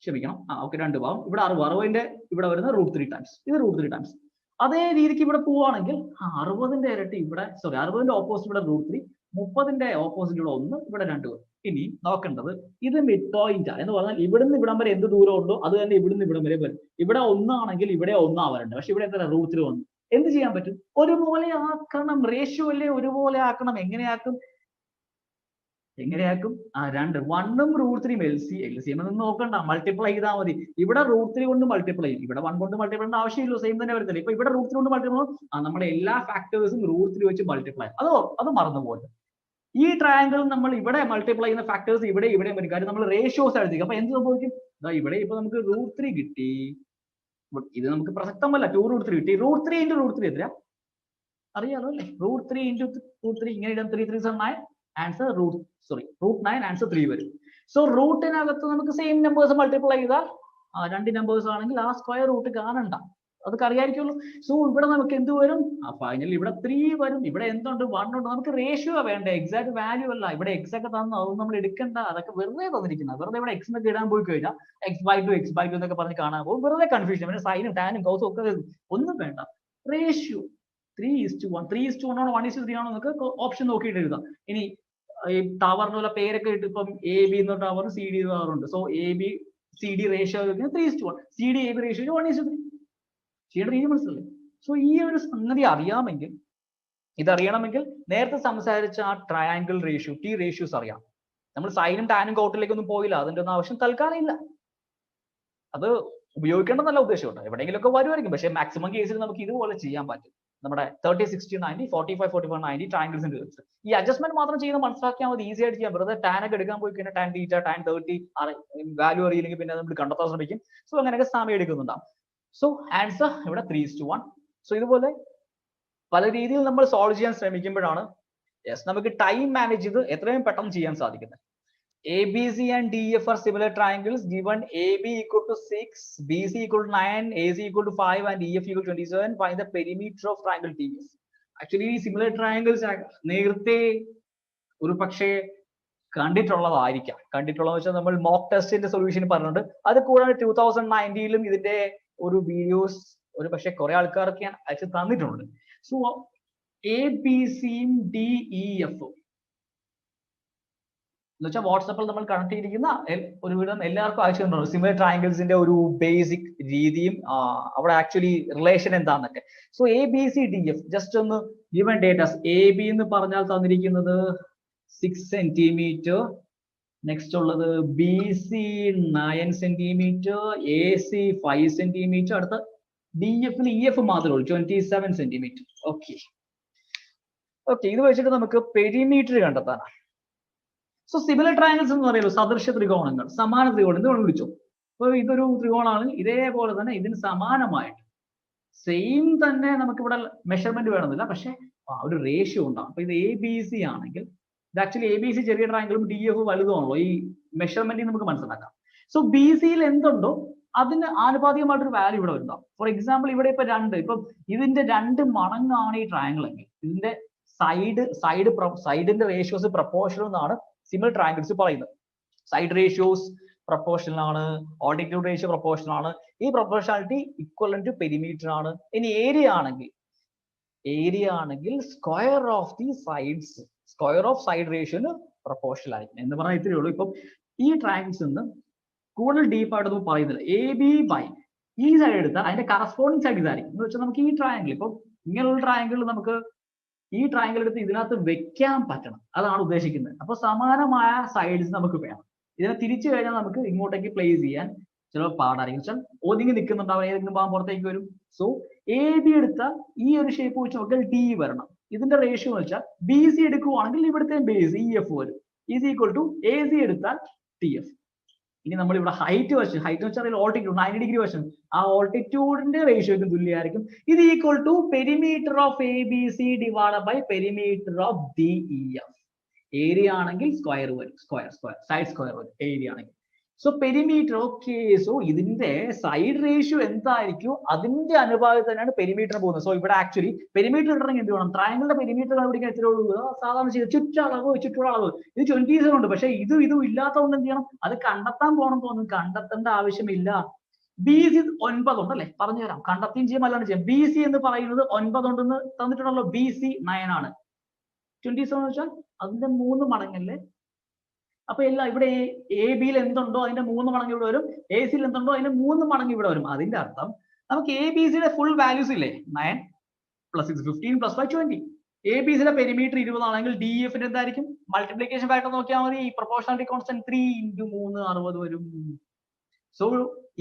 ക്ഷമിക്കണം ഓക്കെ 2 ഭാഗം, ഇവിടെ 60ന്റെ ഇവിടെ വരുന്ന √3 ടൈംസ്, ഇത് √3 ടൈംസ്. അതേ രീതിക്ക് ഇവിടെ പോവാണെങ്കിൽ 60ന്റെ ഇരട്ടി ഇവിടെ 60ന്റെ ഓപ്പോസിറ്റ് ഇവിടെ √3, 30ന്റെ ഓപ്പോസിറ്റ് ഇവിടെ 1, ഇവിടെ 2 വരും. ഇനി നോക്കേണ്ടത് ഇത് മിഡ് പോയിന്റ് എന്ന് പറഞ്ഞാൽ ഇവിടുന്ന് ഇവിടം വരെ എന്ത് ദൂരം ഉണ്ടോ അത് തന്നെ ഇവിടുന്ന് ഇവിടം വരെ വരും. ഇവിടെ 1 ആണെങ്കിൽ ഇവിടെ 1 ആവാറുണ്ട്, പക്ഷെ ഇവിടെ എത്ര √3 1. എന്ത് ചെയ്യാൻ പറ്റും? ഒരുപോലെ ആക്കണം, റേഷ്യോ അല്ലേ ഒരുപോലെ ആക്കണം. എങ്ങനെയാക്കും? 2 1ഉം √3 LCM എന്ന് നോക്കണ്ട, മൾട്ടിപ്ലൈ ചെയ്താൽ മതി. ഇവിടെ √3 കൊണ്ട് മൾട്ടിപ്ലൈ ചെയ്യും, ഇവിടെ 1 കൊണ്ട് മൾട്ടിപ്ലൈ ചെയ്യേണ്ട ആവശ്യമില്ല, സെയിം തന്നെ വരുന്നില്ല. ഇപ്പൊ ഇവിടെ √3 കൊണ്ട് മൾട്ടിപ്ലൈ നമ്മുടെ എല്ലാ ഫാക്ടേഴ്സും √3 വെച്ച് മൾട്ടിപ്ലൈ, അത് മറന്നുപോലെ. ഈ ട്രയാങ്കിൾ നമ്മൾ ഇവിടെ മൾട്ടിപ്ലൈ ചെയ്യുന്ന ഫാക്ടേഴ്സ് ഇവിടെയും വരും, കാര്യം നമ്മൾ റേഷ്യോസ് എഴുതിക്കും. അപ്പൊ എന്ത് സംഭവിക്കും? ഇവിടെ ഇപ്പൊ നമുക്ക് √3 കിട്ടി, ഇത് നമുക്ക് പ്രസക്തമല്ല, 2√3 കിട്ടി. √3 × √3 എത്ര അറിയാലോ അല്ലേ? √3 × √3 ഇങ്ങനെ ഇടാം, 3 3 9 ആൻസർ √9 ആൻസർ 3 വരും. സോ റൂട്ടിനകത്ത് നമുക്ക് സെയിം നമ്പേഴ്സ് മൾട്ടിപ്ലൈ ചെയ്താൽ 2 നമ്പേഴ്സ് ആണെങ്കിൽ ആ സ്ക്വയർ റൂട്ട് കാണണ്ട, അതൊക്കെ അറിയാമായിരിക്കുമല്ലോ. സോ ഇവിടെ നമുക്ക് എന്ത് വരും? ഫൈനലി ഇവിടെ 3 വരും. ഇവിടെ എന്തുണ്ട്? 1 ഉണ്ട്. നമുക്ക് റേഷ്യോ വേണ്ട, എക്സാക്ട് വാല്യൂ അല്ല. ഇവിടെ എക്സ് ഒക്കെ തന്നു, അതൊന്നും നമ്മൾ എടുക്കണ്ട, അതൊക്കെ വെറുതെ തന്നിരിക്കുന്നത്. വെറുതെ ഇവിടെ എക്സ് എന്നൊക്കെ ഇടാൻ പോയി കഴിഞ്ഞാൽ x/2 എന്നൊക്കെ പറഞ്ഞ് കാണാൻ പോകും, വെറുതെ കൺഫ്യൂഷൻ. പിന്നെ സൈനും ടാനും കൗസും ഒക്കെ ഒന്നും വേണ്ട. റേഷ്യോ 3:1 3:1 ആണോ 1:3 ആണോ എന്നൊക്കെ ഓപ്ഷൻ നോക്കിയിട്ട് എഴുതാം. ഇനി ഈ ടവറിനുള്ള പേരൊക്കെ ഇട്ട് ഇപ്പം AB എന്ന ടവർ CD ടവറുണ്ട്. So AB CD ratio 3:1, CD AB ratio 1:3. ചെയ്യേണ്ട രീതി മനസ്സിലല്ലേ? സോ ഈ ഒരു സംഗതി അറിയാമെങ്കിൽ, ഇതറിയണമെങ്കിൽ നേരത്തെ സംസാരിച്ച ആ ട്രയാങ്കിൾ റേഷ്യോ T റേഷ്യോസ് അറിയാം. നമ്മൾ സൈനും ടാനും കോട്ടിലേക്കൊന്നും പോയില്ല, അതിന്റെ ഒന്നും ആവശ്യം തൽക്കാലം ഇല്ല. അത് ഉപയോഗിക്കേണ്ടെന്നല്ല ഉദ്ദേശമുണ്ട്, എവിടെയെങ്കിലുമൊക്കെ വരുമായിരിക്കും. പക്ഷേ മാക്സിമം കേസിൽ നമുക്ക് ഇതുപോലെ ചെയ്യാൻ പറ്റും. നമ്മുടെ 30-60-90 45-45-90 ട്രയാങ്കിൾസിന്റെ കേസ് ഈ അഡ്ജസ്റ്റ്മെന്റ് മാത്രം ചെയ്ത് മനസ്സിലാക്കിയാൽ മതി, ഈസി ആയിട്ട് ചെയ്യാം. വെറുതെ ടാൻ ഒക്കെ എടുക്കാൻ പോയി കഴിഞ്ഞാൽ ടാൻ തീറ്റ ടാൻ 30 വാല്യൂ അറിയില്ലെങ്കിൽ പിന്നെ നമ്മൾ കണ്ടെത്താൻ ശ്രമിക്കും. സോ അങ്ങനെയൊക്കെ സമയം എടുക്കുന്നുണ്ടാവും. സോ ആൻസർ ഇവിടെ 3:1. സോ ഇതുപോലെ പല രീതിയിൽ നമ്മൾ സോൾവ് ചെയ്യാൻ ശ്രമിക്കുമ്പോഴാണ് നമുക്ക് ടൈം മാനേജ് ചെയ്ത് എത്രയും പെട്ടെന്ന് ചെയ്യാൻ സാധിക്കുന്നത്. ABC and DF are similar triangles given AB equal to 6, BC equal to 9, AC equal to 5 and EF equal to 27. Find the perimeter of triangle TBS. Actually similar triangles നേരത്തെ ഒരു പക്ഷേ കണ്ടിട്ടുള്ളതായിരിക്കാം. കണ്ടിട്ടുള്ളത് വെച്ചാൽ നമ്മൾ മോക്ക് ടെസ്റ്റിന്റെ സൊല്യൂഷൻ പറഞ്ഞിട്ടുണ്ട്. അത് കൂടാതെ 2019ലും ഇതിന്റെ ഒരു വീഡിയോസ് ഒരു പക്ഷേ കുറെ ആൾക്കാർക്ക് ഞാൻ അയച്ചു തന്നിട്ടുണ്ട്. സോ ABCയും DEFഉം എന്ന് വെച്ചാൽ വാട്സാപ്പിൽ നമ്മൾ കണക്ട് ചെയ്തിരിക്കുന്ന ഒരുവിധം എല്ലാവർക്കും ആവശ്യമുണ്ടോ സിമിലർ ട്രയാങ്കിൾസിന്റെ ഒരു ബേസിക് രീതിയും അവിടെ ആക്ച്വലി റിലേഷൻ എന്താന്നൊക്കെ. സോ ABCDF ജസ്റ്റ് ഒന്ന് ഗിവൺ ഡേറ്റാസ്. AB എന്ന് പറഞ്ഞാൽ തന്നിരിക്കുന്നത് 6 സെന്റിമീറ്റർ, നെക്സ്റ്റ് ഉള്ളത് B C 9 centimetre, A C 5 centimetre, അടുത്ത ഡി എഫിന് ഇ എഫ് മാത്രമേ ഉള്ളൂ 27 സെന്റിമീറ്റർ. ഓക്കെ ഓക്കെ, ഇത് വെച്ചിട്ട് നമുക്ക് പെരിമീറ്റർ കണ്ടെത്താനാണ്. സോ സിമിലർ ട്രയാങ്കിൾസ് എന്ന് പറയുമ്പോൾ സദൃശ ത്രികോണങ്ങൾ, സമാന ത്രികോണം എന്ന് വേണം വിളിച്ചു. അപ്പോൾ ഇതൊരു ത്രികോണമാണ്, ഇതേപോലെ തന്നെ ഇതിന് സമാനമായിട്ട് സെയിം തന്നെ നമുക്ക് ഇവിടെ മെഷർമെന്റ് വേണമെന്നില്ല, പക്ഷെ ഒരു റേഷ്യോ ഉണ്ടാകും. അപ്പൊ ഇത് എ ബി സി ആണെങ്കിൽ ഇത് ആക്ച്വലി എ ബി സി ചെറിയ ട്രയാങ്കിളും ഡി എഫ് വലുതുമാണല്ലോ, ഈ മെഷർമെന്റിൽ നമുക്ക് മനസ്സിലാക്കാം. സോ ബി സിയിൽ എന്തുണ്ടോ അതിന് ആനുപാതികമായിട്ടൊരു വാല്യൂ ഇവിടെ ഉണ്ടാവും. ഫോർ എക്സാമ്പിൾ ഇവിടെ ഇപ്പൊ ഇപ്പൊ ഇതിന്റെ 2 മടങ്ങാണ് ഈ ട്രയാങ്കിൾ എങ്കിൽ ഇതിന്റെ സൈഡിന്റെ റേഷ്യോസ് പ്രപ്പോർഷണൽ എന്നാണ് സിമിലർ ട്രയാങ്കിൾസ് പറയുന്നത്. സൈഡ് റേഷ്യോസ് പ്രപ്പോർഷണൽ ആണ്, ആൾട്ടിറ്റ്യൂഡ് റേഷ്യോ പ്രപ്പോർഷണൽ ആണ്. ഈ പ്രപ്പോർഷണാലിറ്റി ഇക്വലന്റ് ടു പെരിമീറ്റർ ആണ്. ഇനി ഏരിയ ആണെങ്കിൽ square of the sides, square of side റേഷ്യോന് പ്രപ്പോർഷണൽ ആയിരിക്കും എന്ന് പറഞ്ഞാൽ ഇത്രയേ ഉള്ളൂ. ഇപ്പം ഈ ട്രയാങ്കിൾസ് നിന്ന് കൂടുതൽ ഡീപ്പായിട്ടൊന്നും പറയുന്നില്ല. എ ബി ബൈ ഈ സൈഡ് എടുത്താൽ അതിന്റെ കറസ്പോണ്ടിങ് സൈഡ് ഇതായിരിക്കും എന്ന് വെച്ചാൽ നമുക്ക് ഈ ട്രയാങ്കിൾ, ഇപ്പം ഇങ്ങനെയുള്ള ട്രയാങ്കിൾ നമുക്ക് ഈ ട്രയാങ്കിൾ എടുത്ത് ഇതിനകത്ത് വെക്കാൻ പറ്റണം, അതാണ് ഉദ്ദേശിക്കുന്നത്. അപ്പൊ സമാനമായ സൈഡ്സ് നമുക്ക് വേണം. ഇതിനെ തിരിച്ചു കഴിഞ്ഞാൽ നമുക്ക് ഇങ്ങോട്ടേക്ക് പ്ലേസ് ചെയ്യാൻ ചിലപ്പോൾ പാടായിരിക്കും. വെച്ചാൽ ഒതുങ്ങി നിൽക്കുന്നുണ്ടാവും, ഏതെങ്കിലും ഭാഗം പുറത്തേക്ക് വരും. സോ എ ബി എടുത്താൽ ഈ ഒരു ഷേപ്പ് വെച്ച് നോക്കിയാൽ ഡി വരണം. ഇതിന്റെ റേഷ്യോ എന്ന് വെച്ചാൽ ബി സി എടുക്കുവാണെങ്കിൽ ഇവിടുത്തെ ബേസ് ഇ എഫ് വരും, is equal to A C എടുത്താൽ ടി എഫ്. ഇനി നമ്മൾ ഇവിടെ ഹൈറ്റ് വെച്ചാൽ ഓൾട്ടിറ്റ്യൂഡ് 90 ഡിഗ്രി വശം, ആ ഓൾട്ടിറ്റ്യൂഡിന്റെ റേഷ്യോയ്ക്ക് തുല്യമായിരിക്കും. ഇത് equal to perimeter of A B C divide by perimeter of D E F. Area ആണെങ്കിൽ സ്ക്വയർ വരും, സൈഡ് സ്ക്വയർ വരും ഏരിയ ആണെങ്കിൽ. So perimeter, okay. സോ ഇതിന്റെ സൈഡ് റേഷ്യോ എന്തായിരിക്കും അതിന്റെ അനുപാതത്തിൽ തന്നെയാണ് പെരിമീറ്റർ പോകുന്നത്. സോ ഇവിടെ ആക്ച്വലി പെരിമീറ്റർ ഇടണമെങ്കിൽ എന്ത് വേണം? ട്രയാങ്കിളിന്റെ പെരിമീറ്റർ കണ്ടുപിടിക്കാൻ എത്ര ഉള്ളൂ? സാധാരണ ചെയ്ത് ചുറ്റളവ് ഇത് 27 ഉണ്ട്. പക്ഷെ ഇതും ഇല്ലാത്തതുകൊണ്ട് എന്ത് ചെയ്യണം? അത് കണ്ടെത്താൻ പോകണം തോന്നും. കണ്ടെത്തേണ്ട ആവശ്യമില്ല. ബി സി 9 ഉണ്ടല്ലേ, പറഞ്ഞു തരാം. കണ്ടെത്തുകയും ചെയ്യാം, അല്ലാണ്ട് ചെയ്യാം. ബി സി എന്ന് പറയുന്നത് 9 ഉണ്ടെന്ന് തന്നിട്ടുണ്ടല്ലോ. ബി സി 9 ആണ്. 27 എന്ന് വെച്ചാൽ അതിന്റെ 3 മടങ്ങല്ലേ. അപ്പൊ എല്ലാം ഇവിടെ എ ബിയിൽ എന്തുണ്ടോ അതിന്റെ 3 മടങ്ങ് ഇവിടെ വരും, എ സിയിൽ എന്തുണ്ടോ അതിന്റെ 3 മടങ്ങ് ഇവിടെ വരും. അതിന്റെ അർത്ഥം നമുക്ക് എ ബി സിയുടെ ഫുൾ വാല്യൂസ് ഇല്ലേ, 9 + 6 15 + 5 20. എ ബി സിയുടെ പെരിമീറ്റർ 20 ആണെങ്കിൽ ഡി എഫിന്റെ എന്തായിരിക്കും? മൾട്ടിപ്ലിക്കേഷൻ ഫാക്ടർ നോക്കിയാൽ മതി. പ്രൊപ്പോർഷണാലിറ്റി കോൺസ്റ്റന്റ് 3 × 3 60 വരും. സോ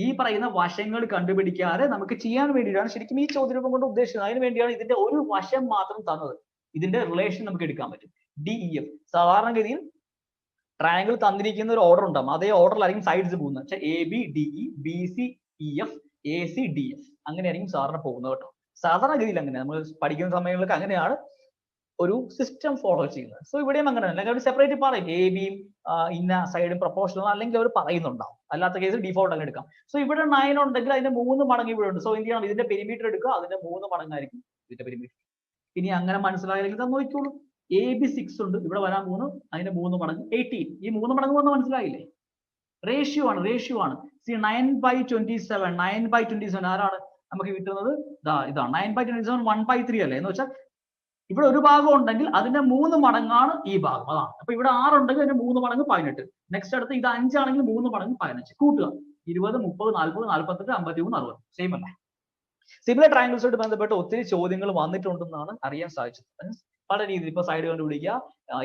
ഈ പറയുന്ന വശങ്ങൾ കണ്ടുപിടിക്കാതെ നമുക്ക് ചെയ്യാൻ വേണ്ടിയിട്ടാണ് ശരിക്കും ഈ ചോദ്യരൂപം കൊണ്ട് ഉദ്ദേശിച്ചത്. അതിന് വേണ്ടിയാണ് ഇതിന്റെ ഒരു വശം മാത്രം തന്നത്. ഇതിന്റെ റിലേഷൻ നമുക്ക് എടുക്കാൻ പറ്റും. ഡി ഇ എഫ് സാധാരണഗതിയിൽ ട്രയാങ്കിൾ തന്നിരിക്കുന്ന ഒരു ഓർഡർ ഉണ്ടാവും, അതേ ഓർഡറിലായിരിക്കും സൈഡ്സ് പോകുന്നത്. വെച്ചാൽ A B D E, B C E F, A C D F, അങ്ങനെയായിരിക്കും സാധാരണ പോകുന്നത് കേട്ടോ. സാധാരണഗതിയിൽ അങ്ങനെ നമ്മൾ പഠിക്കുന്ന സമയങ്ങളിലൊക്കെ അങ്ങനെയാണ് ഒരു സിസ്റ്റം ഫോളോ ചെയ്യുന്നത്. സോ ഇവിടെയും അങ്ങനെ അല്ലെങ്കിൽ അവർ സെപ്പറേറ്റ് പറയും എ ബിയും ഇന്ന സൈഡും പ്രൊപ്പോർഷണൽ അല്ലെങ്കിൽ അവർ പറയുന്നുണ്ടാവും. അല്ലാത്ത കേസ് ഡിഫോൾട്ട് അങ്ങനെ എടുക്കാം. സോ ഇവിടെ 9 ഉണ്ടെങ്കിൽ അതിന്റെ 3 മടങ്ങ് ഇവിടെ ഉണ്ട്. സോ എന്ത് ചെയ്യണം? ഇതിന്റെ പെരിമീറ്റർ എടുക്കുക, അതിന്റെ 3 മടങ്ങായിരിക്കും ഇതിന്റെ പെരിമീറ്റർ. ഇനി അങ്ങനെ മനസ്സിലായില്ലെങ്കിൽ അത് നോക്കിക്കോളൂ. എ ബി 6 ഉണ്ട്, ഇവിടെ വരാൻ പോകുന്നു അതിന്റെ 3 മടങ്ങ് 18. ഈ 3 മടങ്ങ് വന്ന് മനസ്സിലായില്ലേ? റേഷ്യോ ആണ്. സി 9/27, 9/27 ആരാണ് നമുക്ക് കിട്ടുന്നത്? ഇതാണ് 9/27 1/3 അല്ലേ. എന്ന് വെച്ചാൽ ഇവിടെ ഒരു ഭാഗം ഉണ്ടെങ്കിൽ അതിന്റെ 3 മടങ്ങാണ് ഈ ഭാഗം, അതാണ്. അപ്പൊ ഇവിടെ 6 ഉണ്ടെങ്കിൽ അതിന്റെ 3 മടങ്ങ് 18. നെക്സ്റ്റ് അടുത്ത് ഇത് 5 ആണെങ്കിൽ 3 മടങ്ങ് 15. കൂട്ടുക 20, 30, 40, 48, 53, 60. സെയിം അല്ലേ? സിമിലർ ട്രയാങ്കിൾസുമായിട്ട് ബന്ധപ്പെട്ട് ഒത്തിരി ചോദ്യങ്ങൾ വന്നിട്ടുണ്ടെന്നാണ് അറിയാൻ സാധിച്ചത്. പല രീതിയിൽ ഇപ്പൊ സൈഡ് കണ്ടുപിടിക്കുക,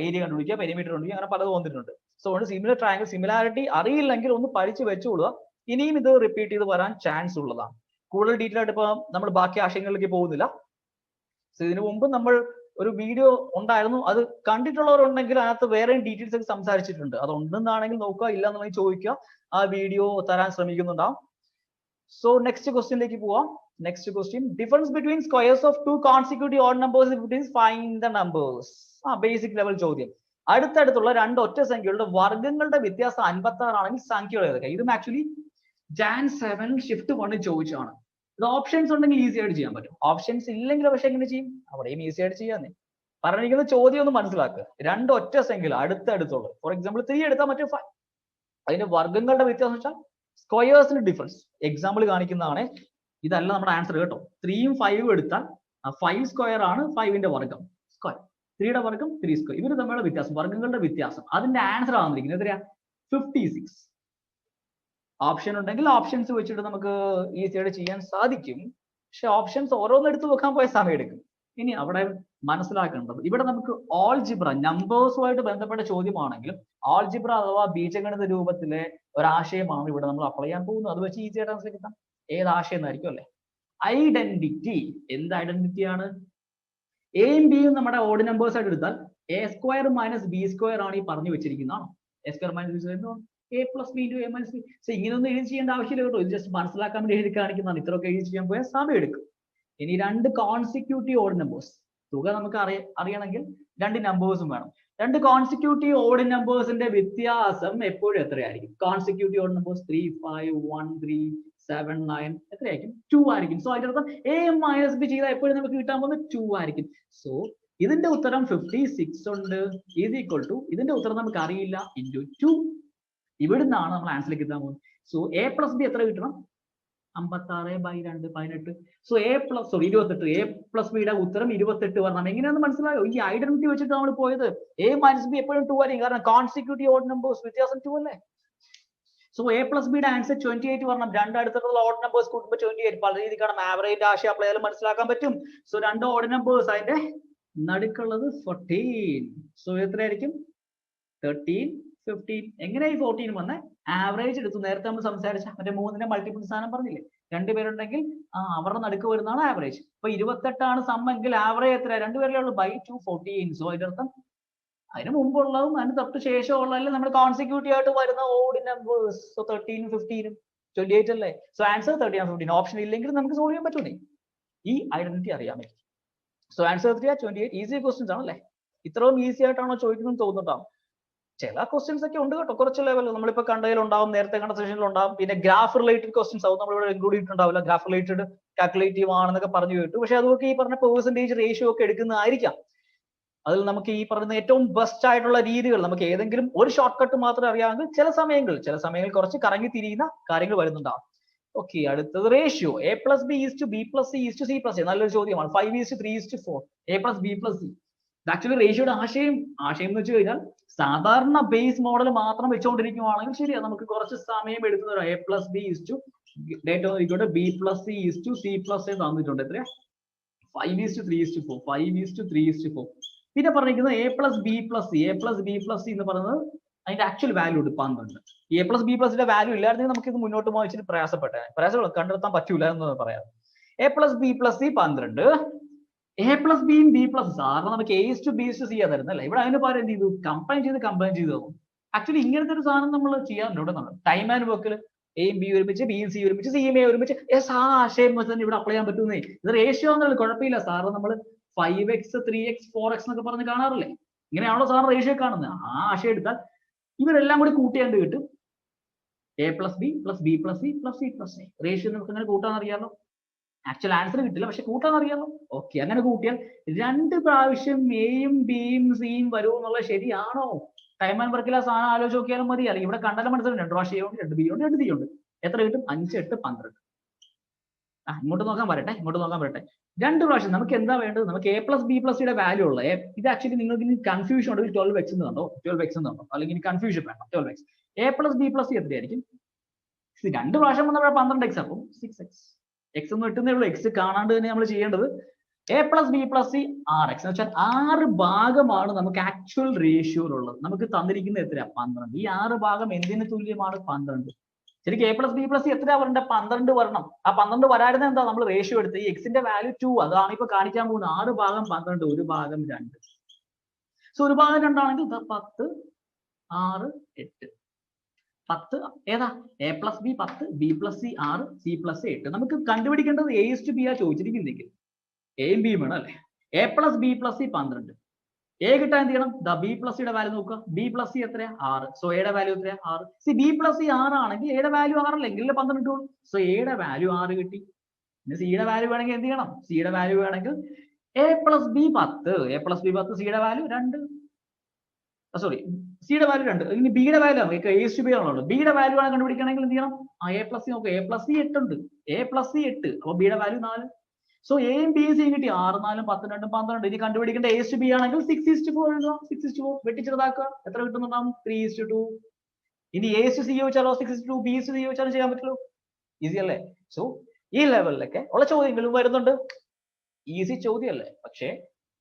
ഏരിയ കണ്ടുപിടിക്കുക, പെരിമീറ്റർ കണ്ടുപിടിക്കുക, അങ്ങനെ പലതും വന്നിട്ടുണ്ട്. സോ സിമിലർ ട്രയാങ്കിൾ സിമിലാരിറ്റി അറിയില്ലെങ്കിൽ ഒന്ന് പഠിച്ചു വെച്ചുകൊള്ളുക. ഇനിയും ഇത് റിപ്പീറ്റ് ചെയ്ത് വരാൻ ചാൻസ് ഉള്ളതാണ്. കൂടുതൽ ഡീറ്റെയിൽ ആയിട്ട് ഇപ്പൊ നമ്മൾ ബാക്കി ആശയങ്ങളിലേക്ക് പോകുന്നില്ല. സോ ഇതിനു മുമ്പ് നമ്മൾ ഒരു വീഡിയോ ഉണ്ടായിരുന്നു, അത് കണ്ടിട്ടുള്ളവരുണ്ടെങ്കിൽ അതിനകത്ത് വേറെയും ഡീറ്റെയിൽസ് ഒക്കെ സംസാരിച്ചിട്ടുണ്ട്. അത് ഉണ്ടെന്നാണെങ്കിൽ നോക്കുക, ഇല്ല എന്നുണ്ടെങ്കിൽ ചോദിക്കുക. ആ വീഡിയോ തരാൻ ശ്രമിക്കുന്നുണ്ടാവും. സോ നെക്സ്റ്റ് ക്വസ്റ്റ്യനിലേക്ക് പോവാം. Next question, difference between squares of two consecutive odd numbers if it is find the numbers. Basic level ചോദ്യം. അടുത്തടുത്തുള്ള 2 ഒറ്റ സംഖ്യകളുടെ വർഗ്ഗങ്ങളുടെ വ്യത്യാസം 56 ആണെങ്കിൽ സംഖ്യകൾ ഏതൊക്കെ? ഇതും ആക്ച്വലി Jan 7 Shift 1 ചോദിച്ചാണ്. ഇത് ഓപ്ഷൻസ് ഉണ്ടെങ്കിൽ ഈസി ആയിട്ട് ചെയ്യാൻ പറ്റും. ഓപ്ഷൻസ് ഇല്ലെങ്കിൽ പക്ഷെ എങ്ങനെ ചെയ്യും? അവിടെയും ഈസി ആയിട്ട് ചെയ്യാന്നേ. പറഞ്ഞിരിക്കുന്ന ചോദ്യം ഒന്ന് മനസ്സിലാക്കുക. 2 ഒറ്റ സംഖ്യകൾ അടുത്തടുത്തുള്ള, ഫോർ എക്സാമ്പിൾ 3 എടുത്താൽ മറ്റേ 5, അതിന്റെ വർഗ്ഗങ്ങളുടെ വ്യത്യാസം വെച്ചാൽ സ്ക്വയേഴ്സിന് ഡിഫറൻസ്. എക്സാമ്പിൾ കാണിക്കുന്നതാണ്. ഇതല്ല നമ്മുടെ ആൻസർ കേട്ടോ. 3ഉം 5ഉം എടുത്താൽ 5 സ്ക്വയർ ആണ് 5ന്റെ വർഗ്ഗം സ്ക്വയർ, 3യുടെ വർഗ്ഗം 3 സ്ക്വയർ. ഇവർ തമ്മിലുള്ള വ്യത്യാസം, വർഗ്ഗങ്ങളുടെ വ്യത്യാസം, അതിന്റെ ആൻസർ ആണെന്നിരിക്കുന്നത് എത്രയാ? 56. ഓപ്ഷൻ ഉണ്ടെങ്കിൽ ഓപ്ഷൻസ് വെച്ചിട്ട് നമുക്ക് ഈസി ആയിട്ട് ചെയ്യാൻ സാധിക്കും. പക്ഷെ ഓപ്ഷൻസ് ഓരോന്ന് എടുത്ത് വെക്കാൻ പോയ സമയം എടുക്കും. ഇനി അവിടെ മനസ്സിലാക്കേണ്ടത് ഇവിടെ നമുക്ക് ഓൾജിബ്ര നമ്പേഴ്സുമായിട്ട് ബന്ധപ്പെട്ട ചോദ്യമാണെങ്കിലും ഓൾജിബ്ര അഥവാ ബീജഗണിത രൂപത്തിലെ ഒരാശയമാണ് ഇവിടെ നമ്മൾ അപ്ലൈ ചെയ്യാൻ പോകുന്നത്. അത് വെച്ച് ഈസി ആയിട്ട് മനസ്സിലാക്കാം ഏത് ആശയം എന്നായിരിക്കും അല്ലെ. ഐഡന്റിറ്റി എന്ത് ഐഡന്റിറ്റിയാണ്? എയും ബിയും നമ്മുടെ ഓഡ് നമ്പേഴ്സ് ആയിട്ട് എടുത്താൽ A square minus B square ആണ് ഈ പറഞ്ഞു വെച്ചിരിക്കുന്നതാണോ? A square minus B square A plus B into A minus B. So ഇങ്ങനെയൊന്നും എഴുതി ചെയ്യേണ്ട ആവശ്യമില്ല കേട്ടോ. ഇത് ജസ്റ്റ് മനസ്സിലാക്കാൻ വേണ്ടി എഴുതി കാണിക്കുന്നതാണ്. ഇത്രയൊക്കെ എഴുതി ചെയ്യാൻ പോയാൽ സമയം എടുക്കും. ഇനി രണ്ട് കോൺസിക്യൂട്ടീവ് ഓഡ് നമ്പേഴ്സ് തുക നമുക്ക് അറിയണമെങ്കിൽ രണ്ട് നമ്പേഴ്സും വേണം. രണ്ട് കോൺസിക്യൂട്ടീവ് ഓഡ് നമ്പേഴ്സിന്റെ വ്യത്യാസം എപ്പോഴും എത്രയായിരിക്കും? കോൺസിക്യൂട്ടീവ് ഓഡ് നമ്പേഴ്സ് 3, 5, 1, 3, 7, 9 എത്രയായിരിക്കും? 2 ആയിരിക്കും. സോ അതിന്റെ അർത്ഥം എ മൈനസ് ബി ചെയ്താൽ എപ്പോഴും നമുക്ക് കിട്ടാൻ പോകുന്നത് 2 ആയിരിക്കും. സോ ഇതിന്റെ ഉത്തരം 56 ഉണ്ട് ഈസ് ഈക്വൽ ടു ഇതിന്റെ ഉത്തരം നമുക്ക് അറിയില്ല ഇൻറ്റു 2. ഇവിടുന്നാണ് നമ്മൾ ആൻസറിലേക്ക് എത്താൻ പോകുന്നത്. സോ എ പ്ലസ് ബി എത്ര കിട്ടണം? 56/2 18. So A plus 28. A plus ബിയുടെ ഉത്തരം 28 വരണം. എങ്ങനെയാണെന്ന് മനസ്സിലായോ? ഈ ഐഡന്റിറ്റി വെച്ചിട്ട് നമ്മൾ പോയത്. എ മൈനസ് ബി എപ്പോഴും 2 ആയിരിക്കും, കാരണം കോൺസിക്യൂട്ടീവ് ഓഡ് നമ്പേഴ്സ് വ്യത്യാസം 2 അല്ലേ. സോ എ പ്ലസ് ബിയുടെ ആൻസർ 28 വരണം. രണ്ട് അടുത്തുള്ള ഓഡ് നമ്പേഴ്സ് കൂട്ടുമ്പോൾ 28. പല രീതിക്കാണ് ആവറേജ് ആശയം അപ്ലൈ ചെയ്താൽ മനസ്സിലാക്കാൻ പറ്റും. സോ രണ്ട് ഓഡ് നമ്പേഴ്സ് അതിന്റെ നടുക്കുള്ളത് 14. സോ എത്രയായിരിക്കും? 13, 15. എങ്ങനെ ഈ 14 വന്ന് ആവറേജ് എടുത്തു? നേരത്തെ നമ്മൾ സംസാരിച്ച മറ്റേ 3ന്റെ മൾട്ടിപ്പിൾ സ്ഥാനം പറഞ്ഞില്ലേ? രണ്ടുപേരുണ്ടെങ്കിൽ അവരുടെ നടുക്ക് വരുന്നതാണ് ആവറേജ്. അപ്പൊ 28 സം എങ്കിൽ ആവറേജ് എത്ര? രണ്ടുപേരല്ലേ ഉള്ളൂ, by 2 14. സോ അതിന്റെ അർത്ഥം അതിന് മുമ്പുള്ളതും അതിന് തൊട്ട് ശേഷമുള്ളതല്ലേ നമ്മൾ കോൺസിക്യൂട്ടീവ് ആയിട്ട് വരുന്ന ഓഡ് നമ്പേഴ്സ്. സോ 13, 15, 28 അല്ലേ. So answer 13 and 15. ഓപ്ഷൻ ഇല്ലെങ്കിൽ നമുക്ക് സോൾവ് ചെയ്യാൻ പറ്റൂലേ ഈ ഐഡന്റിറ്റി അറിയാൻ പറ്റും. So answer 28. ഈസി ക്വസ്റ്റ്യൻസ് ആണല്ലേ. ഇത്രയും ഈസി ആയിട്ടാണോ ചോദിക്കുന്നത് തോന്നുന്നുണ്ടാവും. ചില ക്വസ്റ്റ്യൻസ് ഒക്കെ ഉണ്ട് കേട്ടോ, കുറച്ച് ലെവൽ നമ്മളിപ്പോ കണ്ടതിൽ ഉണ്ടാവും, നേരത്തെ കണ്ട സെഷനിൽ ഉണ്ടാവും. പിന്നെ ഗ്രാഫ് റിലേറ്റഡ് ക്വസ്റ്റ്യൻസ് ആവും നമ്മളിവിടെ ഇൻക്ലൂഡ് ചെയ്തിട്ടുണ്ടാവില്ല. ഗ്രാഫ് റിലേറ്റഡ് കാൽക്കുലേറ്റീവ് ആണെന്നൊക്കെ പറഞ്ഞു കേട്ടു. പക്ഷെ അതൊക്കെ ഈ പറഞ്ഞ പെർസെന്റേജ് റേഷ്യോ ഒക്കെ എടുക്കുന്നതായിരിക്കാം. അതിൽ നമുക്ക് ഈ പറയുന്ന ഏറ്റവും ബെസ്റ്റ് ആയിട്ടുള്ള രീതികൾ നമുക്ക് ഏതെങ്കിലും ഒരു ഷോർട്ട് കട്ട് മാത്രമേ അറിയാമെങ്കിൽ ചില സമയങ്ങളിൽ കുറച്ച് കറങ്ങി തിരിയുന്ന കാര്യങ്ങൾ വരുന്നുണ്ടാവും. ഓക്കെ, അടുത്തത് ratio. A plus B is to B plus C is to C plus A. നല്ലൊരു ചോദ്യമാണ്. 5:3:4 A plus B plus C. Actually റേഷ്യോയുടെ ആശയം എന്ന് വെച്ച് കഴിഞ്ഞാൽ സാധാരണ ബേസ് മോഡൽ മാത്രം വെച്ചുകൊണ്ടിരിക്കുകയാണെങ്കിൽ ശരിയാ നമുക്ക് കുറച്ച് സമയം എടുത്തു തരാം. A plus B is to date നോക്കിക്കോട്ടെ, B plus C is to C plus A തന്നിട്ടുണ്ട്. എത്രയാ? 5:3:4. 5:3:4. പിന്നെ പറഞ്ഞിരിക്കുന്നത് A plus B plus C. A plus B plus C എന്ന് പറയുന്നത് അതിന്റെ ആക്ച്വൽ വാല്യൂ ഉണ്ട് 12. എ പ്ലസ് ബി പ്ലസിന്റെ വാല്യൂ ഇല്ലായിരുന്നെങ്കിൽ നമുക്ക് ഇത് മുന്നോട്ട് പോകാൻ ഇച്ചിരി പ്രയാസങ്ങൾ കണ്ടെത്താൻ പറ്റൂല എന്ന് പറയാം. A plus B plus C 12. A plus ബിയും ബി പ്ലസ് സാറിന് നമുക്ക് A to B to C തരുന്നല്ലേ. ഇവിടെ അതിന് പകരം എന്ത് ചെയ്തു? കമ്പൈൻ ചെയ്ത് തന്നു. ആക്ച്വലി ഇങ്ങനത്തെ ഒരു സാധനം നമ്മൾ ചെയ്യാറുണ്ട് ഇവിടെ. നമ്മൾ ടൈം ആൻഡ് വർക്കിൽ എയും ബി ഒരുമിച്ച് ബിയും സി ഒരുമിച്ച് സിയും എ ഒരുമിച്ച് ആ ആശയം വെച്ച് തന്നെ ഇവിടെ അപ്ലൈ ചെയ്യാൻ പറ്റുന്നേ. ഇത് റേഷ്യോ ഒന്നും കുഴപ്പമില്ല സാറ്. നമ്മൾ 5x 3x 4x എന്നൊക്കെ പറഞ്ഞ് കാണാറില്ലേ? ഇങ്ങനെയാണല്ലോ സാറ് റേഷ്യോ കാണുന്നത്. ആ ആശയം എടുത്താൽ ഇവരെല്ലാം കൂടി കൂട്ടിയാണ്ട് കിട്ടും A plus B plus B plus C plus C plus A. Ratio നമുക്ക് അങ്ങനെ കൂട്ടാൻ അറിയാമല്ലോ. ആക്ച്വൽ ആൻസർ കിട്ടില്ല, പക്ഷെ കൂട്ടാൻ അറിയാമല്ലോ. ഓക്കെ, അങ്ങനെ കൂട്ടിയാൽ 2 പ്രാവശ്യം എയും ബിയും സിയും വരും എന്നുള്ളത് ശരിയാണോ? ടൈം ആൻഡ് വർക്കിൽ ആ സാധനം ആലോചിച്ച് നോക്കിയാലും മതി. അല്ലെങ്കിൽ ഇവിടെ കണ്ടാലും മനസ്സിലാവും 2 പ്രാവശ്യം എ ഉണ്ട്, 2 ബി ഉണ്ട്, 2 സി ഉണ്ട്. എത്ര കിട്ടും? 5, 8, 12. ഇങ്ങോട്ട് നോക്കാൻ വരട്ടെ. 2 പ്രാവശ്യം നമുക്ക് എന്താ വേണ്ടത്? നമുക്ക് എ പ്ലസ് ബി പ്ലസ് സിയുടെ വാല്യൂ ഉള്ള ഇത് ആക്ച്വലി നിങ്ങൾക്ക് ഇനി കൺഫ്യൂഷൻ ഉണ്ടെങ്കിൽ 12x എന്ന് കണ്ടോ, 12x എന്ന് കണ്ടോ, അല്ലെങ്കിൽ കൺഫ്യൂഷൻ വേണ്ട. 12x A plus B plus C എത്രയായിരിക്കും? 2 പ്രാവശ്യം വന്നപ്പോൾ 12x. അപ്പം 6x. എക്സ് ഒന്നും കിട്ടുന്നേ ഉള്ളൂ. എക്സ് കാണാണ്ട് തന്നെ നമ്മൾ ചെയ്യേണ്ടത് A plus B plus C 6x എന്ന് വെച്ചാൽ 6 ഭാഗമാണ് നമുക്ക് ആക്ച്വൽ റേഷ്യോയിലുള്ളത്. നമുക്ക് തന്നിരിക്കുന്നത് എത്രയാ? 12. ഈ 6 ഭാഗം എന്തിന് തുല്യമാണ്? 12. ശരിക്കും A plus B plus C എത്രയാ വരണ്ടേ? 12 വരണം. ആ 12 വരായിരുന്ന എന്താ? നമ്മൾ റേഷ്യോ എടുത്ത് ഈ എക്സിന്റെ വാല്യൂ 2 അതാണ് ഇപ്പൊ കാണിക്കാൻ പോകുന്നത്. 6 ഭാഗം 12, 1 ഭാഗം 2. സോ 1 ഭാഗം 2 ആണെങ്കിൽ 10, 6, 8. 10 ഏതാ? A plus B 10, B plus C 6, C plus 8. നമുക്ക് കണ്ടുപിടിക്കേണ്ടത് എ ഇസ് ടു ബി ആ ചോദിച്ചിരിക്കുന്നെങ്കിൽ എയും ബിയും വേണം അല്ലെ. A plus B plus C 12. A കിട്ടാൻ എന്ത് ചെയ്യണം? ബി പ്ലസ് സിയുടെ വാല്യൂ നോക്കുക. ബി പ്ലസ് സി എത്രയാ? 6. സോ എയുടെ വാല്യൂ എത്രയാ? 6. സി ബി പ്ലസ് സി 6 ആണെങ്കിൽ എയുടെ വാല്യൂ 6 അല്ലേ, എങ്കിലും 12 കിട്ടുള്ളൂ. സോ എയുടെ വാല്യൂ 6 കിട്ടി. പിന്നെ സിയുടെ വാല്യൂ വേണമെങ്കിൽ എന്ത് ചെയ്യണം? സിയുടെ വാല്യൂ വേണമെങ്കിൽ A plus B 10. A plus B 10, സിയുടെ വാല്യൂ 2. സോറി, സിയുടെ വാല്യൂ 2. ഇനി ബിയുടെ വാല്യൂ എസ് ടു ബി ആണല്ലോ. ബിയുടെ വാല്യൂ ആണ് കണ്ടുപിടിക്കണമെങ്കിൽ എന്ത് ചെയ്യണം? എ പ്ലസ് സി നോക്കുക. എ പ്ലസ് സി 8 ഉണ്ട്. A plus C 8. അപ്പൊ ബിയുടെ വാല്യൂ 4. സോ എയും ബിയും സിയും കിട്ടി. 6, 4, 10, 2, 12. ഇനി കണ്ടുപിടിക്കേണ്ട എസ് ടു ബി ആണെങ്കിൽ 6:4 എഴുതുക. 6:4 വെട്ടിച്ചെറുതാക്കുക. എത്ര കിട്ടുന്നുണ്ടാവും? 3:2. ഇനി എ ടു സി ചോദിച്ചാലോ 6:2, ബി ടു സി ചോദിച്ചാലും ചെയ്യാൻ പറ്റുള്ളൂ. ഈസി അല്ലേ? സോ ഈ ലെവലിലൊക്കെ ഉള്ള ചോദ്യങ്ങളും വരുന്നുണ്ട്. ഈസി ചോദ്യമല്ലേ? പക്ഷേ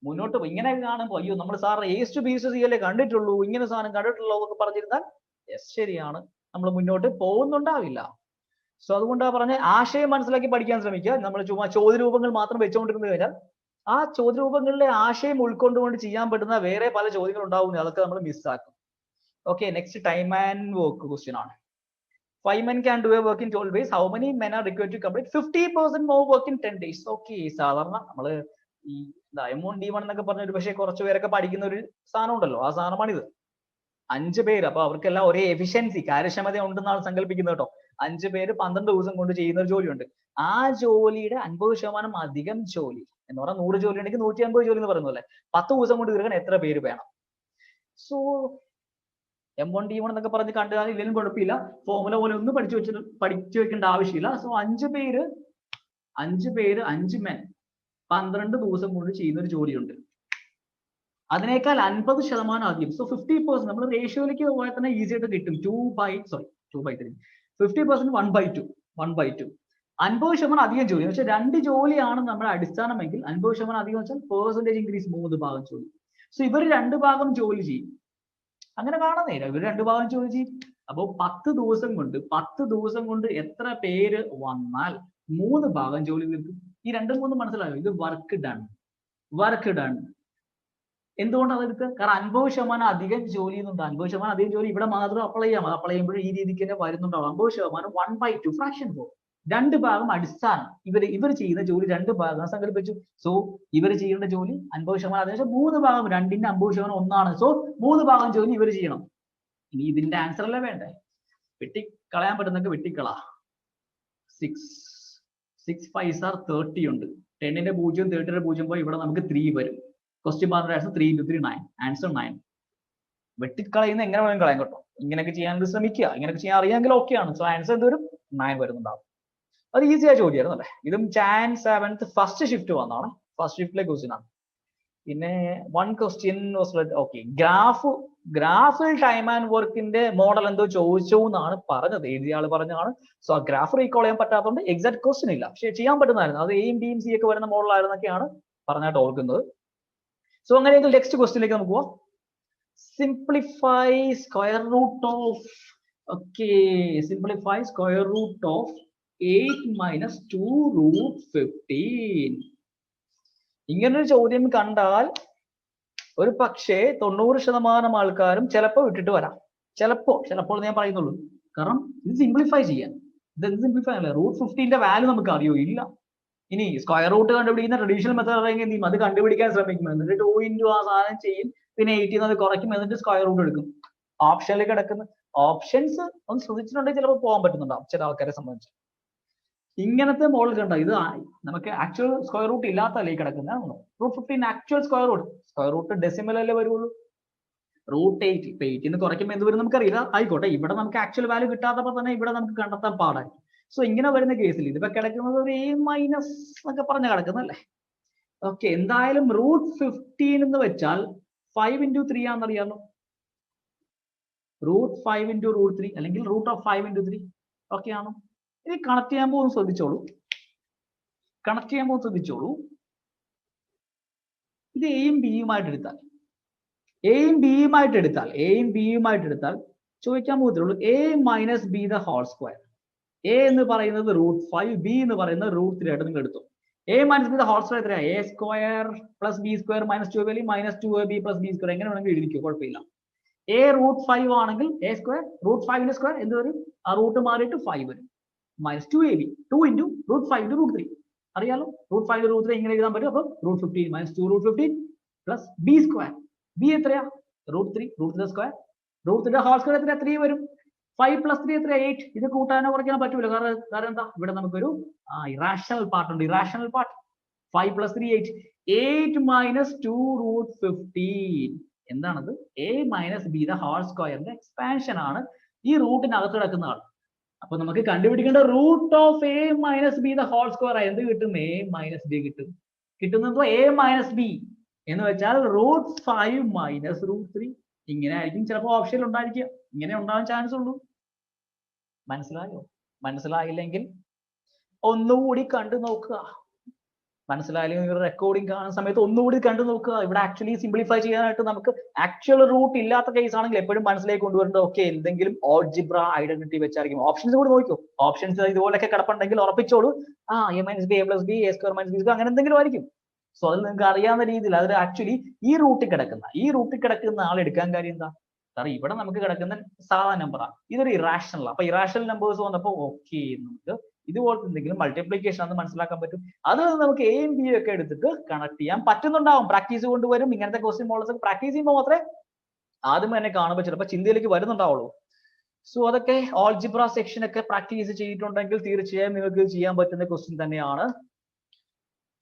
മുന്നോട്ട് ഇങ്ങനെ കാണുമ്പോൾ അയ്യോ നമ്മൾ സാർ A/B/C അല്ലേ കണ്ടിട്ടുള്ളൂ, ഇങ്ങനെ സാധനം കണ്ടിട്ടുള്ളൂ എന്നൊക്കെ പറഞ്ഞിരുന്നാൽ യെസ് ശരിയാണ്, നമ്മൾ മുന്നോട്ട് പോകുന്നുണ്ടാവില്ല. സോ അതുകൊണ്ടാ പറഞ്ഞ ആശയം മനസ്സിലാക്കി പഠിക്കാൻ ശ്രമിക്കുക. നമ്മൾ ചുമ്മാ ചോദ്യരൂപങ്ങൾ മാത്രം വെച്ചുകൊണ്ടിരുന്നു കഴിഞ്ഞാൽ ആ ചോദ്യരൂപങ്ങളിലെ ആശയം ഉൾക്കൊണ്ടുകൊണ്ട് ചെയ്യാൻ പറ്റുന്ന വേറെ പല ചോദ്യങ്ങൾ ഉണ്ടാവുന്നത്, അതൊക്കെ നമ്മൾ മിസ്സാക്കും. Okay, next time and work question ആണ്. 5 men can do a work in 12 days. How many men are required to complete 50% more work in 10 days? Okay, സാധാരണ നമ്മള് ഈ M1 D1 എന്നൊക്കെ പറഞ്ഞ ഒരു പക്ഷേ കുറച്ച് പേരൊക്കെ പഠിക്കുന്ന ഒരു സാധനം ഉണ്ടല്ലോ, ആ സാധനമാണിത്. 5 പേര്, അപ്പൊ അവർക്കെല്ലാം ഒരേ എഫിഷ്യൻസി, കാര്യക്ഷമത ഉണ്ടെന്നാണ് സങ്കല്പിക്കുന്നത് കേട്ടോ. 5 പേര് 12 ദിവസം കൊണ്ട് ചെയ്യുന്ന ഒരു ജോലിയുണ്ട്. ആ ജോലിയുടെ 50% അധികം ജോലി എന്ന് പറഞ്ഞാൽ 100 ജോലി ഉണ്ടെങ്കിൽ 150 ജോലി എന്ന് പറയുന്നത് പോലെ 10 ദിവസം കൊണ്ട് തീർക്കാൻ എത്ര പേര് വേണം? സോ M1 D1 എന്നൊക്കെ പറഞ്ഞ് കണ്ടാൽ ഇതിലും കുഴപ്പമില്ല, ഫോർമുല പോലെ ഒന്നും പഠിച്ചു വെക്കേണ്ട ആവശ്യമില്ല. സോ 5 പേര് 5 men 12 ദിവസം കൊണ്ട് ചെയ്യുന്ന ഒരു ജോലിയുണ്ട്. അതിനേക്കാൾ 50% അധികം, സോ 50%, നമ്മൾ റേഷ്യോയിലേക്ക് പോയാൽ തന്നെ ഈസി ആയിട്ട് കിട്ടും. 2/3 50% 1/2 50% അധികം ജോലി. പക്ഷെ 2 ജോലിയാണ് നമ്മുടെ അടിസ്ഥാനമെങ്കിൽ 50% അധികം വെച്ചാൽ പെർസെന്റേജ് ഇൻക്രീസ് 3 ഭാഗം ജോലി. സോ ഇവർ 2 ഭാഗം ജോലി ചെയ്യും. അങ്ങനെ കാണാൻ നേരം ഇവർ 2 ഭാഗം ജോലി ചെയ്യും. അപ്പോൾ 10 ദിവസം കൊണ്ട് എത്ര പേര് വന്നാൽ 3 ഭാഗം ജോലി തീർക്കും. ഈ 2 3 മനസ്സിലായോ? ഇത് വർക്ക് ഡൺ. എന്തുകൊണ്ടാണ് അതെടുക്കുക? കാരണം 50% അധികം ജോലി എന്നുണ്ട്. 50% അധികം ജോലി ഇവിടെ മാത്രം അപ്ലൈ ചെയ്യാം. അപ്ലൈ ചെയ്യുമ്പോൾ ഈ രീതിക്ക് തന്നെ വരുന്നുണ്ടാവും. 50% 1/2 ഫ്രാക്ഷൻ പോകും. 2 ഭാഗം അടിസ്ഥാനം. ഇവർ ചെയ്യുന്ന ജോലി 2 ഭാഗം സങ്കല്പിച്ചു. സോ ഇവർ ചെയ്യേണ്ട ജോലി 50%, അതിനുശേഷം 3 ഭാഗം, 2ന്റെ 50% ഒന്നാണ്. സോ 3 ഭാഗം ജോലി ഇവർ ചെയ്യണം. ഇനി ഇതിന്റെ ആൻസർ അല്ലേ വേണ്ടേ? വെട്ടിക്കളയാൻ പറ്റുന്നൊക്കെ വെട്ടിക്കളാ. 6 5s are 30 ഉണ്ട്. 10ന്റെ 0 30ന്റെ 0 പോയി ഇവിടെ നമുക്ക് 3 വരും. ക്വസ്റ്റ്യൻ പറഞ്ഞ ആൻസർ 3 into 3 9. ആൻസർ 9. വെട്ടിക്കളയുന്ന എങ്ങനെ വേണം കളയാൻ കേട്ടോ. ഇങ്ങനെയൊക്കെ ചെയ്യാൻ ശ്രമിക്കുക. ഇങ്ങനെയൊക്കെ ചെയ്യാൻ അറിയാമെങ്കിൽ ഓക്കെയാണ്. സോ ആൻസർ എന്ത് വരും? 9 വരുന്നുണ്ടാവും. അത് ഈസിയായ ചോദ്യമായിരുന്നു അല്ലേ? ഇതും Jan 7th ഫസ്റ്റ് ഷിഫ്റ്റ് വന്നാണ്. ഫസ്റ്റ് ഷിഫ്റ്റിലെ ക്വസ്റ്റ്യൻ ആണ്. പിന്നെ 1 question was ഓക്കെ, ഗ്രാഫിൽ ടൈം ആൻഡ് വർക്കിന്റെ മോഡൽ എന്തോ ചോദിച്ചു എന്നാണ് പറഞ്ഞത്, എഴുതിയ ആള് പറഞ്ഞതാണ്. സോ ആ ഗ്രാഫ് റീകോൾ ചെയ്യാൻ പറ്റാത്തതുകൊണ്ട് എക്സാക്ട് ക്വസ്റ്റ്യൻ ഇല്ല, പക്ഷെ ചെയ്യാൻ പറ്റുന്നതായിരുന്നു. അത് എയും ബിയും സി ഒക്കെ വരുന്ന മോഡലായിരുന്നൊക്കെയാണ് പറഞ്ഞായിട്ട് ഓർക്കുന്നത്. സോ അങ്ങനെയെങ്കിൽ നെക്സ്റ്റ് ക്വസ്റ്റ്യനിലേക്ക് നമുക്ക് പോവാം. Simplify square root of 8 minus 2 root 15. ഇങ്ങനൊരു ചോദ്യം കണ്ടാൽ ഒരു പക്ഷേ 90% ആൾക്കാരും ചിലപ്പോൾ വിട്ടിട്ട് വരാം. ചിലപ്പോൾ ഞാൻ പറയുന്നുള്ളൂ. കാരണം ഇത് സിംപ്ലിഫൈ ചെയ്യാൻ, ഇത് സിംപ്ലിഫൈ അല്ല. റൂട്ട് 15ന്റെ വാല്യൂ നമുക്ക് അറിയോ? ഇല്ല. ഇനി സ്ക്വയർ റൂട്ട് കണ്ടുപിടിക്കുന്ന ട്രഡീഷണൽ മെത്തേഡ് അല്ലെങ്കിൽ എന്ത് ചെയ്യും? അത് കണ്ടുപിടിക്കാൻ ശ്രമിക്കും. എന്നിട്ട് 2 into ആ സാധനം ചെയ്യും, പിന്നെ 8 അത് കുറയ്ക്കും, എന്നിട്ട് സ്ക്വയർ റൂട്ട് എടുക്കും. ഓപ്ഷനിൽ കിടക്കുന്ന ഓപ്ഷൻസ് ഒന്ന് ശ്രദ്ധിച്ചിട്ടുണ്ടെങ്കിൽ ചിലപ്പോൾ പോകാൻ പറ്റുന്നുണ്ടാവും ചില ആൾക്കാരെ സംബന്ധിച്ച്. ഇങ്ങനത്തെ മോഡൽ കണ്ടോ? ഇത് നമുക്ക് ആക്ച്വൽ സ്ക്വയർ റൂട്ട് ഇല്ലാത്തല്ലേ ഈ കിടക്കുന്നത്. Root 15 actual square root decimal അല്ലേ വരുള്ളൂ. റൂട്ട് 8 ഇപ്പൊ 8 കുറയ്ക്കുമ്പോൾ എന്ത് വരും നമുക്കറിയില്ല. ആയിക്കോട്ടെ, ഇവിടെ നമുക്ക് ആക്ച്വൽ വാല്യൂ കിട്ടാത്തപ്പോൾ തന്നെ ഇവിടെ നമുക്ക് കണ്ടെത്താൻ പാടായി. സോ ഇങ്ങനെ വരുന്ന കേസിൽ ഇതിപ്പോ കിടക്കുന്നത് ഒരു A- എന്നൊക്കെ പറഞ്ഞ കിടക്കുന്നല്ലേ. ഓക്കെ, എന്തായാലും റൂട്ട് 15 എന്ന് വെച്ചാൽ 5 into 3 ആണെന്നറിയാമോ? റൂട്ട് 5 into റൂട്ട് 3 അല്ലെങ്കിൽ റൂട്ട് ഓഫ് 5 into 3 ഓക്കെ ആണോ? ഇനി കണക്ട് ചെയ്യാൻ പോകുന്ന ശ്രദ്ധിച്ചോളൂ. ഇത് എയും ബിയുമായിട്ട് എടുത്താൽ ചോദിക്കാൻ പോകത്തുള്ളൂ A minus B the whole square. A എന്ന് പറയുന്നത് റൂട്ട് 5, B എന്ന് പറയുന്നത് റൂട്ട് 3 ആയിട്ട് നിങ്ങൾ എടുത്തു. A minus B the whole square എത്രയാണ്? A square plus B square minus 2AB minus 2AB plus B square. എങ്ങനെ വേണമെങ്കിൽ എഴുതിക്കോ, കുഴപ്പമില്ല. A റൂട്ട് 5 ആണെങ്കിൽ A square റൂട്ട് 5ന്റെ സ്ക്വയർ എന്ത് വരും? ആ റൂട്ട് മാറിയിട്ട് 5 വരും. minus 2AB 2 into root 5 into root 3. അറിയാലോ, റൂട്ട് 5 റൂട്ട് 3 ഇങ്ങനെ എഴുതാൻ പറ്റും. അപ്പോൾ root 15 minus 2 root 15 plus B square. B എത്രയാ? Root 3 square. Root 3 whole square എത്രയാ? 3 വരും. 5 plus 3 എത്രയാ? 8. ഇത് കൂട്ടാനോ കുറയ്ക്കാനോ പറ്റൂല. കാരണം എന്താ? ഇവിടെ നമുക്കൊരു ഇറാഷണൽ പാർട്ട് ഉണ്ട്. 5 plus 3 8. 8 minus 2 root 15. എന്താണത്? A minus B the whole squareന്റെ എക്സ്പാൻഷൻ ആണ് ഈ റൂട്ടിനകത്ത് കിടക്കുന്ന ആൾ. അപ്പൊ നമുക്ക് കണ്ടുപിടിക്കേണ്ട root of A minus B the whole square എന്ത് കിട്ടും? A minus B കിട്ടുന്നത് A minus B എന്ന് വെച്ചാൽ റൂട്ട് 5 minus റൂട്ട് 3. ഇങ്ങനെ ആയിരിക്കും ചിലപ്പോൾ ഓപ്ഷനിൽ ഉണ്ടായിരിക്കുക. ഇങ്ങനെ ഉണ്ടാവാൻ ചാൻസ് ഉള്ളൂ. മനസ്സിലായോ? മനസ്സിലായില്ലെങ്കിൽ ഒന്നുകൂടി കണ്ടു നോക്കുക. മനസ്സിലായാലും റെക്കോർഡിംഗ് കാണുന്ന സമയത്ത് ഒന്നുകൂടി കണ്ടു നോക്കുക. ഇവിടെ ആക്ച്വലി സിംപ്ലിഫൈ ചെയ്യാനായിട്ട് നമുക്ക് ആക്ച്വൽ റൂട്ട് ഇല്ലാത്ത കേസ് ആണെങ്കിൽ എപ്പോഴും മനസ്സിലേക്ക് കൊണ്ടുവരേണ്ടത് ഓക്കെ എന്തെങ്കിലും ഓൾജിബ്ര ഐഡന്റിറ്റി വെച്ചായിരിക്കും. ഓപ്ഷൻസ് കൂടി നോക്കിയോ, ഓപ്ഷൻസ് ഇതുപോലൊക്കെ കിടപ്പുണ്ടെങ്കിൽ ഉറപ്പിച്ചോളൂ a minus b a plus b a square minus b square അങ്ങനെ എന്തെങ്കിലും ആയിരിക്കും. സോ അത് നിങ്ങൾക്ക് അറിയാവുന്ന രീതിയിൽ അത് ആക്ച്വലി ഈ റൂട്ടിൽ കിടക്കുന്ന ആൾ എടുക്കാൻ കാര്യം എന്താ, കാരണം ഇവിടെ നമുക്ക് കിടക്കുന്ന സാധാരണ നമ്പറാണ്, ഇതൊരു ഇറാഷണൽ. അപ്പൊ ഇറാഷണൽ നമ്പേഴ്സ് വന്നപ്പോൾ ഓക്കെ നമുക്ക് ഇതുപോലത്തെ എന്തെങ്കിലും മൾട്ടിപ്ലിക്കേഷൻ ആണെന്ന് മനസ്സിലാക്കാൻ പറ്റും. അത് നമുക്ക് എയും ബിയും ഒക്കെ എടുത്തിട്ട് കണക്ട് ചെയ്യാൻ പറ്റുന്നുണ്ടാവും. പ്രാക്ടീസ് കൊണ്ടുവരും. ഇങ്ങനത്തെ ക്വസ്റ്റ്യൻ മോഡൽസ് പ്രാക്ടീസ് ചെയ്യുമ്പോൾ മാത്രമേ ആദ്യം തന്നെ കാണുമ്പോൾ ചിലപ്പോൾ ചിന്തയിലേക്ക് വരുന്നുണ്ടാവുള്ളൂ. സോ അതൊക്കെ ഓൾജിബ്ര സെക്ഷൻ ഒക്കെ പ്രാക്ടീസ് ചെയ്തിട്ടുണ്ടെങ്കിൽ തീർച്ചയായും നിങ്ങൾക്ക് ചെയ്യാൻ പറ്റുന്ന ക്വസ്റ്റ്യൻ തന്നെയാണ്.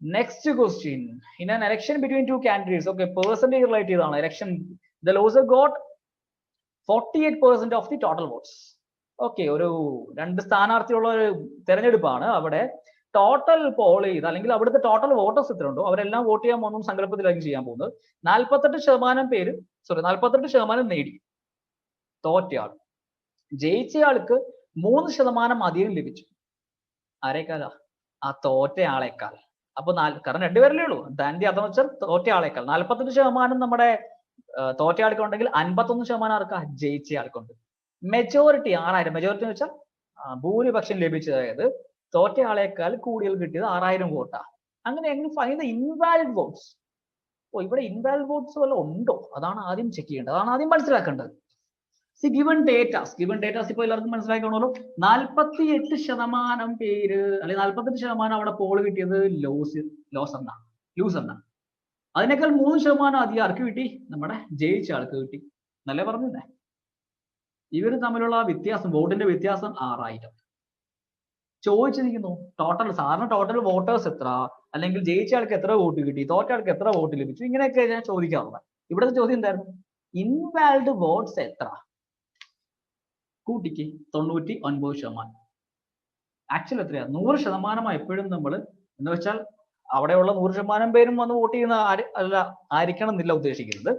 Next question, in an election between two candidates, okay percentage relate ചെയ്താണ് election, the loser got 48% of the total votes. Okay, ഒരു രണ്ട് സ്ഥാനാർത്ഥിയുള്ള ഒരു തെരഞ്ഞെടുപ്പാണ്. അവിടെ ടോട്ടൽ പോൾ ചെയ്ത് അല്ലെങ്കിൽ അവിടുത്തെ ടോട്ടൽ വോട്ടേഴ്സ് എത്ര ഉണ്ടോ അവരെല്ലാം വോട്ട് ചെയ്യാൻ പോകുന്ന സങ്കല്പത്തിലായിരിക്കും ചെയ്യാൻ പോകുന്നത്. 48% നേടി തോറ്റയാൾ. ജയിച്ചയാൾക്ക് 3% അധികം ലഭിച്ചു. ആരേക്കാളാ? ആ തോറ്റയാളേക്കാൾ. അപ്പൊ കാരണം രണ്ടുപേരല്ലേ ഉള്ളൂ. ദാൻഡി അതെന്ന് വെച്ചാൽ തോറ്റയാളേക്കാൾ 48% നമ്മുടെ തോറ്റയാൾക്ക് ഉണ്ടെങ്കിൽ 51% ആർക്കാ? ജയിച്ചയാൾക്കുണ്ട്. മെജോറിറ്റി 6000. മെജോറിറ്റി എന്ന് വെച്ചാൽ ഭൂരിപക്ഷം ലഭിച്ചത്, അതായത് തോറ്റയാളേക്കാൾ കൂടുതൽ കിട്ടിയത് 6000 വോട്ടാ. അങ്ങനെ എങ്ങനെ ഫൈൻഡ് ദ ഇൻവാലിഡ് വോട്ട്സ്? ഇവിടെ ഇൻവാലിഡ് വോട്ട്സ് വല്ല ഉണ്ടോ? അതാണ് ആദ്യം ചെക്ക് ചെയ്യേണ്ടത്, അതാണ് ആദ്യം മനസ്സിലാക്കേണ്ടത്. ഗിവൺ ഡേറ്റാസ് ഇപ്പൊ എല്ലാവർക്കും മനസ്സിലാക്കണമല്ലോ. 48% പേര് അല്ലെങ്കിൽ 48% അവിടെ പോൾ കിട്ടിയത് ലൂസറിനാണ്. അതിനേക്കാൾ 3% അധികം ആർക്ക് കിട്ടി? നമ്മുടെ ജയിച്ച ആൾക്ക് കിട്ടി. നല്ലേ പറഞ്ഞേ. ഇവർ തമ്മിലുള്ള വ്യത്യാസം, വോട്ടിന്റെ വ്യത്യാസം 6000. ചോദിച്ചിരിക്കുന്നു ടോട്ടൽ, സാറിന് ടോട്ടൽ വോട്ടേഴ്സ് എത്ര, അല്ലെങ്കിൽ ജയിച്ച ആൾക്ക് എത്ര വോട്ട് കിട്ടി, തോറ്റ ആൾക്ക് എത്ര വോട്ട് ലഭിച്ചു, ഇങ്ങനെയൊക്കെ ഞാൻ ചോദിക്കാറുള്ളത്. ഇവിടുത്തെ ചോദ്യം എന്തായിരുന്നു? ഇൻവാലിഡ് വോട്ട്സ് എത്ര? കൂട്ടിക്ക് 99%. ആക്ച്വലി എത്രയാ? 100% എപ്പോഴും നമ്മൾ എന്ന് വെച്ചാൽ അവിടെയുള്ള 100% പേരും വന്ന് വോട്ട് ചെയ്യുന്ന ആയിരിക്കണം എന്നില്ല ഉദ്ദേശിക്കുന്നത്.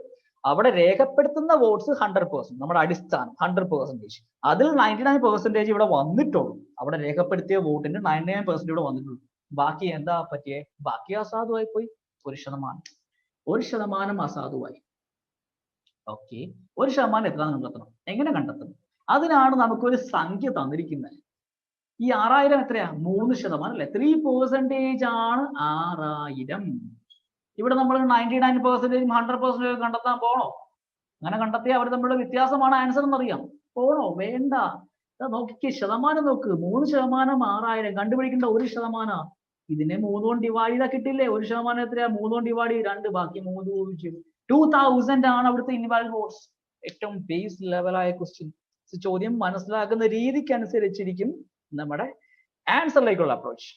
അവിടെ രേഖപ്പെടുത്തുന്ന വോട്ട്സ് 100%, നമ്മുടെ അടിസ്ഥാനം 100%. അതിൽ 99% ഇവിടെ വന്നിട്ടുള്ളൂ. അവിടെ രേഖപ്പെടുത്തിയ വോട്ടിന്റെ 99% ഇവിടെ വന്നിട്ടുള്ളൂ. ബാക്കി എന്താ പറ്റിയേ? ബാക്കി അസാധുവായി പോയി. 1% അസാധുവായി. ഓക്കെ, 1% എത്ര കണ്ടെത്തണം? എങ്ങനെ കണ്ടെത്തണം? അതിനാണ് നമുക്കൊരു സംഖ്യ തന്നിരിക്കുന്നത്. ഈ 6000 എത്രയാ? 3% അല്ലെ? 3% ആണ് 6000. ഇവിടെ നമ്മൾ 99%, 100% കണ്ടെത്താൻ പോണോ? അങ്ങനെ കണ്ടെത്തിയാൽ അവർ തമ്മിലുള്ള വ്യത്യാസമാണ് ആൻസർ എന്നറിയാം. പോണോ? വേണ്ട. നോക്കിക്കേ, ശതമാനം നോക്ക്. 3% 6000 കണ്ടുപിടിക്കേണ്ട 1%. ഇതിനെ 3 കൊണ്ട് ഡിവൈഡ് ചെയ്താൽ കിട്ടില്ലേ? 1% എത്രയാ? 3 കൊണ്ട് ഡിവൈഡ് ചെയ്ത് 2, ബാക്കി 3 2000 ആണ് അവിടുത്തെ ഇൻവാലിഡ് വോട്ട്സ്. ഏറ്റവും ബേസ് ലെവലായ ക്വസ്റ്റ്യൻ. ചോദ്യം മനസ്സിലാക്കുന്ന രീതിക്ക് അനുസരിച്ചിരിക്കും നമ്മുടെ ആൻസറിലേക്കുള്ള അപ്രോച്ച്.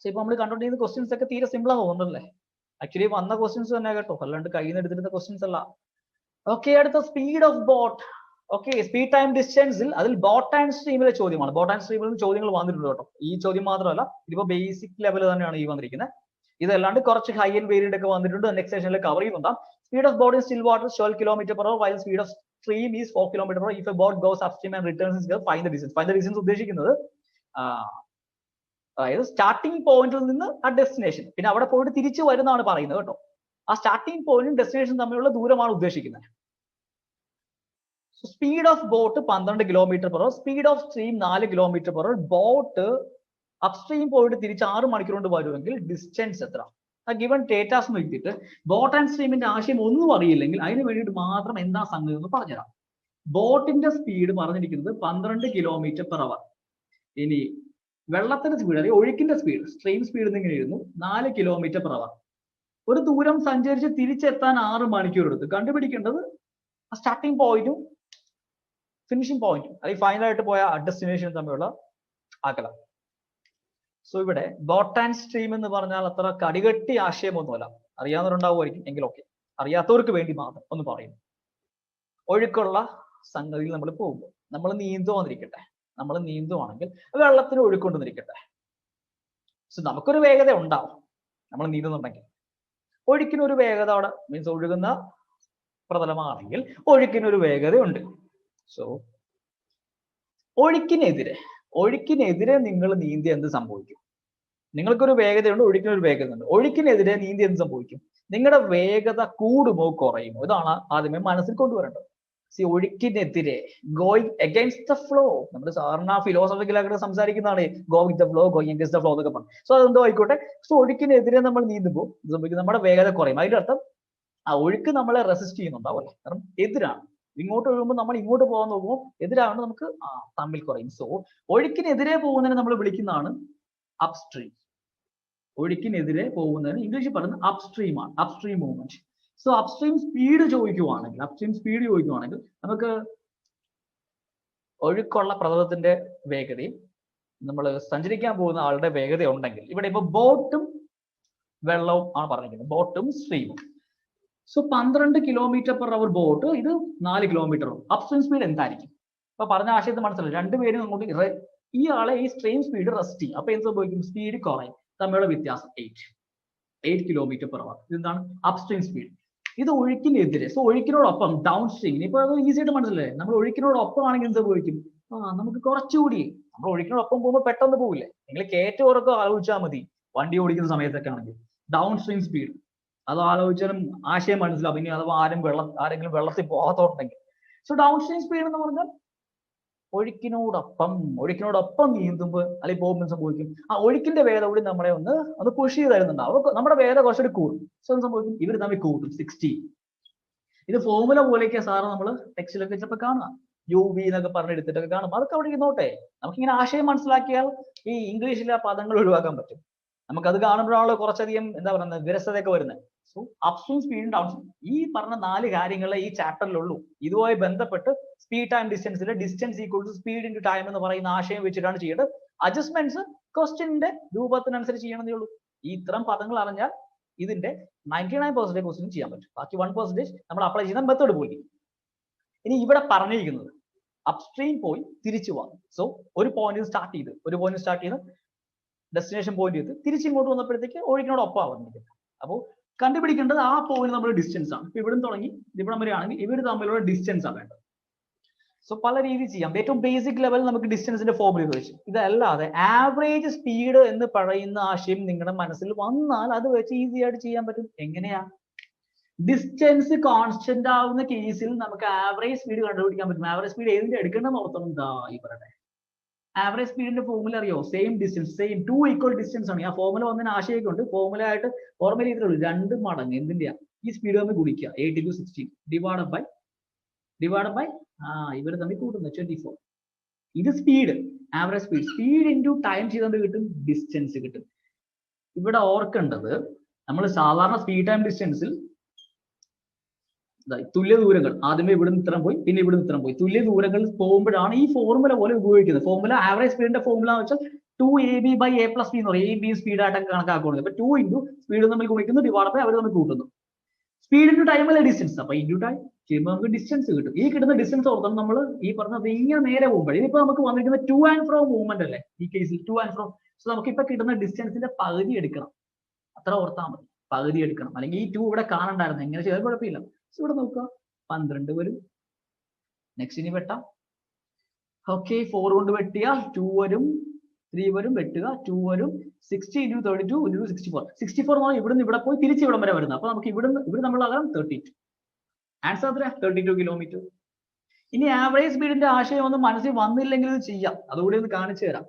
ഇപ്പൊ നമ്മൾ കണ്ടോണ്ടിരുന്ന ക്വസ്റ്റ്യൻസ് ഒക്കെ തീരെ സിമ്പിൾ ആണ് തോന്നുന്നല്ലേ? ആക്ച്വലി വന്ന ക്വസ്റ്റ്യൻസ് തന്നെ കേട്ടോ, അല്ലാണ്ട് കയ്യിൽ നിന്ന് എടുത്തിരുന്ന ക്വസ്റ്റ്യൻസ് അല്ല. ഓക്കെ, അടുത്ത speed of boat. Okay, speed time ഡിസ്റ്റൻസിൽ അതിൽ ബോട്ട് ആൻഡ് സ്ട്രീമിലെ ചോദ്യമാണ്. ബോട്ട് ആൻഡ് സ്ട്രീമിൽ ചോദ്യങ്ങൾ വന്നിട്ടുണ്ട് കേട്ടോ. ഈ ചോദ്യം മാത്രമല്ല, ഇതിപ്പോ ബേസിക് ലെവൽ തന്നെയാണ് ഈ വന്നിരിക്കുന്നത്. ഇതല്ലാണ്ട് കുറച്ച് ഹൈ ആൻഡ് വേരിയന്റ് ഒക്കെ വന്നിട്ടുണ്ട്. നെക്സ്റ്റ് സെഷനിൽ കവർ ചെയ്യുന്നുണ്ടാവും. Speed of boat in still water 12 km/h while speed of stream is 4 km/h. If a boat goes upstream and returns is find the distance. Find the distance ഉദ്ദേശിക്കുന്നത് അതായത് സ്റ്റാർട്ടിംഗ് പോയിന്റിൽ നിന്ന് ആ ഡെസ്റ്റിനേഷൻ, പിന്നെ അവിടെ പോയിട്ട് തിരിച്ചു വരുന്നതാണ് പറയുന്നത് കേട്ടോ. ആ സ്റ്റാർട്ടിംഗ് പോയിന്റും ഡെസ്റ്റിനേഷൻ തമ്മിലുള്ള ദൂരമാണ് ഉദ്ദേശിക്കുന്നത്. Speed of boat 12 km/h, speed of stream 4 km/h. Boat upstream പോയിട്ട് തിരിച്ച് 6 മണിക്കൂർ കൊണ്ട് വരുമെങ്കിൽ ഡിസ്റ്റൻസ് എത്ര? ആ ഗിവൺ ഡേറ്റാസ് നോക്കിയിട്ട് ബോട്ട് ആൻഡ് സ്ട്രീമിന്റെ ആശയം ഒന്നും അറിയില്ലെങ്കിൽ അതിന് വേണ്ടിയിട്ട് മാത്രം എന്താ സംഗതി എന്ന് പറഞ്ഞുതരാം. ബോട്ടിന്റെ സ്പീഡ് പറഞ്ഞിരിക്കുന്നത് 12 km/h. ഇനി വെള്ളത്തിന്റെ സ്പീഡ് അല്ലെങ്കിൽ ഒഴുക്കിന്റെ സ്പീഡ്, സ്ട്രീം സ്പീഡ് എന്നിങ്ങനെയായിരുന്നു 4 km/h. ഒരു ദൂരം സഞ്ചരിച്ച് തിരിച്ചെത്താൻ 6 മണിക്കൂർ എടുത്ത്. കണ്ടുപിടിക്കേണ്ടത് സ്റ്റാർട്ടിംഗ് പോയിന്റും ഫിനിഷിംഗ് പോയിന്റും അല്ലെങ്കിൽ ഫൈനലായിട്ട് പോയ ഡെസ്റ്റിനേഷൻ തമ്മിലുള്ള അകലം. സോ ഇവിടെ ബോട്ട് ആൻഡ് സ്ട്രീം എന്ന് പറഞ്ഞാൽ അത്ര കടികെട്ടി ആശയമൊന്നുമല്ല. അറിയാവുന്നവരുണ്ടാവുമായിരിക്കും, എങ്കിൽ ഓക്കെ. അറിയാത്തവർക്ക് വേണ്ടി മാത്രം ഒന്ന് പറയുന്നു. ഒഴുക്കുള്ള സംഗതിയിൽ നമ്മൾ പോകുമ്പോൾ നമ്മൾ നീന്തുവാന്നിരിക്കട്ടെ, നമ്മൾ നീന്തുവാണെങ്കിൽ വെള്ളത്തിന് ഒഴുക്കൊണ്ടെന്നിരിക്കട്ടെ. സോ നമുക്കൊരു വേഗത ഉണ്ടാവും നമ്മൾ നീന്തുന്നുണ്ടെങ്കിൽ. ഒഴുക്കിനൊരു വേഗത അവിടെ മീൻസ് ഒഴുകുന്ന പ്രതലമാണെങ്കിൽ ഒഴുക്കിനൊരു വേഗതയുണ്ട്. സോ ഒഴുക്കിനെതിരെ നിങ്ങൾ നീന്തി എന്ത് സംഭവിക്കും? നിങ്ങൾക്കൊരു വേഗതയുണ്ട്, ഒഴുക്കിനൊരു വേഗതയുണ്ട്. ഒഴുക്കിനെതിരെ നീന്തി എന്ത് സംഭവിക്കും? നിങ്ങളുടെ വേഗത കൂടുമോ കുറയുമോ? ഇതാണ് ആദ്യമേ മനസ്സിൽ കൊണ്ടുവരേണ്ടത്. സി, ഒഴുക്കിനെതിരെ, ഗോയിങ് അഗൈൻസ്റ്റ് ദ ഫ്ലോ. നമ്മൾ സാറിന് ആ ഫിലോസഫിക്കലായിട്ട് സംസാരിക്കുന്നതാണ് go with the flow, going against the flow എന്നൊക്കെ പറഞ്ഞു. സോ അതെന്തോ ആയിക്കോട്ടെ. സോ ഒഴുക്കിനെതിരെ നമ്മൾ നീന്തുമ്പോൾ സംഭവിക്കും, നമ്മുടെ വേഗത കുറയും. അതിന്റെ അർത്ഥം ആ ഒഴുക്ക് നമ്മളെ റെസിസ്റ്റ് ചെയ്യുന്നുണ്ടാവുമല്ലേ, കാരണം എതിരാണ്. ഇങ്ങോട്ട് ഒഴുകുമ്പോൾ നമ്മൾ ഇങ്ങോട്ട് പോകാൻ നോക്കുമ്പോൾ എതിരാണ്, നമുക്ക് തമ്മിൽ കുറയും. സോ ഒഴുക്കിനെതിരെ പോകുന്നതിനെ നമ്മൾ വിളിക്കുന്നതാണ് അപ്സ്ട്രീം. ഒഴുക്കിനെതിരെ പോകുന്നതിന് ഇംഗ്ലീഷിൽ പറയുന്നത് അപ്സ്ട്രീം ആണ്, upstream movement. So upstream speed ചോദിക്കുവാണെങ്കിൽ നമുക്ക് ഒഴുക്കുള്ള പ്രതലത്തിന്റെ വേഗതയും നമ്മൾ സഞ്ചരിക്കാൻ പോകുന്ന ആളുടെ വേഗത ഉണ്ടെങ്കിൽ, ഇവിടെ ഇപ്പൊ ബോട്ടും വെള്ളവും ആണ് പറഞ്ഞിരിക്കുന്നത്, ബോട്ടും സ്ട്രീമും. സോ 12 km/h ബോട്ട്, ഇത് 4 km. അപ്സ്ട്രീം സ്പീഡ് എന്തായിരിക്കും? അപ്പൊ പറഞ്ഞ ആശയത്തെ മനസ്സിലായി. രണ്ടുപേരും അങ്ങോട്ട് ഈ ആളെ ഈ സ്ട്രീം സ്പീഡ് റെസ്റ്റ് ചെയ്യും. അപ്പൊ എന്ത് സംഭവിക്കും? സ്പീഡ് കുറയും. തമ്മിലുള്ള വ്യത്യാസം 8 km/h. ഇതെന്താണ്? Upstream speed. ഇത് ഒഴുക്കിനെതിരെ. സോ ഒഴുക്കിനോടൊപ്പം ഡൗൺ സ്ട്രീം. ഇപ്പൊ അത് ഈസി ആയിട്ട് മനസ്സിലായി. നമ്മൾ ഒഴുക്കിനോടൊപ്പം ആണെങ്കിൽ എന്ത് സംഭവിക്കും? നമുക്ക് കുറച്ചുകൂടി, നമ്മൾ ഒഴുക്കിനോടൊപ്പം പോകുമ്പോൾ പെട്ടെന്ന് പോകില്ലേ? നിങ്ങൾ കയറ്റം ഉറക്കം ആലോചിച്ചാൽ മതി. വണ്ടി ഓടിക്കുന്ന സമയത്തൊക്കെ ആണെങ്കിൽ ഡൗൺ സ്ട്രീം സ്പീഡ് അത് ആലോചിച്ചാലും ആശയം മനസ്സിലാവും. ഇനി അഥവാ ആരെങ്കിലും വെള്ളത്തിൽ പോകാത്തോണ്ടെങ്കിൽ. സോ ഡൗൺ സ്ട്രീം സ്പീഡ് എന്ന് പറഞ്ഞാൽ ഒഴുക്കിനോടൊപ്പം നീന്തുമ്പോൾ അല്ലെങ്കിൽ പോകുമ്പോൾ സംഭവിക്കും, ആ ഒഴുക്കിന്റെ വേഗത കൂടി നമ്മളെ ഒന്ന് പുഷ് ചെയ്ത് തരുന്നുണ്ടാവും. നമ്മുടെ വേഗത കുറച്ചുകൂടി കൂടും. സോ സംഭവിക്കും, ഇവർ തമ്മിൽ കൂട്ടും 60. ഇത് ഫോർമുല പോലെയൊക്കെ സാറ് നമ്മൾ ടെക്സ്റ്റിലൊക്കെ ചിലപ്പോൾ കാണുക, UV എന്നൊക്കെ പറഞ്ഞെടുത്തിട്ടൊക്കെ കാണും. അതൊക്കെ അവിടെ ഇരുന്നോട്ടെ. നമുക്കിങ്ങനെ ആശയം മനസ്സിലാക്കിയാൽ ഈ ഇംഗ്ലീഷിലെ പദങ്ങൾ ഒഴിവാക്കാൻ പറ്റും. നമുക്കത് കാണുമ്പോഴാണല്ലോ കുറച്ചധികം എന്താ പറയുന്നത്, വിരസതയൊക്കെ വരുന്നത്. So upstream speed, downstream, ഈ പറഞ്ഞ 4 കാര്യങ്ങളെ ഈ ചാപ്റ്ററിലുള്ളൂ. ഇതുമായി ബന്ധപ്പെട്ട് സ്പീഡ് ടൈം ഡിസ്റ്റൻസിലെ distance equal to speed into time എന്ന് പറയുന്ന ആശയം വെച്ചിട്ടാണ് ചെയ്യേണ്ടത്. അഡ്ജസ്റ്റ്മെന്റ്സ് ക്വസ്റ്റ്യന്റെ രൂപത്തിനനുസരിച്ച് ചെയ്യണമെന്നേ ഉള്ളൂ. ഈ ഇത്തരം പദങ്ങൾ അറിഞ്ഞാൽ ഇതിന്റെ 99% ക്വസ്റ്റ്യൻ ചെയ്യാൻ പറ്റും. ബാക്കി 1% നമ്മൾ അപ്ലൈ ചെയ്യുന്ന മെത്തേഡ് പോയി. ഇനി ഇവിടെ പറഞ്ഞിരിക്കുന്നത് അപ്സ്ട്രീം പോയി തിരിച്ചു വന്നു. സോ ഒരു പോയിന്റ് സ്റ്റാർട്ട് ചെയ്ത് ഡെസ്റ്റിനേഷൻ പോയിന്റ് ചെയ്ത് തിരിച്ചിങ്ങോട്ട് വന്നപ്പോഴത്തേക്ക് ഒഴുക്കിനോടൊപ്പം വന്നിരിക്കുന്നത്. അപ്പോൾ കണ്ടുപിടിക്കേണ്ടത് ആ പോയിന്റ് നമ്മുടെ ഡിസ്റ്റൻസ് ആണ്. ഇപ്പൊ ഇവിടെ തുടങ്ങി ഇവിടം വരെ ആണെങ്കിൽ ഇവർ തമ്മിലുള്ള ഡിസ്റ്റൻസ് ആണ് വേണ്ടത്. സോ പല രീതിയിൽ ചെയ്യാം. ഏറ്റവും ബേസിക് ലെവൽ നമുക്ക് ഡിസ്റ്റൻസിന്റെ ഫോർമുല വെച്ച്, ഇതല്ലാതെ ആവറേജ് സ്പീഡ് എന്ന് പറയുന്ന ആശയം നിങ്ങളുടെ മനസ്സിൽ വന്നാൽ അത് വെച്ച് ഈസി ആയിട്ട് ചെയ്യാൻ പറ്റും. എങ്ങനെയാ? ഡിസ്റ്റൻസ് കോൺസ്റ്റന്റ് ആവുന്ന കേസിൽ നമുക്ക് ആവറേജ് സ്പീഡ് കണ്ടുപിടിക്കാൻ പറ്റും. ആവറേജ് സ്പീഡ് ഏതിന്റെ എടുക്കേണ്ടതെന്ന് ഓർത്തണം. ഈ പറയട്ടെ, ആവറേജ് സ്പീഡിന്റെ ഫോർമുല അറിയോ? Same distance, same 2 equal distance ആണ്. ആ ഫോർമുല വന്നതിന് ആശയമൊക്കെ ഉണ്ട്. ഫോർമുല ആയിട്ട് ഓർമ്മ ചെയ്തിട്ടുള്ളൂ. 2 മടങ്ങ് എന്തിന്റെയാ? ഈ സ്പീഡ് തമ്മിൽ ഗുണിക്കുക, 8 into 16 ഡിവൈഡ് ബൈ ഇവർ തമ്മിൽ കൂട്ടുന്നു 24. ഇത് speed, average speed into time ചെയ്തുകൊണ്ട് കിട്ടും, ഡിസ്റ്റൻസ് കിട്ടും. ഇവിടെ ഓർക്കേണ്ടത്, നമ്മൾ സാധാരണ സ്പീഡ് ടൈം ഡിസ്റ്റൻസിൽ തുല്യ ദൂരങ്ങൾ ആദ്യമേ ഇവിടുന്ന് ഇത്രയും പോയി, പിന്നെ ഇവിടുന്ന് ഇത്രയും പോയി, തുല്യ ദൂരങ്ങൾ പോകുമ്പോഴാണ് ഈ ഫോർമുല പോലെ ഉപയോഗിക്കുന്നത്. ഫോർമുല, ആവറേജ് സ്പീഡിന്റെ ഫോർമുല എന്ന് വെച്ചാൽ 2ab by a plus b എന്ന് പറയും. AB സ്പീഡ് ആയിട്ടൊക്കെ കണക്കാക്കുന്നത്. അപ്പൊ 2 into സ്പീഡ് തമ്മിൽ ഗുണിക്കുന്നു, ഡിവൈഡ് ബൈ അവർ തമ്മിൽ കൂട്ടുന്നു. സ്പീഡ് ഇൻറ്റു ടൈം അല്ല ഡിസ്റ്റൻസ്. അപ്പൊ ഇൻറ്റു ടൈം ചെയ്യുമ്പോൾ നമുക്ക് ഡിസ്റ്റൻസ് കിട്ടും. ഈ കിട്ടുന്ന ഡിസ്റ്റൻസ് ഓർത്താൽ നമ്മൾ ഈ പറഞ്ഞത് ഇങ്ങനെ നേരെ പോകുമ്പോൾ, ഇതിപ്പോ നമുക്ക് വന്നിരിക്കുന്ന ടു ആൻഡ് ഫ്രോ മൂവ്മെന്റ് അല്ലേ ഈ കേസിൽ, ടു ആൻഡ് ഫ്രോ. സോ നമുക്ക് ഇപ്പൊ കിട്ടുന്ന ഡിസ്റ്റൻസിന്റെ പകുതി എടുക്കണം. അത്ര ഓർത്താൽ മതി, പകുതി എടുക്കണം. അല്ലെങ്കിൽ ഈ 2 ഇവിടെ കാണണ്ടായിരുന്നു, എങ്ങനെ ചെയ്താൽ കുഴപ്പമില്ല. ഇവിടെ നോക്കുക, 12 വരും. നെക്സ്റ്റ് ഇനി വെട്ടാം. ഓക്കെ, 4 കൊണ്ട് വെട്ടിയാൽ 2 വരും, 3 വരും, വെട്ടുക 2 വരും. 60 into 32 into 64. 64 എന്ന് പറഞ്ഞാൽ ഇവിടുന്ന് ഇവിടെ പോയി തിരിച്ച് ഇവിടം വരെ വരുന്നത്. അപ്പൊ നമുക്ക് ഇവിടെ നമ്മൾ അകലം 32. ആൻസർ എത്ര? 32 കിലോമീറ്റർ. ഇനി ആവറേജ് സ്പീഡിന്റെ ആശയം ഒന്നും മനസ്സിൽ വന്നില്ലെങ്കിൽ ഇത് ചെയ്യാം. അതുകൂടി ഒന്ന് കാണിച്ചു തരാം.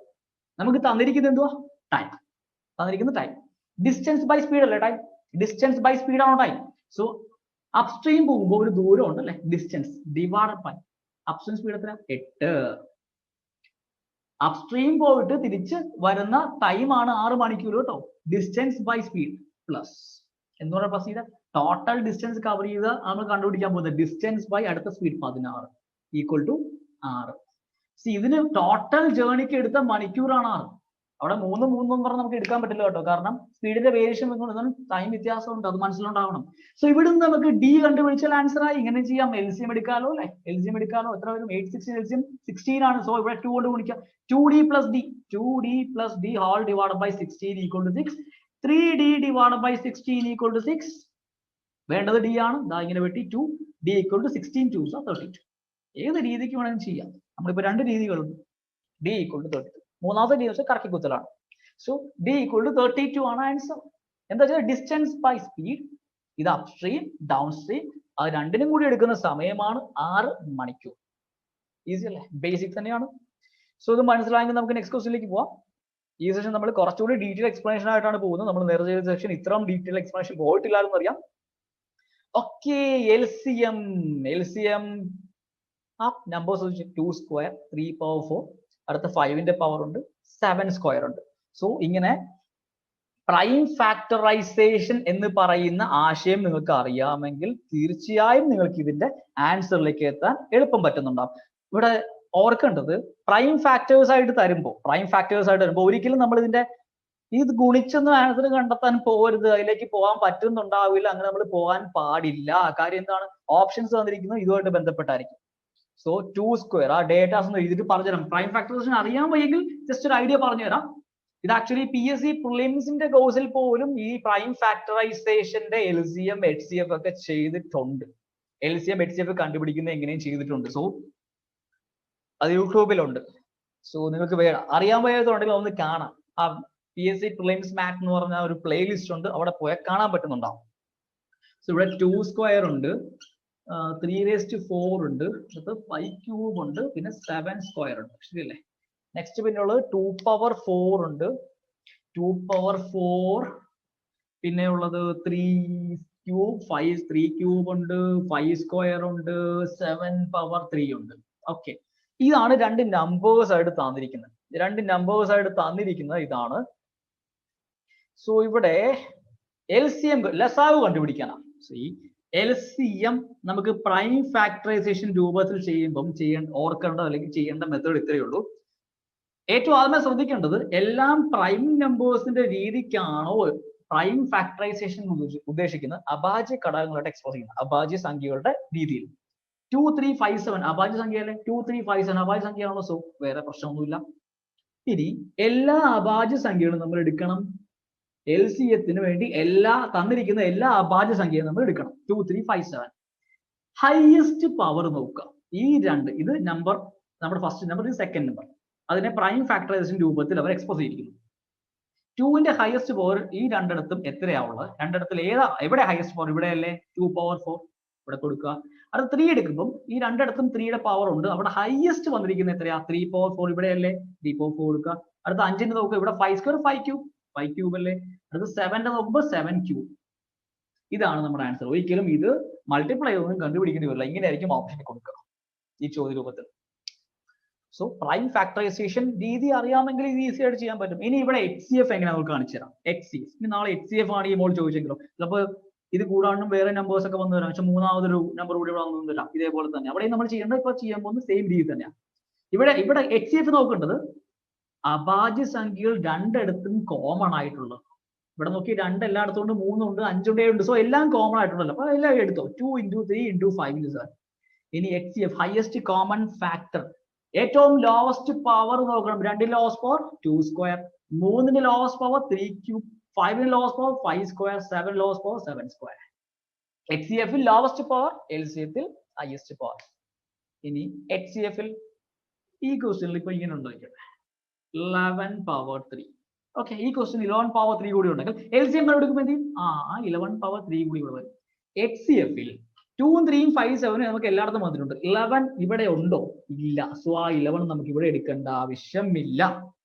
നമുക്ക് തന്നിരിക്കുന്നത് എന്തുവാ? ടൈം. തന്നിരിക്കുന്നത് ടൈം. ഡിസ്റ്റൻസ് ബൈ സ്പീഡ് അല്ലേ ടൈം? ഡിസ്റ്റൻസ് ബൈ സ്പീഡ് ആണോ ടൈം? സോ അപ്സ്ട്രീം പോകുമ്പോൾ ഒരു ദൂരം ഉണ്ട് അല്ലെ, distance divide by upstream speed എത്ര? 8. അപ്സ്ട്രീം പോയിട്ട് തിരിച്ച് വരുന്ന ടൈം ആണ് 6 മണിക്കൂർ കേട്ടോ. ഡിസ്റ്റൻസ് ബൈ സ്പീഡ് പ്ലസ് എന്ന് പറഞ്ഞാൽ പ്ലസ് ചെയ്ത ടോട്ടൽ ഡിസ്റ്റൻസ് കവർ ചെയ്ത് നമ്മൾ കണ്ടുപിടിക്കാൻ പോകുന്നത് ഡിസ്റ്റൻസ് ബൈ അടുത്ത സ്പീഡ് 16 ഈക്വൽ ടു 6. ഇതിന് ടോട്ടൽ ജേർണിക്ക് എടുത്ത മണിക്കൂറാണ് 6. അവിടെ 3 എന്ന് പറഞ്ഞാൽ നമുക്ക് എടുക്കാൻ പറ്റില്ല കേട്ടോ, കാരണം സ്പീഡിന്റെ വേരിയേഷൻ ടൈം വ്യത്യാസമുണ്ട്, അത് മനസ്സിലുണ്ടാവണം. സോ ഇവിടുന്ന് നമുക്ക് ഡി കണ്ടുപിടിച്ചാൽ ആൻസർ ആയി. ഇങ്ങനെ ചെയ്യാം. LCM എടുക്കാലോ അല്ലെ, LCM എടുക്കാലോ. എത്ര വരും? 8 16 LCM 16 ആണ്. സോ ഇവിടെ 2 കൊണ്ട് ഗുണിക്കാം. 2d plus d whole divide by 16 equal to 6. 3d divide by 16 equal to 6. വേണ്ടത് d ആണ്. ഇങ്ങനെ വെട്ടി 2d ഈക്വൽ ടു 16 2s 32. ഏത് രീതിക്ക് വേണമെങ്കിലും ചെയ്യാം. നമ്മളിപ്പോ 2 രീതികളുണ്ട്. d equal to 32. മൂന്നാമത്തെ രീതി വെച്ചാൽ കറക്കി കുത്തലാണ്. സോ ഡി ഈക്വൽ ടു 32 ആണ് ആൻസർ. എന്താ വെച്ചാൽ ഡിസ്റ്റൻസ് ബൈ സ്പീഡ്, ഇത് അപ്സ്ട്രീം ഡൗൺ സ്ട്രീം, അത് രണ്ടിനും കൂടി എടുക്കുന്ന സമയമാണ് 6 മണിക്കൂർ. ഈസി അല്ലേ, ബേസിക് തന്നെയാണ്. സോ ഇത് മനസ്സിലായെങ്കിൽ നമുക്ക് നെക്സ്റ്റ് ക്വസ്റ്റിലേക്ക് പോവാം. ഈ സെഷൻ നമ്മൾ കുറച്ചുകൂടി ഡീറ്റെയിൽ എക്സ്പ്ലനേഷൻ ആയിട്ടാണ് പോകുന്നത്. നമ്മൾ നേരത്തെ ചെയ്ത സെക്ഷൻ ഇത്രയും ഡീറ്റെയിൽ എക്സ്പ്ലനേഷൻ പോയിട്ടില്ലാന്ന് അറിയാം. ഓക്കെ, LCM ആ നമ്പേഴ്സ് 2 സ്ക്വയർ 3 പവർ 4, അടുത്ത 5ന്റെ പവർ ഉണ്ട്, 7 സ്ക്വയർ ഉണ്ട്. സോ ഇങ്ങനെ പ്രൈം ഫാക്ടറൈസേഷൻ എന്ന് പറയുന്ന ആശയം നിങ്ങൾക്ക് അറിയാമെങ്കിൽ തീർച്ചയായും നിങ്ങൾക്ക് ഇതിന്റെ ആൻസറിലേക്ക് എത്താൻ എളുപ്പം പറ്റുന്നുണ്ടാവും. ഇവിടെ ഓർക്കേണ്ടത് പ്രൈം ഫാക്ടേഴ്സ് ആയിട്ട് തരുമ്പോൾ ഒരിക്കലും നമ്മൾ ഇതിന്റെ ഇത് ഗുണിച്ചൊന്നും ആൻസർ കണ്ടെത്താൻ പോകരുത്, അതിലേക്ക് പോകാൻ പറ്റുന്നുണ്ടാവില്ല, അങ്ങനെ നമ്മൾ പോകാൻ പാടില്ല. കാര്യം എന്താണ്, ഓപ്ഷൻസ് തന്നിരിക്കുന്നത് ഇതുമായിട്ട് ബന്ധപ്പെട്ടായിരിക്കും. സോ 2 സ്ക്വയർ ആ ഡേറ്റാസ് ഒന്ന് എഴുതിയിട്ട് പറഞ്ഞുതരാം. പ്രൈം ഫാക്ടറൈസേഷൻ അറിയാൻ വയ്യെങ്കിൽ ജസ്റ്റ് ഒരു ഐഡിയ പറഞ്ഞുതരാം. ഇത് ആക്ച്വലി PSC പ്രിലിംസിന്റെ കോഴ്സിൽ പോലും ഈ പ്രൈം ഫാക്ടറൈസേഷന്റെ LCM HCF ഒക്കെ ചെയ്തിട്ടുണ്ട്. LCM HCF കണ്ടുപിടിക്കുന്നത് എങ്ങനെയും ചെയ്തിട്ടുണ്ട്. സോ അത് യൂട്യൂബിലുണ്ട്. സോ നിങ്ങൾക്ക് അറിയാൻ വയ്യാത്തതുണ്ടെങ്കിൽ ഒന്ന് കാണാം. ആ PSC പ്രിലിംസ് മാത്ത് എന്ന് പറഞ്ഞ ഒരു പ്ലേലിസ്റ്റ് ഉണ്ട്, അവിടെ പോയാൽ കാണാൻ പറ്റുന്നുണ്ടാവും. സോ ഇവിടെ 2 സ്ക്വയർ ഉണ്ട്, 3⁴ ഉണ്ട്, 5 ക്യൂബ് ഉണ്ട്, പിന്നെ 7 സ്ക്വയർ ഉണ്ട്. ശരിയല്ലേ? നെക്സ്റ്റ് പിന്നെ ഉള്ളത് 2 പവർ 4 ഉണ്ട്, 2 പവർ 4, പിന്നെ ഉള്ളത് 3 ക്യൂബ് 3 ക്യൂബ് ഉണ്ട്, 5 സ്ക്വയർ ഉണ്ട്, 7 പവർ 3 ഉണ്ട്. ഓക്കെ, ഇതാണ് രണ്ട് നമ്പേഴ്സ് ആയിട്ട് തന്നിരിക്കുന്നത്. ഇതാണ്. സോ ഇവിടെ LCM ലസാഗു കണ്ടുപിടിക്കാനാണ്. LCM നമുക്ക് പ്രൈം ഫാക്ടറൈസേഷൻ രൂപത്തിൽ ചെയ്യുമ്പം ഓർക്കേണ്ട അല്ലെങ്കിൽ ചെയ്യേണ്ട മെത്തേഡ് ഇത്രയേ ഉള്ളൂ. ഏറ്റവും ആദ്യമേ ശ്രദ്ധിക്കേണ്ടത് എല്ലാം പ്രൈം നമ്പേഴ്സിന്റെ രീതിക്കാണോ പ്രൈം ഫാക്ടറൈസേഷൻ ഉദ്ദേശിക്കുന്നത് അഭാജ്യ ഘടകങ്ങളായിട്ട് എക്സ്പ്രസ് ചെയ്യുന്നത്, അഭാജ്യ സംഖ്യകളുടെ രീതിയിൽ. 2 3 5 7 അഭാജ്യ സംഖ്യയല്ലേ, 2 3 5 7 അഭാജ്യ സംഖ്യയാണോ? സോ വേറെ പ്രശ്നമൊന്നുമില്ല. ഇനി എല്ലാ അഭാജ്യ സംഖ്യകളും നമ്മൾ എടുക്കണം. LCMത്തിന് വേണ്ടി തന്നിരിക്കുന്ന എല്ലാ അഭാജ്യ സംഖ്യയും നമ്മൾ എടുക്കണം. 2 3 5 7 ഹൈയസ്റ്റ് പവർ നോക്കുക. ഈ രണ്ട്, ഇത് നമ്പർ, നമ്മുടെ ഫസ്റ്റ് നമ്പർ, ഇത് സെക്കൻഡ് നമ്പർ, അതിനെ പ്രൈം ഫാക്ടറൈസേഷൻ രൂപത്തിൽ അവർ എക്സ്പ്രസ് ചെയ്തിരിക്കുന്നു. 2ന്റെ ഹയസ്റ്റ് പവർ ഈ രണ്ടിടത്തും എത്രയാവുള്ളത്? രണ്ടിടത്തിൽ എവിടെ ഹയസ്റ്റ് പവർ? ഇവിടെ അല്ലേ, 2 പവർ 4 ഇവിടെ കൊടുക്കുക. അടുത്ത 3 എടുക്കുമ്പോൾ ഈ രണ്ടിടത്തും 3യുടെ പവർ ഉണ്ട്, അവിടെ ഹയസ്റ്റ് വന്നിരിക്കുന്നത് എത്രയാ? 3 പവർ 4 ഇവിടെ അല്ലേ, 3 പവർ 4 കൊടുക്കുക. അടുത്ത 5ന്റെ നോക്കുക, ഇവിടെ 5 സ്ക്വയർ 5 ക്യൂബ് അല്ലേ. അടുത്ത 7ന്റെ നോക്കുമ്പോൾ 7 ക്യൂബ്. ഇതാണ് നമ്മുടെ ആൻസർ. ഒരിക്കലും ഇത് മൾട്ടിപ്ലൈ ഒന്നും കണ്ടുപിടിക്കേണ്ടി വരില്ല, ഇങ്ങനെയായിരിക്കും ഓപ്ഷൻ കൊടുക്കുക ഈ ചോദ്യ രൂപത്തിൽ. സോ പ്രൈം ഫാക്ടറൈസേഷൻ രീതി അറിയാമെങ്കിൽ ഇത് ഈസി ആയിട്ട് ചെയ്യാൻ പറ്റും. ഇനി ഇവിടെ HCF എങ്ങനെ നമുക്ക് കാണിച്ചു തരാം. HCF ഇനി നാളെ HCF ആണ് ഈ മോൾ ചോദിച്ചെങ്കിലോ, ചിലപ്പോൾ ഇത് കൂടാണ്ടും വേറെ നമ്പേഴ്സ് ഒക്കെ വന്നു വരാം, പക്ഷെ മൂന്നാമതൊരു നമ്പർ കൂടി ഇവിടെ വന്നു വരാം. ഇതേപോലെ തന്നെ അവിടെ നമ്മൾ ചെയ്യേണ്ടത് ഇപ്പൊ ചെയ്യാൻ പോകുന്നത് സെയിം രീതി തന്നെയാണ്. ഇവിടെ HCF നോക്കേണ്ടത് അഭാജ്യ സംഖ്യകൾ രണ്ടിടത്തും കോമൺ ആയിട്ടുള്ളത്. ഇവിടെ നോക്കി 2 എല്ലായിടത്തും ഉണ്ട്, 3 ഉണ്ട്, 5 ഉണ്ട്. സോ എല്ലാം കോമൺ ആയിട്ടുണ്ടല്ലോ, അപ്പൊ എല്ലാം എടുത്തോ. 2 × 3 × 5 7. ഇനി HCF ഹയസ്റ്റ് കോമൺ ഫാക്ടർ, ഏറ്റവും ലോവസ്റ്റ് പവർ നോക്കണം. 2ന്റെ ലോവസ്റ്റ് പവർ 2 സ്ക്വയർ, 3ന്റെ ലോവസ്റ്റ് പവർ 3 ക്യൂബ്, 5ന്റെ lowest power 5 square, 7 lowest power 7 square. HCF ൽ ലോവസ്റ്റ് പവർ, LCF ൽ ഹയസ്റ്റ് പവർ. ഇനി HCF ൽ ഈ ക്വസ്റ്റ്യനിൽ ഇപ്പൊ ഇങ്ങനെ ഉണ്ടായിരിക്കട്ടെ, 11 പവർ 3. ഓക്കെ, ഈ ക്വസ്റ്റ്യൻ 11 പവർ 3 കൂടി ഉണ്ടെങ്കിൽ LCM എടുക്കുമ്പോൾ എന്ത് ചെയ്യും? 11 പവർ 3 കൂടി ഇവിടെ വരും. HCF ൽ 2 3 5 7 നമുക്ക് എല്ലായിടത്തും വന്നിട്ടുണ്ട്. 11 ഇവിടെ ഉണ്ടോ? ഇല്ല. സോ ആ 11 നമുക്ക് ഇവിടെ എടുക്കേണ്ട ആവശ്യമില്ല.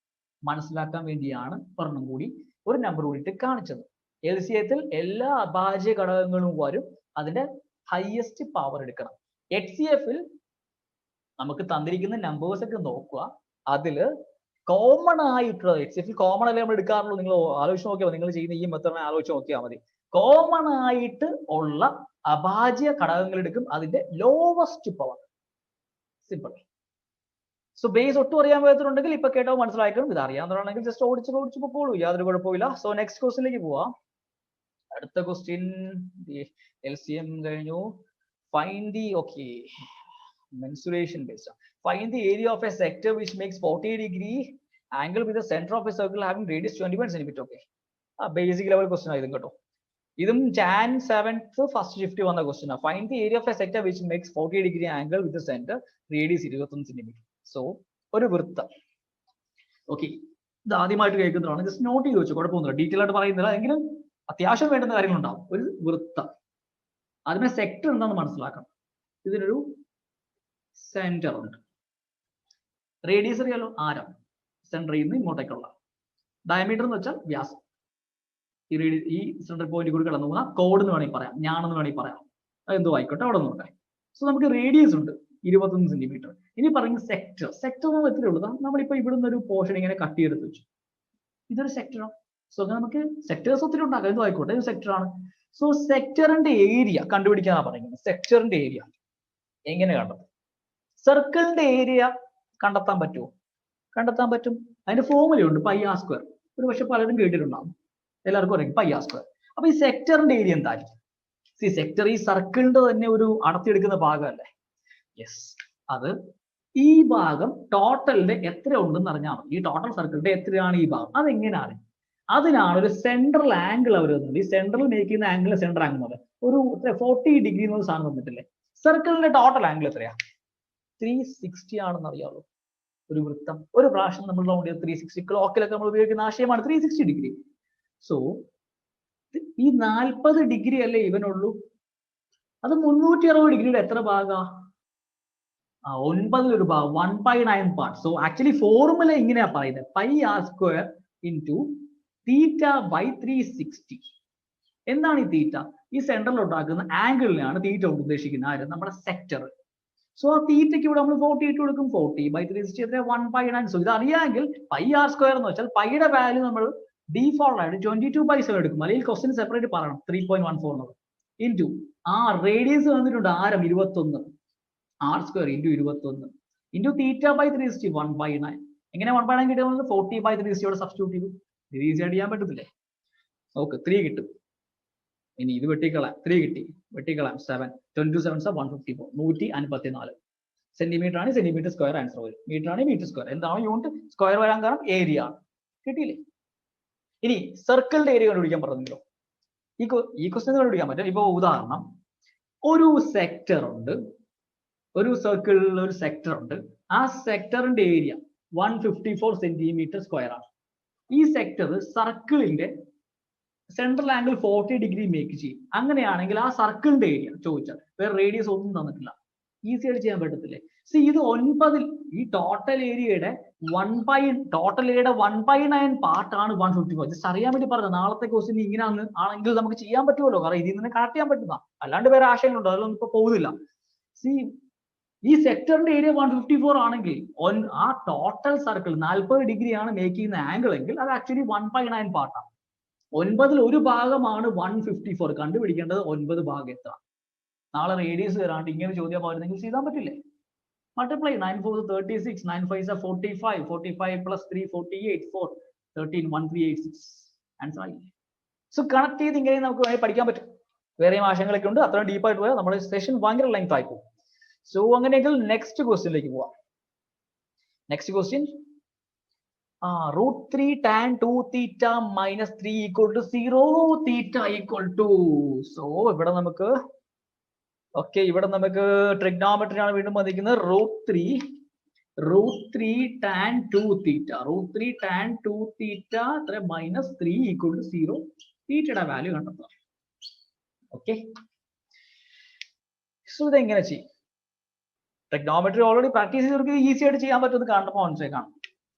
മനസ്സിലാക്കാൻ വേണ്ടിയാണ് ഒരെണ്ണം കൂടി, ഒരു നമ്പർ കൂടിയിട്ട് കാണിച്ചത്. LCM ൽ എല്ലാ അഭാജ്യ ഘടകങ്ങളും വരും, അതിന്റെ ഹയസ്റ്റ് പവർ എടുക്കണം. HCF ൽ നമുക്ക് തന്നിരിക്കുന്ന നമ്പേഴ്സ് ഒക്കെ നോക്കുക, അതില് കോമൺ ആയിട്ടുള്ള HCF ൽ കോമൺ അല്ലേ നമ്മൾ എടുക്കാറുള്ളൂ. നിങ്ങൾ ആലോചിച്ച് നോക്കിയാൽ, നിങ്ങൾ ചെയ്യുന്ന ഈ മെത്തേഡിനെ ആലോചിച്ച് നോക്കിയാൽ മതി. കോമൺ ആയിട്ട് ഉള്ള അഭാജ്യ ഘടകങ്ങൾ എടുക്കും, അതിന്റെ lowest power. Simple. So base ഒട്ടും അറിയാൻ പറ്റുന്നുണ്ടെങ്കിൽ ഇപ്പൊ കേട്ടോ മനസ്സിലാക്കണം. ഇത് അറിയാവുന്നതാണെങ്കിൽ ജസ്റ്റ് ഓടിച്ചു പോകൂ, യാതൊരു കുഴപ്പമില്ല. സോ നെക്സ്റ്റ് ക്വസ്റ്റ്യനിലേക്ക് പോവാം. അടുത്ത ക്വസ്റ്റ്യൻ LCM കഴിഞ്ഞു. Find the mensuration based. Find the area of a sector which makes 40° angle with the center of a circle having radius 21 cm. Okay, basic level question ആയിരുന്നു കേട്ടോ. ഇതും Jan 7th ഫസ്റ്റ് ഷിഫ്റ്റ് വന്ന ക്വസ്റ്റ്യൻ ആണ്. Find the area of A sector which makes 40° angle with centre radius 21 cm. So ഒരു വൃത്തം. ഓക്കെ, ഇത് ആദ്യമായിട്ട് കേൾക്കുന്നതാണ്, ജസ്റ്റ് നോട്ട് ചെയ്ത് വെച്ചു, കുഴപ്പമൊന്നുമില്ല, ഡീറ്റെയിൽ ആയിട്ട് പറയുന്നില്ല, എങ്കിലും അത്യാവശ്യം വേണ്ടുന്ന കാര്യങ്ങളുണ്ടാവും. ഒരു വൃത്തം, ആദ്യമേ സെക്ടർ എന്താണെന്ന് മനസ്സിലാക്കണം. ഇതിനൊരു സെന്റർ ഉണ്ട്, റേഡിയസ് അറിയാലോ, ആരം, സെന്ററിൽ നിന്ന് ഇങ്ങോട്ടേക്കുള്ള. ഡയമീറ്റർ എന്ന് വെച്ചാൽ വ്യാസം. ഈ സെന്റർ പോയിന്റ് കൂടി കടന്നു പോകുന്ന കോഡ് എന്ന് വേണമെങ്കിൽ പറയാം, ഞാണെന്ന് വേണമെങ്കിൽ പറയാം, എന്തോ ആയിക്കോട്ടെ, അവിടെ നോട്ടെ. സോ നമുക്ക് റേഡിയസ് ഉണ്ട് 21 സെന്റിമീറ്റർ. ഇനി പറയുന്നത് സെക്ടർ. സെക്ടർ എന്ന് എത്രയേ ഉള്ളൂ, നമ്മളിപ്പോ ഇവിടുന്ന് ഒരു പോർഷൻ ഇങ്ങനെ കട്ട് ചെയ്തെടുത്ത് വെച്ചു, ഇതൊരു സെക്ടറാണ്. സോ നമുക്ക് സെക്ടേഴ്സ് ഒത്തിരി ഉണ്ടാക്കാം, എന്തോ ആയിക്കോട്ടെ, ഇത് സെക്ടറാണ്. സോ സെക്ടറിന്റെ ഏരിയ കണ്ടുപിടിക്കാനാണ് പറയുന്നത്. സെക്ടറിന്റെ ഏരിയ എങ്ങനെ കണ്ടെത്തും? സർക്കിളിന്റെ ഏരിയ കണ്ടെത്താൻ പറ്റുമോ? കണ്ടെത്താൻ പറ്റും. അതിന്റെ ഫോർമുലയുണ്ട്, പൈ ആർ സ്ക്വയർ. ഒരു പക്ഷെ പലരും കേട്ടിട്ടുണ്ടാവും, എല്ലാവർക്കും അറിയാം പൈ ആർ സ്ക്വയർ. അപ്പൊ ഈ സെക്ടറിന്റെ ഏരിയ എന്തായിരിക്കും? സെക്ടർ ഈ സർക്കിളിന്റെ തന്നെ ഒരു അടർത്തിയെടുക്കുന്ന ഭാഗമല്ലേ? യെസ്, അത് ഈ ഭാഗം ടോട്ടലിന്റെ എത്ര ഉണ്ടെന്ന് അറിഞ്ഞാൽ മതി. ഈ ടോട്ടൽ സർക്കിളിന്റെ എത്രയാണ് ഈ ഭാഗം, അതെങ്ങനെയാണ്? അതിനാണ് ഒരു സെൻട്രൽ ആംഗിൾ അവർ തന്നത്. ഈ സെൻട്രൽ മേക്ക് ചെയ്യുന്ന ആംഗിൾ സെൻട്രൽ ആംഗിൾ പോലെ ഒരു 40 ഡിഗ്രി എന്നൊരു സാധനം തന്നിട്ടില്ലേ? സർക്കിളിന്റെ ടോട്ടൽ ആംഗിൾ എത്രയാ? 360 ആണെന്ന് അറിയാമല്ലോ. ഒരു വൃത്തം ഒരു പ്രാവശ്യം നമ്മൾ റൗണ്ട് ചെയ്ത് 360, ക്ലോക്കിലൊക്കെ നമ്മൾ ഉപയോഗിക്കുന്ന ആശയമാണ് 360 ഡിഗ്രി. സോ ഈ 40 ഡിഗ്രി അല്ലേ ഇവനുള്ളൂ, അത് 360 ഡിഗ്രിയുടെ എത്ര ഭാഗാ? 9 ഒരു ഭാഗം, 1/9 പാർട്ട്. സോ ആക്ച്വലി ഫോർമുല ഇങ്ങനെയാ പറയുന്നത്, pi R square into theta by 360. എന്താണ് ഈ തീറ്റ? ഈ സെന്ററിൽ ഉണ്ടാക്കുന്ന ആംഗിളിനെയാണ് തീറ്റ കൊണ്ട് ഉദ്ദേശിക്കുന്നത്. ആര്? നമ്മുടെ സെക്ടർ. സോ ആ തീറ്റയ്ക്ക് ഇവിടെ നമ്മൾ 48 കൊടുക്കും. 40/360 എത്ര? 1/9. സോ ഇത് അറിയാമെങ്കിൽ പൈ ആർ സ്ക്വയർ എന്ന് വെച്ചാൽ പൈയുടെ വാല്യൂ നമ്മൾ ഡീഫോൾട്ട് ആയിട്ട് 22/7 എടുക്കും. അല്ലെങ്കിൽ ക്വസ്റ്റ്യൻ സെപ്പറേറ്റ് പറയണം, 3.14 എന്നുള്ളത്. ഇൻറ്റു റേഡിയസ് വന്നിട്ടുണ്ട്, ആരം 21, R square into 21 into theta by 360 1/9. എങ്ങനെ 1/9 കിട്ടുന്നത്? 40/360 സബ്സ്റ്റിറ്റ്യൂട്ട് ചെയ്തു. ഇത് ഈസി ആയിട്ട് ചെയ്യാൻ പറ്റത്തില്ലേ? ഓക്കെ, 3 കിട്ടും. ഇനി ഇത് വെട്ടിക്കളാം, 3 കിട്ടി, വെട്ടിക്കളാം 7, 22 7 154, 154 സെന്റിമീറ്റർ ആണ്. സെന്റിമീറ്റർ സ്ക്വയർ ആൻസർ വരും. മീറ്റർ ആണ് മീറ്റർ സ്ക്വയർ. എന്താണ് യൂണിറ്റ്? സ്ക്വയർ വരാൻ കാരണം ഏരിയ ആണ്. കിട്ടിയില്ലേ? ഇനി സർക്കിളിന്റെ ഏരിയ കണ്ടുപിടിക്കാൻ പറഞ്ഞല്ലോ. ഈ ക്വസ്റ്റ്യൻ കണ്ടുപിടിക്കാൻ പറ്റും. ഇപ്പൊ ഉദാഹരണം, ഒരു സെക്ടർ ഉണ്ട്, ഒരു സർക്കിളിൽ ഒരു സെക്ടർ ഉണ്ട്. ആ സെക്ടറിന്റെ ഏരിയ 154 സെന്റിമീറ്റർ സ്ക്വയർ ആണ്. ഈ സെക്ടർ സർക്കിളിന്റെ സെൻട്രൽ ആംഗിൾ 40 ഡിഗ്രി മേക്ക് ചെയ്യും. അങ്ങനെയാണെങ്കിൽ ആ സർക്കിളിന്റെ ഏരിയ ചോദിച്ചാൽ, വേറെ റേഡിയസ് ഒന്നും തന്നിട്ടില്ല, ഈസി ആയിട്ട് ചെയ്യാൻ പറ്റത്തില്ലേ? സി ഇത് 9 ഈ ടോട്ടൽ ഏരിയയുടെ 1/9 പാർട്ടാണ് 154. ജസ്റ്റ് അറിയാൻ വേണ്ടി പറഞ്ഞത്. നാളത്തെ ക്വസ്റ്റ്യൻ ഇങ്ങനെ ആണെങ്കിൽ നമുക്ക് ചെയ്യാൻ പറ്റുമല്ലോ, കാരണം ഇതിൽ നിന്ന് കണക്ട് ചെയ്യാൻ പറ്റുന്ന, അല്ലാണ്ട് വേറെ ആശയങ്ങളുണ്ടോ? അതൊന്നും ഇപ്പൊ പോകുന്നില്ല. സി ഈ സെക്ടറിന്റെ ഏരിയ 154 ആണെങ്കിൽ ആ ടോട്ടൽ സർക്കിൾ 40 ഡിഗ്രി ആണ് മേക്ക് ചെയ്യുന്ന ആംഗിൾ എങ്കിൽ അത് ആക്ച്വലി 1/9 പാർട്ടാണ്. 9 ഒരു ഭാഗമാണ് 154. കണ്ടുപിടിക്കേണ്ടത് 9 ഭാഗം എത്ര. നാളെ റേഡിയസ് തരാണ്ട് ഇങ്ങനെ ചോദ്യം പറയുന്നെങ്കിൽ ചെയ്താൻ പറ്റില്ലേ? മൾട്ടിപ്ലൈ 9 4 36, 9 5 45, 45 plus 3 48, 4 13 1386 ആൻസർ ആയില്ലേ? സോ കണക്ട് ചെയ്ത് ഇങ്ങനെ നമുക്ക് പഠിക്കാൻ പറ്റും. വേറെയും ആശയങ്ങളൊക്കെ ഉണ്ട്, അത്രയും ഡീപ്പായിട്ട് പോയാൽ നമ്മുടെ സെഷൻ ഭയങ്കര ലെങ്ത് ആയി പോകും. സോ അങ്ങനെയെങ്കിൽ നെക്സ്റ്റ് ക്വസ്റ്റ്യനിലേക്ക് പോവാം. Next question, √3 tan 2 theta minus 3 equal to 0, theta equal to. So ഇവിടെ നമുക്ക് ട്രിഗ്നോമെട്രി ആണ് വീണ്ടും വന്നിരിക്കുന്നത്. √3 tan 2 theta, √3 tan 2 theta minus 3 equal to 0, തീറ്റയുടെ വാല്യൂ കണ്ടെത്താം. ഓക്കെ, സോ ഇതെങ്ങനെ ചെയ്യും? ട്രിഗ്നോമെട്രി ഓൾറെഡി പ്രാക്ടീസ് ചെയ്തവർക്ക് ഈസി ആയിട്ട് ചെയ്യാൻ പറ്റുന്നത് കാണുമ്പോൾ മനസ്സിലാക്കാം.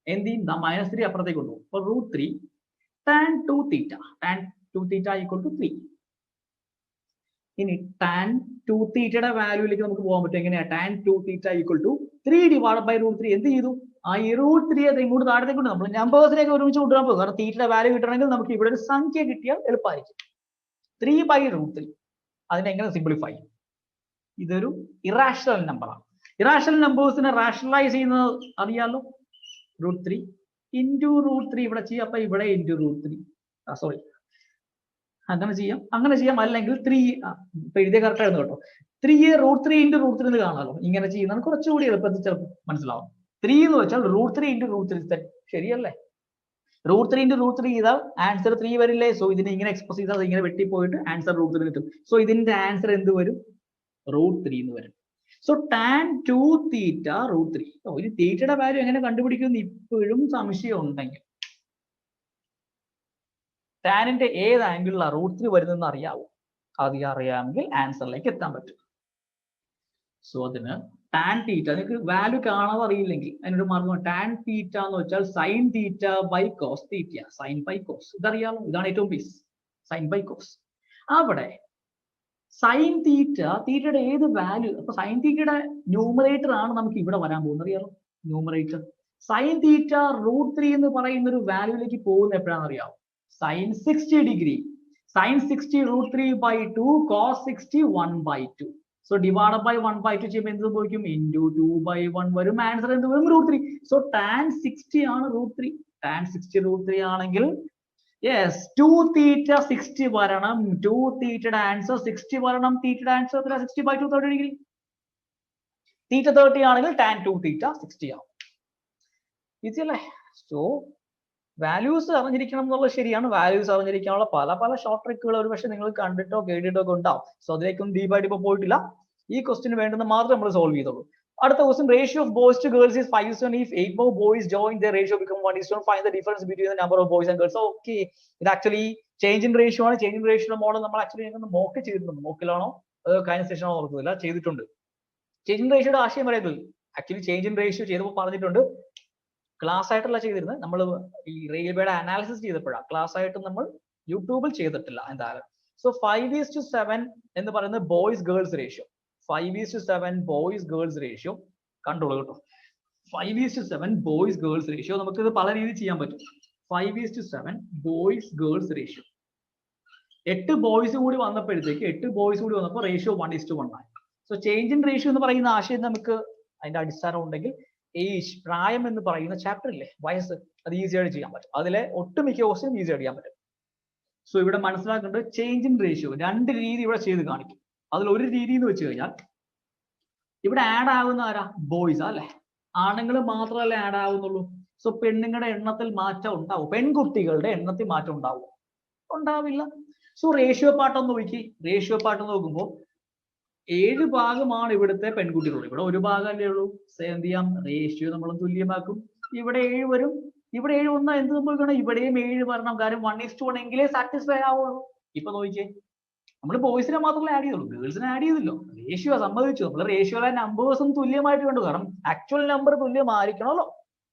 എന്ത് ചെയ്യും? -3 അപ്പുറത്തേക്ക് കൊണ്ടുപോകും. അപ്പൊ √3 tan 2 theta, tan 2 theta equal to 3. ഇനി tan 2 theta വാല്യൂയിലേക്ക് നമുക്ക് പോകാൻ പറ്റും. എങ്ങനെയാ? tan 2 theta equal to 3 divided by √3. എന്ത് ചെയ്തു? ഈ √3 അത് ഇങ്ങോട്ട് താഴത്തേക്ക് കൊണ്ട് നമ്മൾ നമ്പേഴ്സിനെയൊക്കെ ഒരുമിച്ച് കൊണ്ടുവരാൻ പോകും. കാരണം തീറ്റയുടെ വാല്യൂ കിട്ടണമെങ്കിൽ നമുക്ക് ഇവിടെ ഒരു സംഖ്യ കിട്ടിയാൽ എളുപ്പമായിരിക്കും. 3/√3 അതിനെങ്ങനെ സിംപ്ലിഫൈ? ഇതൊരു ഇറാഷണൽ നമ്പറാണ്. ഇറാഷണൽ നമ്പേഴ്സിനെ റാഷണലൈസ് ചെയ്യുന്നത് അറിയാലോ. √3 ഇൻറ്റു √3 ഇവിടെ ചെയ്യാം. അപ്പൊ ഇവിടെ ഇൻറ്റു √3, സോറി അങ്ങനെ ചെയ്യാം. അല്ലെങ്കിൽ 3 ഇപ്പൊ എഴുതിയ കറക്റ്റ് ആയിരുന്നു കേട്ടോ. 3 √3 ഇൻറ്റു √3 എന്ന് കാണാമല്ലോ. ഇങ്ങനെ ചെയ്യുന്നതാണ് കുറച്ചുകൂടി എളുപ്പത്തിൽ ചിലപ്പോൾ മനസ്സിലാവും. 3 എന്ന് വെച്ചാൽ √3 ഇൻറ്റു √3 ശരിയല്ലേ? √3 ഇൻറ്റു √3 ചെയ്താൽ ആൻസർ 3 വരില്ലേ? സോ ഇതിനെ ഇങ്ങനെ എക്സ്പ്രസ് ചെയ്താൽ ഇങ്ങനെ വെട്ടിപ്പോയിട്ട് ആൻസർ √3 കിട്ടും. സോ ഇതിന്റെ ആൻസർ എന്ത് വരും? √3 എന്ന് വരും. So tan 2 theta √3. ഇനി തീറ്റയുടെ വാല്യൂ എങ്ങനെ കണ്ടുപിടിക്കുമെന്ന് ഇപ്പോഴും സംശയം ഉണ്ടെങ്കിൽ ടാനിന്റെ ഏത് ആംഗിളിലാണ് √3 വരുന്നതെന്ന് അറിയാവോ? അത് അറിയാമെങ്കിൽ ആൻസറിലേക്ക് എത്താൻ പറ്റും. സോ അതിന് ടാൻ തീറ്റ, നിങ്ങൾക്ക് വാല്യൂ കാണാതെ അറിയില്ലെങ്കിൽ അതിനൊരു മാർഗം, ടാൻ തീറ്റ എന്ന് വെച്ചാൽ sine theta by cos theta, sine by cos. ഇതറിയാമോ? ഇതാണ് ഏറ്റവും ബേസ്, സൈൻ ബൈ കോസ്. അവിടെ സൈൻ തീറ്റ, തീറ്റയുടെ ഏത് വാല്യൂ, അപ്പൊ സൈൻ തീറ്റയുടെ ന്യൂമറേറ്റർ ആണ് നമുക്ക് ഇവിടെ വരാൻ പോകുന്നത്, അറിയാമോ? ന്യൂമറേറ്റർ സൈൻ തീറ്റ √3 എന്ന് പറയുന്ന ഒരു വാല്യൂലേക്ക് പോകുന്ന എപ്പോഴാണെന്ന് അറിയാമോ? Sine 60 degree, sine 60 √3/2 cos 60 1/2. So divide by 1/2 ചെയ്യുമ്പോൾ എന്ത് സംഭവിക്കും? ഇൻറ്റു 2/1 വരും. ആൻസർ എന്ത് വരും? √3. സോ ടാൻ 60 ആണ് √3. ടാൻ 60 √3 ആണെങ്കിൽ യെസ് 2 തീറ്റ 60 വരണം. 2 തീറ്റയുടെ ആൻസർ 60 വരണം. തീറ്റയുടെ ആൻസർ 60/2 30 ഡിഗ്രി. തീറ്റ 30 ആണെങ്കിൽ ടാൻ 2 തീറ്റ 60 ആവും. ഈസി അല്ലേ? സോ വാല്യൂസ് അറിഞ്ഞിരിക്കണം എന്നുള്ളത് ശരിയാണ്. വാല്യൂസ് അറിഞ്ഞിരിക്കാനുള്ള പല പല ഷോർട്ട് ട്രിക്കുകൾ ഒരു പക്ഷേ നിങ്ങൾ കണ്ടിട്ടോ കേട്ടിട്ടോ ഒക്കെ ഉണ്ടാവും. സോ അതിലേക്കൊന്നും ഡീപ്പായിട്ട് ഇപ്പോൾ പോയിട്ടില്ല. ഈ ക്വസ്റ്റിന് വേണ്ടുന്ന മാത്രം നമ്മൾ സോൾവ് ചെയ്തോളൂ. അടുത്ത question, ratio of boys to girls is 5:1. If 8 more boys join, the ratio become 1:1. Find the difference between the number of boys and girls. Okay, ഇത് ആക്ച്വലി ചേഞ്ച് ഇൻ റേഷ്യോ ആണ്. ചേഞ്ച് ഇൻ റേഷ്യോ മോഡൽ നമ്മൾ ആക്ച്വലി മോക്ക് ചെയ്തിട്ടുണ്ട്. മോക്കിലാണോ അത് കഴിഞ്ഞ സെഷനോ ഓർക്കുന്നില്ല, ചെയ്തിട്ടുണ്ട്. ചേഞ്ച് ഇൻ റേഷ്യോയുടെ ആശയം പറയുന്നത് ആക്ച്വലി ചേഞ്ച് ഇൻ റേഷ്യോ ചെയ്തപ്പോൾ പറഞ്ഞിട്ടുണ്ട്, ക്ലാസ് ആയിട്ടല്ല ചെയ്തിരുന്നത്. നമ്മൾ ഈ റെയിൽവേയുടെ അനാലിസിസ് ചെയ്തപ്പോഴാണ്, ക്ലാസ് ആയിട്ട് നമ്മൾ യൂട്യൂബിൽ ചെയ്തിട്ടില്ല എന്തായാലും. സോ 5:7 എന്ന് പറയുന്നത് boys girls ratio. 5:7 boys girls ratio കണ്ടോളൂ കേട്ടോ. 5:7 ബോയ്സ് ഗേൾസ് റേഷ്യോ നമുക്കിത് പല രീതിയിൽ ചെയ്യാൻ പറ്റും. 5:7 ബോയ്സ് ഗേൾസ് റേഷ്യോ. 8 ബോയ്സ് കൂടി വന്നപ്പോഴത്തേക്ക് 8 ബോയ്സ് കൂടി വന്നപ്പോൾ റേഷ്യോ 1:1 ആയി. സോ ചേഞ്ച് ഇൻ റേഷ്യോ എന്ന് പറയുന്ന ആശയം നമുക്ക് അതിന്റെ അടിസ്ഥാനം ഉണ്ടെങ്കിൽ ഏജ്, പ്രായം എന്ന് പറയുന്ന ചാപ്റ്റർ ഇല്ലേ, വയസ്സ്, അത് ഈസി ആയിട്ട് ചെയ്യാൻ പറ്റും. അതിലെ ഒട്ടുമിക്ക ക്വസ്റ്റ്യൻ ഈസി ആയിട്ട് ചെയ്യാൻ പറ്റും. സോ ഇവിടെ മനസ്സിലാക്കേണ്ടത് ചേഞ്ച് ഇൻ റേഷ്യോ 2 രീതി ഇവിടെ ചെയ്ത് കാണിക്കും. അതിൽ ഒരു രീതി എന്ന് വെച്ച് കഴിഞ്ഞാൽ ഇവിടെ ആഡ് ആകുന്ന ആരാ? ബോയ്സ് അല്ലെ, ആണുങ്ങൾ മാത്രമല്ലേ ആഡ് ആവുന്നുള്ളൂ. സോ പെണ്ണുങ്ങളുടെ എണ്ണത്തിൽ മാറ്റം ഉണ്ടാവും, പെൺകുട്ടികളുടെ എണ്ണത്തിൽ മാറ്റം ഉണ്ടാവും? ഉണ്ടാവില്ല. സോ റേഷ്യോ പാർട്ട് നോക്കി, റേഷ്യോ പാർട്ട് നോക്കുമ്പോൾ 7 ഭാഗമാണ് ഇവിടുത്തെ പെൺകുട്ടികളുള്ളത്. ഇവിടെ ഒരു ഭാഗമല്ലേ ഉള്ളൂ. എന്ത് ചെയ്യാം? റേഷ്യോ നമ്മൾ തുല്യമാക്കും. ഇവിടെ 7 വരും, ഇവിടെ 7 വന്നാൽ എന്ത് സംഭവിക്കണം? ഇവിടെയും 7 വരണം. കാര്യം 1:1 എങ്കിലേ സാറ്റിസ്ഫൈ ആവുള്ളൂ. ഇപ്പൊ നോക്കിയേ, നമ്മൾ ബോയ്സിനെ മാത്രമേ ആഡ് ചെയ്തുള്ളൂ, ഗേൾസിനെ ആഡ് ചെയ്തില്ലോ. റേഷ്യോ സമ്മതിച്ചു, നമ്മൾ റേഷ്യോയിലെ നമ്പേഴ്സും തുല്യമായിട്ട് കണ്ടു. കാരണം ആക്ച്വൽ നമ്പർ തുല്യമായിരിക്കണമല്ലോ.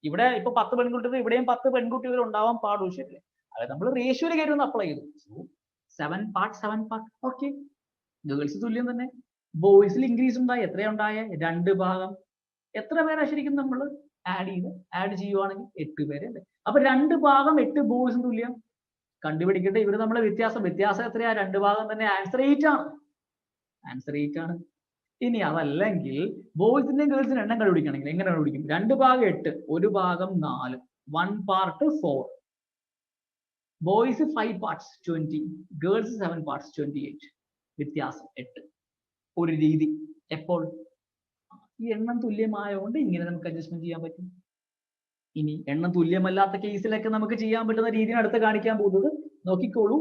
ഇവിടെ ഇപ്പൊ 10 പെൺകുട്ടികൾ, ഇവിടെയും 10 പെൺകുട്ടികൾ ഉണ്ടാവാൻ പാടുള്ളൂ, ശരിയല്ലേ? അതായത് നമ്മൾ റേഷ്യോയിൽ കയറി ഒന്ന് അപ്ലൈ ചെയ്തു. So 7 part. ഓക്കെ, ഗേൾസ് തുല്യം തന്നെ. ബോയ്സിൽ ഇൻക്രീസ് ഉണ്ടായി. എത്രയുണ്ടായ? 2 ഭാഗം. എത്ര പേരാ ശരിക്കും നമ്മൾ ആഡ് ചെയ്യുവാണെങ്കിൽ 8 പേര് അല്ലേ. അപ്പൊ 2 ഭാഗം 8 ബോയ്സും തുല്യം. കണ്ടുപിടിക്കട്ടെ ഇവിടെ നമ്മളെ വ്യത്യാസം എത്രയാ? 2 ഭാഗം തന്നെ. ആൻസർ 8 ആണ്. ആൻസർ 8 ആണ്. ഇനി അതല്ലെങ്കിൽ ബോയ്സിന്റെയും ഗേൾസിന്റെ എണ്ണം കണ്ടുപിടിക്കണമെങ്കിൽ എങ്ങനെ കണ്ടുപിടിക്കും? 2 ഭാഗം 8, 1 ഭാഗം 4, 1 part 4. Boys 5 parts 20, girls 7 parts 28. വ്യത്യാസം 8. ഒരു രീതി. എപ്പോൾ? ഈ എണ്ണം തുല്യമായതുകൊണ്ട് ഇങ്ങനെ നമുക്ക് അഡ്ജസ്റ്റ്മെന്റ് ചെയ്യാൻ പറ്റും. ഇനി എണ്ണം തുല്യമല്ലാത്ത കേസിലൊക്കെ നമുക്ക് ചെയ്യാൻ പറ്റുന്ന രീതിയാണ് അടുത്ത് കാണിക്കാൻ പോകുന്നത്. നോക്കിക്കോളൂ,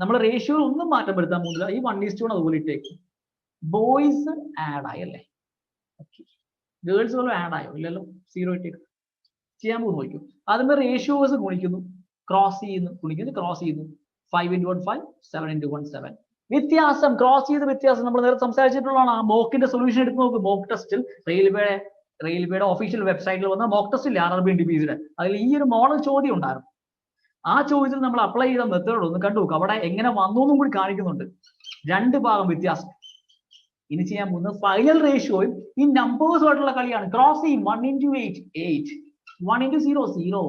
നമ്മൾ റേഷ്യോ ഒന്നും മാറ്റം വരുത്താൻ പോകുന്നില്ല. ഈ 1:1 അതുപോലെ ഇട്ടേക്ക്. ബോയ്സ് ആഡ് ആയി അല്ലേ? ഗേൾസ് പോലും ആഡ് ആയോ? ഇല്ലല്ലോ. 0 ഇട്ടേക്ക്. ചെയ്യാൻ പോകുന്നു. നോക്കൂ, അതിന്റെ റേഷ്യോസ് ഗുണിക്കുന്നു, ക്രോസ് ചെയ്യുന്നു, ഗുണിക്കുന്നു, ക്രോസ് ചെയ്യുന്നു. 5:1 5, 7:1 7. വ്യത്യാസം, ക്രോസ് ചെയ്ത വ്യത്യാസം നമ്മൾ നേരത്തെ സംസാരിച്ചിട്ടുള്ളതാണ്. ആ മോക്കിന്റെ സൊല്യൂഷൻ എടുത്ത് നോക്കും. മോക്ക് ടെസ്റ്റിൽ റെയിൽവേയുടെ ഒഫീഷ്യൽ വെബ്സൈറ്റിൽ വന്ന മോക്ക് ടെസ്റ്റിൽ RRB NTPC അതിൽ ഈ ഒരു മോഡൽ ചോദ്യം ഉണ്ടായിരുന്നു. ആ ചോദ്യത്തിൽ നമ്മൾ അപ്ലൈ ചെയ്ത മെത്തേഡ് ഒന്ന് കണ്ടു നോക്കും. അവിടെ എങ്ങനെ വന്നു എന്നും കൂടി കാണിക്കുന്നുണ്ട്. 2 ഭാഗം വ്യത്യാസം. ഇനി ചെയ്യാൻ പോകുന്നത് ഫൈനൽ റേഷ്യോയും ഈ നമ്പേഴ്സുമായിട്ടുള്ള കളിയാണ്. ക്രോസ് ചെയ്യും. 1:8 8, 1:0 0.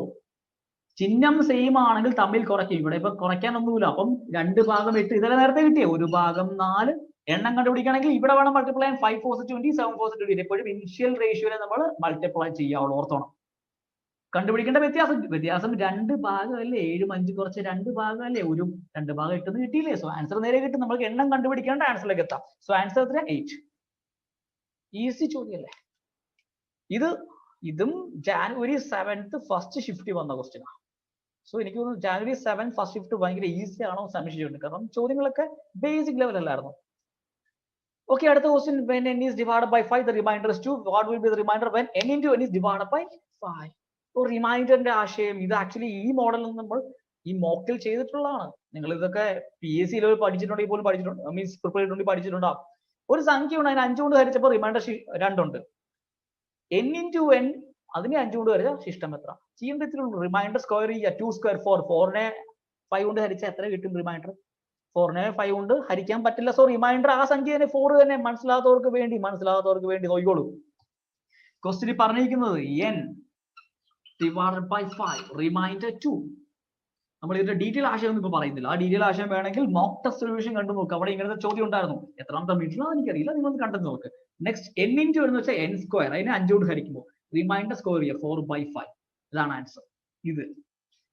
ചിഹ്നം സെയിം ആണെങ്കിൽ തമ്മിൽ കുറയ്ക്കും. ഇവിടെ ഇപ്പൊ കുറയ്ക്കാനൊന്നുമില്ല. അപ്പം 2 ഭാഗം 8 ഇതെല്ലാം നേരത്തെ കിട്ടിയേ. 1 ഭാഗം 4. എണ്ണം കണ്ടുപിടിക്കണമെങ്കിൽ ഇവിടെ വേണം മൾട്ടിപ്ലൈ 5 4 20, 7 4 20. എപ്പോഴും ഇനിഷ്യൽ റേഷ്യോനെ നമ്മൾ മൾട്ടിപ്ലൈ ചെയ്യാവുള്ളൂ, ഓർത്തോണം. കണ്ടുപിടിക്കേണ്ട വ്യത്യാസം 2 ഭാഗമല്ലേ? 7 5 കുറച്ച് 2 ഭാഗമല്ലേ? 2 ഭാഗം 8 കിട്ടിയില്ലേ? സോ ആൻസർ നേരെ കിട്ടും. നമുക്ക് എണ്ണം കണ്ടുപിടിക്കേണ്ട ആൻസറിലേക്ക് എത്താം. സോ ആൻസർ എത്ര? 8. ഈസി ചോദ്യമല്ലേ ഇതും ജാനുവരി 7th ഫസ്റ്റ് ഷിഫ്റ്റ് വന്ന ക്വസ്റ്റ്യൻ ആണ്. സോ എനിക്ക് തോന്നുന്നു ജാനുവരി 7 ഫസ്റ്റ് ഷിഫ്റ്റ് ഭയങ്കര ഈസി ആണോ സംശയിച്ചിട്ടുണ്ട്. കാരണം ചോദ്യങ്ങളൊക്കെ ബേസിക് ലെവൽ അല്ലായിരുന്നു. ഓക്കെ, അടുത്ത question, when n is divided by 5 the remainder is 2. what will be the remainder when n into n is divided by 5? റിമൈൻഡറിന്റെ ആശയം ഇത് ആക്ച്വലി ഈ മോഡലിൽ നമ്മൾ ഈ മോക്കിൽ ചെയ്തിട്ടുള്ളതാണ്. നിങ്ങൾ ഇതൊക്കെ PSC ലെവൽ പഠിച്ചിട്ടുണ്ടെങ്കിൽ പോലും പഠിച്ചിട്ടുണ്ട്, മീൻസ് പ്രിപ്പയർ ചെയ്തിട്ടുണ്ടെങ്കിൽ പഠിച്ചിട്ടുണ്ടാവും. ഒരു സംഖ്യ ഉണ്ട്, അതിന് 5 കൊണ്ട് ഹരിച്ചപ്പോൾ റിമൈൻഡർ 2 ഉണ്ട്. n into n അതിനെ 5 കൊണ്ട് ഹരിച്ചാൽ ശിഷ്ടം എത്ര? ചെയ്യുന്ന റിമൈൻഡർ സ്ക്വയർ ചെയ്യുക. 2 സ്ക്വയർ 4, 4നെ 5 കൊണ്ട് ഹരിച്ചാൽ എത്ര കിട്ടും റിമൈൻഡർ? 4നെ 5 കൊണ്ട് ഹരിക്കാൻ പറ്റില്ല. സോ റിമൈൻഡർ ആ സംഖ്യ തന്നെ 4 തന്നെ. മനസ്സിലാത്തവർക്ക് വേണ്ടി നോക്കിക്കോളൂ. ക്വസ്റ്റ്യൻ പറഞ്ഞിരിക്കുന്നത് n divided by 5 റിമൈൻഡർ 2. നമ്മൾ ഇതിന്റെ ഡീറ്റെയിൽ ആശയം ഒന്നും ഇപ്പൊ പറയുന്നില്ല. ആ ഡീറ്റെയിൽ ആശയം വേണമെങ്കിൽ മോക്ക് ടെസ്റ്റ് സൊല്യൂഷൻ കണ്ടു നോക്കുക. അവിടെ ഇങ്ങനത്തെ ചോദ്യം ഉണ്ടായിരുന്നു. എത്രാമത്തെ മീറ്ററിലാണ് എനിക്കറിയില്ല, നിങ്ങൾ ഒന്ന് കണ്ടു നോക്ക്. നെക്സ്റ്റ് n into എന്ന് വെച്ചാൽ n സ്ക്വയർ, അതിനെ 5 കൊണ്ട് ഹരിക്കുമ്പോൾ റിമൈൻഡർ സ്ക്വയർ ചെയ്യുക 4/5. ഇതാണ് ആൻസർ. ഇത്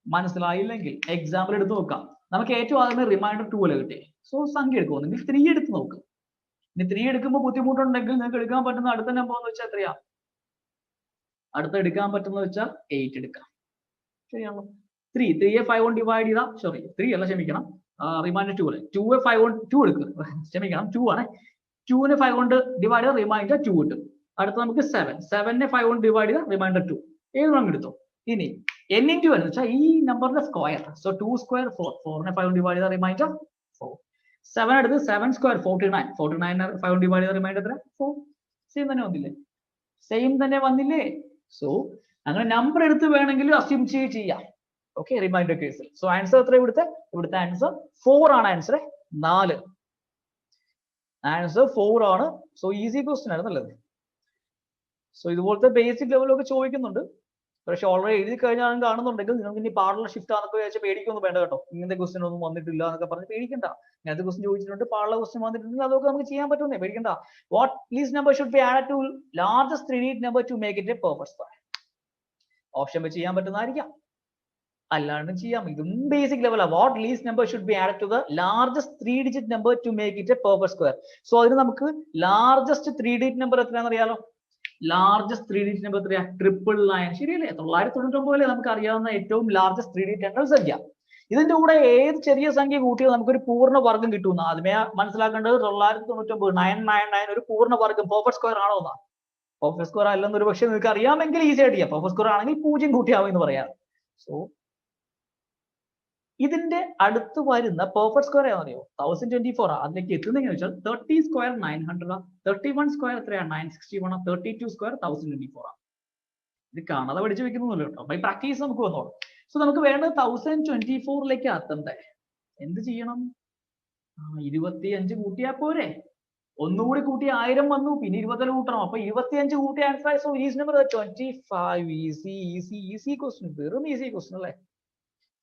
മനസ്സിലായില്ലെങ്കിൽ എക്സാമ്പിൾ എടുത്ത് നോക്കാം. നമുക്ക് ഏറ്റവും ആദ്യമേ റിമൈൻഡർ 2 അല്ലേ കിട്ടിയേ. സോ സംഖ്യ എടുക്കുമോ, നിങ്ങൾ 3 എടുത്ത് നോക്ക്. ഇനി 3 എടുക്കുമ്പോൾ ബുദ്ധിമുട്ടുണ്ടെങ്കിൽ നിങ്ങൾക്ക് എടുക്കാൻ പറ്റുന്ന അടുത്ത നമ്പർ എന്ന് വെച്ചാൽ എത്രയാ? അടുത്ത എടുക്കാൻ പറ്റുന്ന വെച്ചാൽ 8 എടുക്കാം. ശരിയാണല്ലോ. 3യെ 5 കൊണ്ട് ഡിവൈഡ് ചെയ്താൽ, സോറി 3 അല്ല, ക്ഷമിക്കണം, റിമൈൻഡർ 2 അല്ലേ. 2യെ 5 കൊണ്ട് 2 എടുക്കുക, ക്ഷമിക്കണം 2 ആണ്. 2നെ 5 കൊണ്ട് ഡിവൈഡ് ചെയ്താൽ റിമൈൻഡർ 2 കിട്ടും. അടുത്ത നമുക്ക് 7നെ 5 കൊണ്ട് ഡിവൈഡ് ചെയ്താൽ റിമൈൻഡർ 2. ഏത് വേണം എടുത്തോ. ഇനി n into n എന്ന് വെച്ചാൽ ഈ നമ്പറിന്റെ സ്ക്വയർ. സോ 2 സ്ക്വയർ 4, 4നെ 5 കൊണ്ട് ഡിവൈഡ് ചെയ്താൽ റിമൈൻഡർ 4. 7 എടുത്ത് 7 സ്ക്വയർ 49, 49നെ 5 കൊണ്ട് ഡിവൈഡ് ചെയ്താൽ റിമൈൻഡർ എത്ര? 4. സെയിം തന്നെ വന്നില്ലേ? സോ അങ്ങനെ നമ്പർ എടുത്ത് വേണമെങ്കിൽ അസ്യൂം ചെയ്യാം. ഓക്കെ, റിമൈൻഡർ കേസിൽ. സോ ആൻസർ എത്ര? ഇവിടുത്തെ ആൻസർ 4 ആണ്. ആൻസർ 4. ആൻസർ 4 ആണ്. സോ ഈസി ക്വസ്റ്റ്യൻ ആണ് നല്ലത്. സോ ഇതുപോലത്തെ ബേസിക് ലെവലൊക്കെ ചോദിക്കുന്നുണ്ട്. പക്ഷെ ഓൾറെഡി എഴുതി കഴിഞ്ഞാൽ കാണുന്നുണ്ടെങ്കിൽ നിങ്ങൾക്ക് ഇനി പാടുള്ള ഷിഫ്റ്റ് ആണെന്നൊക്കെ വിചാരിച്ചാൽ പേടിക്കൊന്നും വേണ്ട കേട്ടോ. ഇങ്ങനത്തെ ക്വസ്റ്റ്യൻ ഒന്നും വന്നിട്ടില്ല എന്നൊക്കെ പറഞ്ഞ് പേടിക്കണ്ട. ഇങ്ങനത്തെ ക്വസ്റ്റ്യൻ ചോദിച്ചിട്ടുണ്ട്, പാടുള്ള ക്വസ്റ്റ്യൻ വന്നിട്ടുണ്ടെങ്കിൽ അതൊക്കെ നമുക്ക് ചെയ്യാൻ പറ്റുന്നേ, പേടിക്കണ്ട. What least number should be added to largest 3-digit number to make it a perfect square? Option വെച്ച് ചെയ്യാൻ പറ്റുന്നതായിരിക്കാം, അല്ലാണ്ടും ചെയ്യാം. ഇതും ബേസിക് ലെവലാണ്. What least number should be added to the largest 3-digit number to make it a perfect square? So അതിന് നമുക്ക് ലാർജസ്റ്റ് 3-digit നമ്പർ എത്രയാണെന്ന് അറിയാലോ. ലാർജസ്റ്റ് 3-digit നമ്പർ എത്രയാ? 999. ശരിയല്ലേ? 999 നമുക്ക് അറിയാവുന്ന ഏറ്റവും ലാർജസ്റ്റ് 3-digit എണ്ണൽ സംഖ്യ. ഇതിന്റെ കൂടെ ഏത് ചെറിയ സംഖ്യ കൂട്ടിയാൽ നമുക്കൊരു പൂർണ്ണ വർഗ്ഗം കിട്ടുന്ന ആദ്യമേ മനസ്സിലാക്കേണ്ടത്. 999 999 ഒരു പൂർണ്ണ വർഗ്ഗം പെർഫെക്റ്റ് സ്ക്വയർ ആണോ എന്നാ. പെർഫെക്റ്റ് സ്ക്വയർ അല്ലെന്ന് ഒരു പക്ഷേ നിങ്ങൾക്ക് അറിയാമെങ്കിൽ ഈസി ആയിട്ട് ചെയ്യാം. പെർഫെക്റ്റ് സ്ക്വയർ ആണെങ്കിൽ 0 കൂട്ടിയാവും എന്ന് പറയാം. സോ ഇതിന്റെ അടുത്ത് വരുന്ന പെർഫെക്റ്റ് സ്ക്വയർ ഏതാണെന്നറിയോ? 1024 ആ. അതിലേക്ക് എത്തുന്നെങ്കിൽ വെച്ചാൽ 30 സ്ക്വയർ 900 ആ, 31 സ്ക്വയർ എത്രയാണ്? 961 ആ, 32 സ്ക്വയർ 1024 ആ. ഇത് കാണാതെ പഠിച്ചു വെക്കുന്നല്ലോ കേട്ടോ. ബൈ പ്രാക്ടീസ് നമുക്ക് വന്നോളൂ. സോ നമുക്ക് വേണ്ടത് 1024ലേക്ക് എത്തണ്ടേ. എന്ത് ചെയ്യണം? 25 കൂട്ടിയാൽ പോരെ? ഒന്നുകൂടി കൂട്ടി 1000 വന്നു, പിന്നെ 20 കൂട്ടണം. അപ്പൊ 25 കൂട്ടിയ answer. So easy number 25. Easy question, വെറും ഈസി ക്വസ്റ്റ്യൻ അല്ലേ.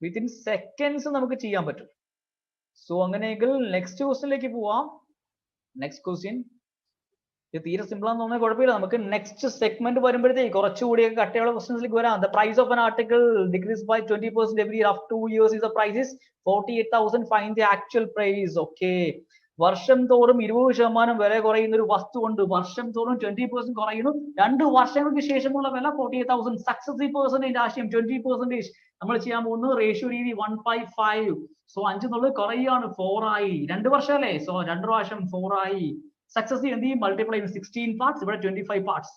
വിത്തിൻ സെക്കൻഡ്സ് നമുക്ക് ചെയ്യാൻ പറ്റും. സോ അങ്ങനെയെങ്കിൽ നെക്സ്റ്റ് ക്വസ്റ്റ്യനിലേക്ക് പോവാം. നെക്സ്റ്റ് ക്വസ്റ്റ്യൻ ഇത് തീരെ സിമ്പിൾ ആണെന്ന് തോന്നുന്നത് കുഴപ്പമില്ല. നമുക്ക് നെക്സ്റ്റ് സെഗ്മെന്റ് വരുമ്പോഴത്തേക്ക് കുറച്ചുകൂടി കട്ടയുള്ള ക്വസ്റ്റ്യൻസിലേക്ക് വരാം. The price of an article decrease by 20% every year after 2 years is the price is 48,000. Find the actual price. Okay, വർഷം തോറും 20% വില കുറയുന്ന ഒരു വസ്തു കൊണ്ട് വർഷം തോറും 20% കുറയുന്നു. 2 വർഷങ്ങൾക്ക് ശേഷമുള്ള വില 48,000. സക്സസീവ് പെർസെന്റേജ് ആശയം 20%. നമ്മൾ ചെയ്യാൻ പോകുന്നത് റേഷ്യോ രീതി 1/5. സോ 5 എന്നുള്ളത് കുറയാണ്, 4 ആയി. 2 വർഷം അല്ലേ? സോ 2 പ്രാവശ്യം 4 ആയി. സക്സസീവ് എന്ത് ചെയ്യും? മൾട്ടിപ്ലൈ 16 പാർട്സ്, ഇവിടെ 25 പാർട്സ്.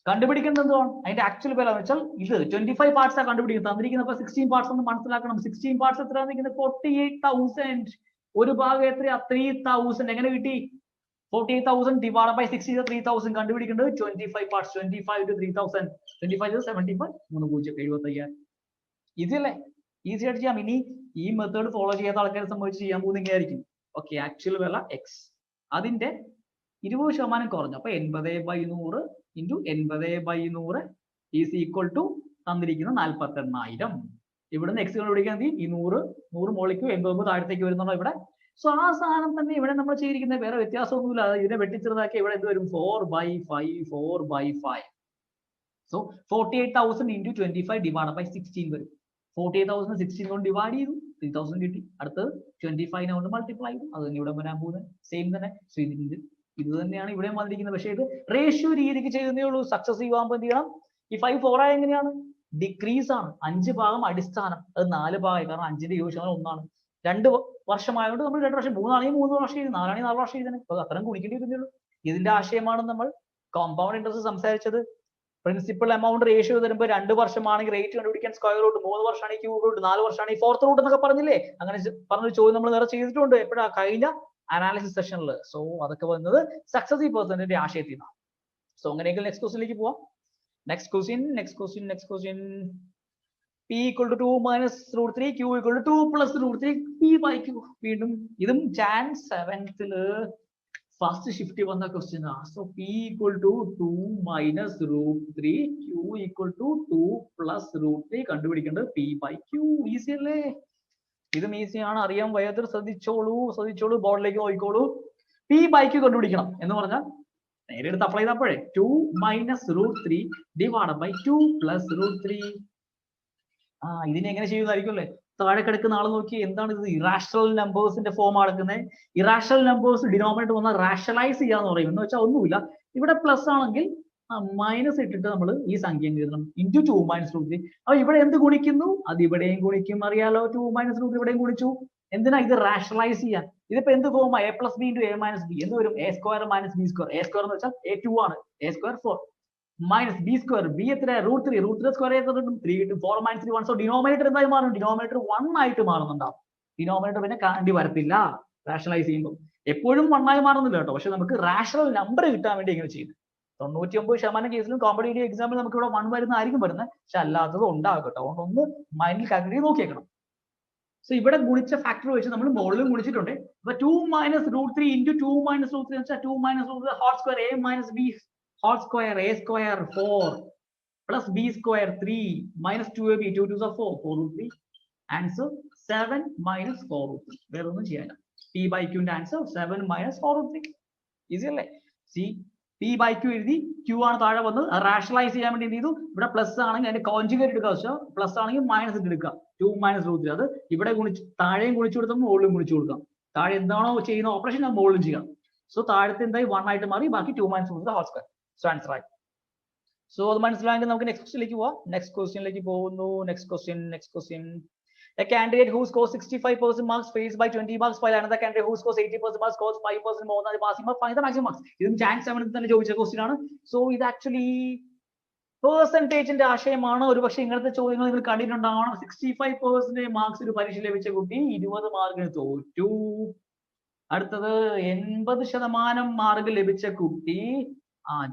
കണ്ടുപിടിക്കുന്നത് എന്താണ്? അതിന്റെ ആക്ച്വൽ വില എന്ന് വെച്ചാൽ ഇത് 25 പാർട്സ് ആണ് കണ്ടുപിടിക്കുന്നത്. തന്നിരിക്കുന്നപ്പോൾ 16 പാർട്സ് എന്ന് മനസ്സിലാക്കണം. 16 പാർട്സ് എത്രയാണ്? 48,000. ഒരു ഭാഗം എത്രയാ? 3,000. എങ്ങനെ കിട്ടി? 48,000 divided by 60 is 3,000. കണ്ടുപിടിക്കേണ്ടത് 25 പാർട്സ്. 25 to 3,000. 25 is 75. 3,075. ഈസി അല്ലേ? ഈസി ആയിട്ട് ചെയ്യാം. ഇനി ഈ മെത്തേഡ് ഫോളോ ചെയ്യാത്ത ആൾക്കാരെ സംബന്ധിച്ച് ചെയ്യാൻ പോകുന്നതായിരിക്കും. ഓക്കെ, ആക്ച്വൽ വില എക്സ്, അതിന്റെ 20% കുറഞ്ഞു. അപ്പൊ 80/100 into 80/100 ഈസ് ഈക്വൽ ടു തന്നിരിക്കുന്ന 48,000. ഇവിടുന്ന് എക്സ് കണ്ടുപിടിക്കാൻ ഈ 100 മുകളിലേക്ക് 80 താഴത്തേക്ക് വരുന്നുണ്ടോ ഇവിടെ? സോ ആ സാധനം തന്നെ ഇവിടെ നമ്മൾ ചെയ്തിരിക്കുന്നത്, വേറെ വ്യത്യാസമൊന്നുമില്ല. ഇതിനെ വെട്ടിച്ചെറുതാക്കി ഇവിടെ എന്ത് വരും? 4/5. സോ 48,000 into 25 divided by 16 വരും. 48,000 16 കൊണ്ട് ഡിവൈഡ് ചെയ്തു, 3,000 കിട്ടി. അടുത്തത് 25 കൊണ്ട് മൾട്ടിപ്ലൈ ചെയ്തു. അത് തന്നെ ഇവിടെ വരാൻ പോകുന്നത് സെയിം തന്നെ. സോ ഇത് തന്നെയാണ് ഇവിടെ വന്നിരിക്കുന്നത്. പക്ഷേ ഇത് റേഷ്യോ രീതിക്ക് ചെയ്യുന്നേ ഉള്ളൂ. സക്സസീവ് ആകുമ്പോൾ എന്ത് ചെയ്യണം? ഈ 5 4 ആയ എങ്ങനെയാണ്? ഡിക്രീസ് ആണ്. 5 ഭാഗം അടിസ്ഥാനം, അത് 4 ഭാഗമായി. കാരണം 5ന്റെ 20% 1 ആണ്. 2 വർഷമായതുകൊണ്ട് നമ്മൾ 2 വർഷം, 3 ആണെങ്കിൽ 3 വർഷം എഴുതി, 4 ആണെങ്കിൽ 4 വർഷം എഴുതണം. അപ്പൊ അത്രയും കുടിക്കേണ്ടി വരുന്നുള്ളൂ. ഇതിന്റെ ആശയമാണ് നമ്മൾ കോമ്പൗണ്ട് ഇൻട്രസ്റ്റ് സംസാരിച്ചത്. പ്രിൻസിപ്പൽ എമൗണ്ട് റേഷ്യോ തരുമ്പോൾ 2 വർഷമാണെങ്കിൽ റേറ്റ് കണ്ടുപിടിക്കാൻ സ്ക്വയർ റൂട്ട്, 3 വർഷമാണെങ്കിൽ ക്യൂബ് റൂട്ട്, 4 വർഷമാണെങ്കിൽ ഫോർത്ത് റൂട്ട് എന്നൊക്കെ പറഞ്ഞില്ലേ? അങ്ങനെ പറഞ്ഞൊരു ചോദ്യം നമ്മൾ നേരെ ചെയ്തിട്ടുണ്ട് എപ്പോഴാ? കഴിഞ്ഞ അനാലിസിസ് സെഷനിൽ. സോ അതൊക്കെ വന്നത് സക്സസീവ് പേഴ്സന്റെ ആശയത്തിൽ നിന്നാണ്. സോ അങ്ങനെയെങ്കിൽ നെക്സ്റ്റ് ക്വസ്റ്റിലേക്ക് പോവാം. Next question P equal to 2 minus root 3, Q equal to 2 plus root 3, P by Q. വീണ്ടും ഇതും Jan 7th ഫസ്റ്റ് ഷിഫ്റ്റ് വന്ന ക്വസ്റ്റ്യൻ ആണ്. So P equal to 2 minus root 3, Q equal to 2 plus root 3 കണ്ടുപിടിക്കേണ്ടത് P by Q. ഈസി അല്ലേ? ഇതും ഈസിയാണ്, അറിയാൻ വയ്യാത്തവർ ശ്രദ്ധിച്ചോളൂ, ബോർഡിലേക്ക് നോക്കിക്കോളൂ. P by Q കണ്ടുപിടിക്കണം എന്ന് പറഞ്ഞാൽ നേരെ എടുത്ത് apply ചെയ്തപ്പോഴേ 2 minus root 3 divided by 2 plus root 3. ഇതിനെ എങ്ങനെ ചെയ്യുന്നതായിരിക്കും അല്ലേ? താഴെ കിടക്കുന്ന ആൾ നോക്കി, എന്താണ് ഇത്? ഇറാഷണൽ നമ്പേഴ്സിന്റെ ഫോം എടുക്കുന്നത്. ഇറാഷണൽ നമ്പേഴ്സ് ഡിനോമിനേറ്റർ വന്നാൽ റാഷണലൈസ് ചെയ്യാന്ന് പറയും. എന്ന് വെച്ചാൽ ഒന്നുമില്ല, ഇവിടെ പ്ലസ് ആണെങ്കിൽ മൈനസ് ഇട്ടിട്ട് നമ്മൾ ഈ സംഖ്യ എഴുതണം. Into 2 minus root 3. അപ്പൊ ഇവിടെ എന്ത് ഗുണിക്കുന്നു? അത് ഇവിടെയും ഗുണിക്കും, അറിയാലോ. 2 minus root 3 ഇവിടെയും ഗുണിച്ചു. എന്തിനാ? ഇത് റാഷണലൈസ് ചെയ്യാൻ. ഇതിപ്പോ എന്ത് form? a plus b into a minus b എന്ന് വരും. a square minus b square. a square എന്ന് വെച്ചാൽ a2 ആണ്. a square 4 minus b square. b എത്ര? root 3. root 3 സ്ക്വയർ ചെയ്ത് 3 കിട്ടും. 4 minus 3 1. സോ ഡിനോമിനേറ്റർ എന്തായി മാറും? ഡിനോമിനേറ്റർ 1 ആയിട്ട് മാറുന്നുണ്ടാവും. ഡിനോമിനേറ്റർ പിന്നെ കാണേണ്ടി വരത്തില്ല റാഷണലൈസ് ചെയ്യുമ്പോൾ. എപ്പോഴും 1 ആയി മാറുന്നില്ല കേട്ടോ, പക്ഷെ നമുക്ക് റാഷണൽ നമ്പർ കിട്ടാൻ വേണ്ടി ഇങ്ങനെ ചെയ്യുന്നത്. 99% കേസിലും കോമ്പറ്റേറ്റീവ് എക്സാമിൽ നമുക്ക് ഇവിടെ 1 വരുന്നതായിരിക്കും വരുന്നത്, പക്ഷെ അല്ലാത്തത് ഉണ്ടാകും കേട്ടോ. അതുകൊണ്ട് ഒന്ന് മൈൻഡിൽ കാൽക്കുലേറ്റ് ചെയ്ത് നോക്കിയേക്കണം. സോ ഇവിടെ ഗുണിച്ച ഫാക്ടർ വെച്ച് നമ്മൾ മുകളിലും ഗുണിച്ചിട്ടുണ്ട്. അപ്പൊ 2 minus root 3 into 2 minus root 3 എന്ന് വെച്ചാൽ 2 minus root 3 hot square a minus b hot square a square 4 plus b square 3 minus 2ab 2 2 4 4 root 3. Answer 7 minus 4 root 3. വേറെ ഒന്നും ചെയ്യാനില്ല. P by Q ന്റെ ആൻസർ 7 minus 4 root 3. ഈസി അല്ലേ? സി P by Q എഴുതി, Q ആണ് താഴെ വന്നത്. റാഷണലൈസ് ചെയ്യാൻ വേണ്ടി എന്ത് ചെയ്തു? ഇവിടെ പ്ലസ് ആണെങ്കിൽ അതിന്റെ കോൺജുഗേറ്റ് എടുക്കുക, പക്ഷേ പ്ലസ് ആണെങ്കിൽ മൈനസ് ഇട്ട് എടുക്കുക. 2 minus root 3. അത് ഇവിടെ താഴെയും ഗുണിച്ചു കൊടുത്താൽ മുകളിലും ഗുണിച്ചു കൊടുക്കാം. താഴെ എന്താണോ ചെയ്യുന്ന ഓപ്പറേഷൻ അത് മുകളിലും ചെയ്യാം. സോ താഴത്തെ എന്തായി 1 ആയിട്ട് മാറി, ബാക്കി 2 minus root 3 whole square. So answer ആയി. സോ അത് മനസ്സിലായെങ്കിൽ നമുക്ക് നെക്സ്റ്റ് ക്വസ്റ്റ്യനിലേക്ക് പോവാം. നെക്സ്റ്റ് ക്വസ്റ്റ്യനിലേക്ക് പോകുന്നു. Next question A candidate who scores 65% marks fails by 20 marks, while another candidate who scores 80% marks scores 5% more than the passing mark. Find the maximum marks. ഇതും Jan 7th തന്നെ ചോദിച്ച ക്വസ്റ്റ്യൻ ആണ്. സോ ഇത് ആക്ച്വലി പെർസെന്റേജിന്റെ ആശയമാണ്. ഒരു പക്ഷേ ഇങ്ങനത്തെ ചോദ്യങ്ങൾ നിങ്ങൾ കണ്ടിട്ടുണ്ടാവണം. 65% മാർക്സ് ഒരു പരീക്ഷ ലഭിച്ച കുട്ടി 20 മാർക്കിന് തോറ്റു. അടുത്തത് 80% മാർക്ക് ലഭിച്ച കുട്ടി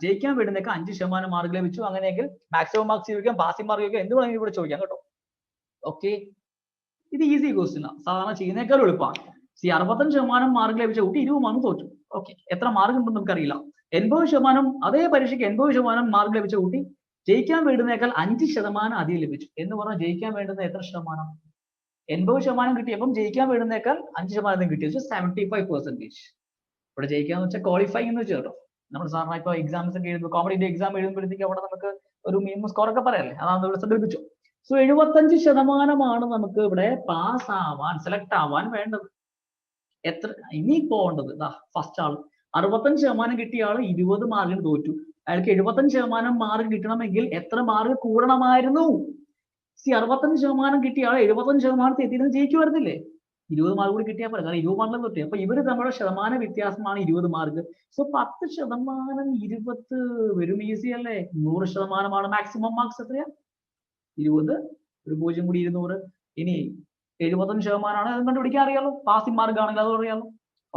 ജയിക്കാൻ വേണ്ടുന്നേക്ക് 5% മാർക്ക് ലഭിച്ചു. അങ്ങനെയെങ്കിൽ മാക്സിമം മാർക്സ് ചോദിക്കാം, പാസിംഗ് മാർക്ക് ചോദിക്കാം, എന്ത് വേണമെങ്കിലും ഇവിടെ ചോദിക്കാം കേട്ടോ. ഓക്കെ, ഇത് ഈസി ക്വസ്റ്റ്യൻ ആണ്, സാധാരണ ചെയ്യുന്നേക്കാൾ എളുപ്പമാണ്. 65% മാർക്ക് ലഭിച്ച കുട്ടി 20 മാർക്ക് തോറ്റു. ഓക്കെ, എത്ര മാർക്ക് ഉണ്ടെന്ന് നമുക്കറിയില്ല. 80% അതേ പരീക്ഷയ്ക്ക് 80% മാർക്ക് ലഭിച്ച കുട്ടി ജയിക്കാൻ വേണ്ടുന്നേക്കാൾ 5% അധികം ലഭിച്ചു. എന്ന് പറഞ്ഞാൽ ജയിക്കാൻ വേണ്ടുന്ന എത്ര ശതമാനം? 80% കിട്ടിയപ്പം ജയിക്കാൻ വേണ്ടുന്നേക്കാൾ 5% കിട്ടിയത് 75%. ഇവിടെ ജയിക്കാന്ന് വെച്ചാൽ ക്വാളിഫൈ എന്ന് വെച്ചാൽ കേട്ടോ. നമ്മൾ സാധാരണ ഇപ്പൊ എക്സാംസ് ഒക്കെ എഴുതുമ്പോൾ, കോമ്പറ്റേറ്റീവ് എക്സാം എഴുതുമ്പോഴത്തേക്ക് അവിടെ നമുക്ക് ഒരു മിനിമം സ്കോർ ഒക്കെ പറയല്ലേ, അതാണ് ഇവിടെ ശ്രദ്ധിപ്പിച്ചു. സോ 75% നമുക്ക് ഇവിടെ പാസ് ആവാൻ, സെലക്ട് ആവാൻ വേണ്ടത്. എത്ര ഇനി പോകേണ്ടത്? ഫസ്റ്റ് ആള് 65% കിട്ടിയ ആള് 20 മാർക്കിന് തോറ്റു. അയാൾക്ക് 75% മാർക്ക് കിട്ടണമെങ്കിൽ എത്ര മാർക്ക് കൂടണമായിരുന്നു? 65% കിട്ടിയ ആൾ 75% എത്തിയിരുന്ന് ജയിക്കുമായിരുന്നില്ലേ? 20 മാർക്ക് കൂടി കിട്ടിയാൽ പോലെ, കാരണം 20 മാർക്കിലും തോറ്റി. അപ്പൊ ഇവര് തമ്മിലുള്ള ശതമാന വ്യത്യാസമാണ് 20 മാർക്ക്. സോ 10% 20 വരും. ഈസി അല്ലേ? 100% മാക്സിമം മാർക്സ്. എത്രയാ? 20, ഒരു 0 കൂടി 200. ഇനി 75% അത് കണ്ടുപിടിക്കാൻ അറിയാലോ. പാസിംഗ് മാർക്ക് ആണെങ്കിൽ അത് അറിയാലോ.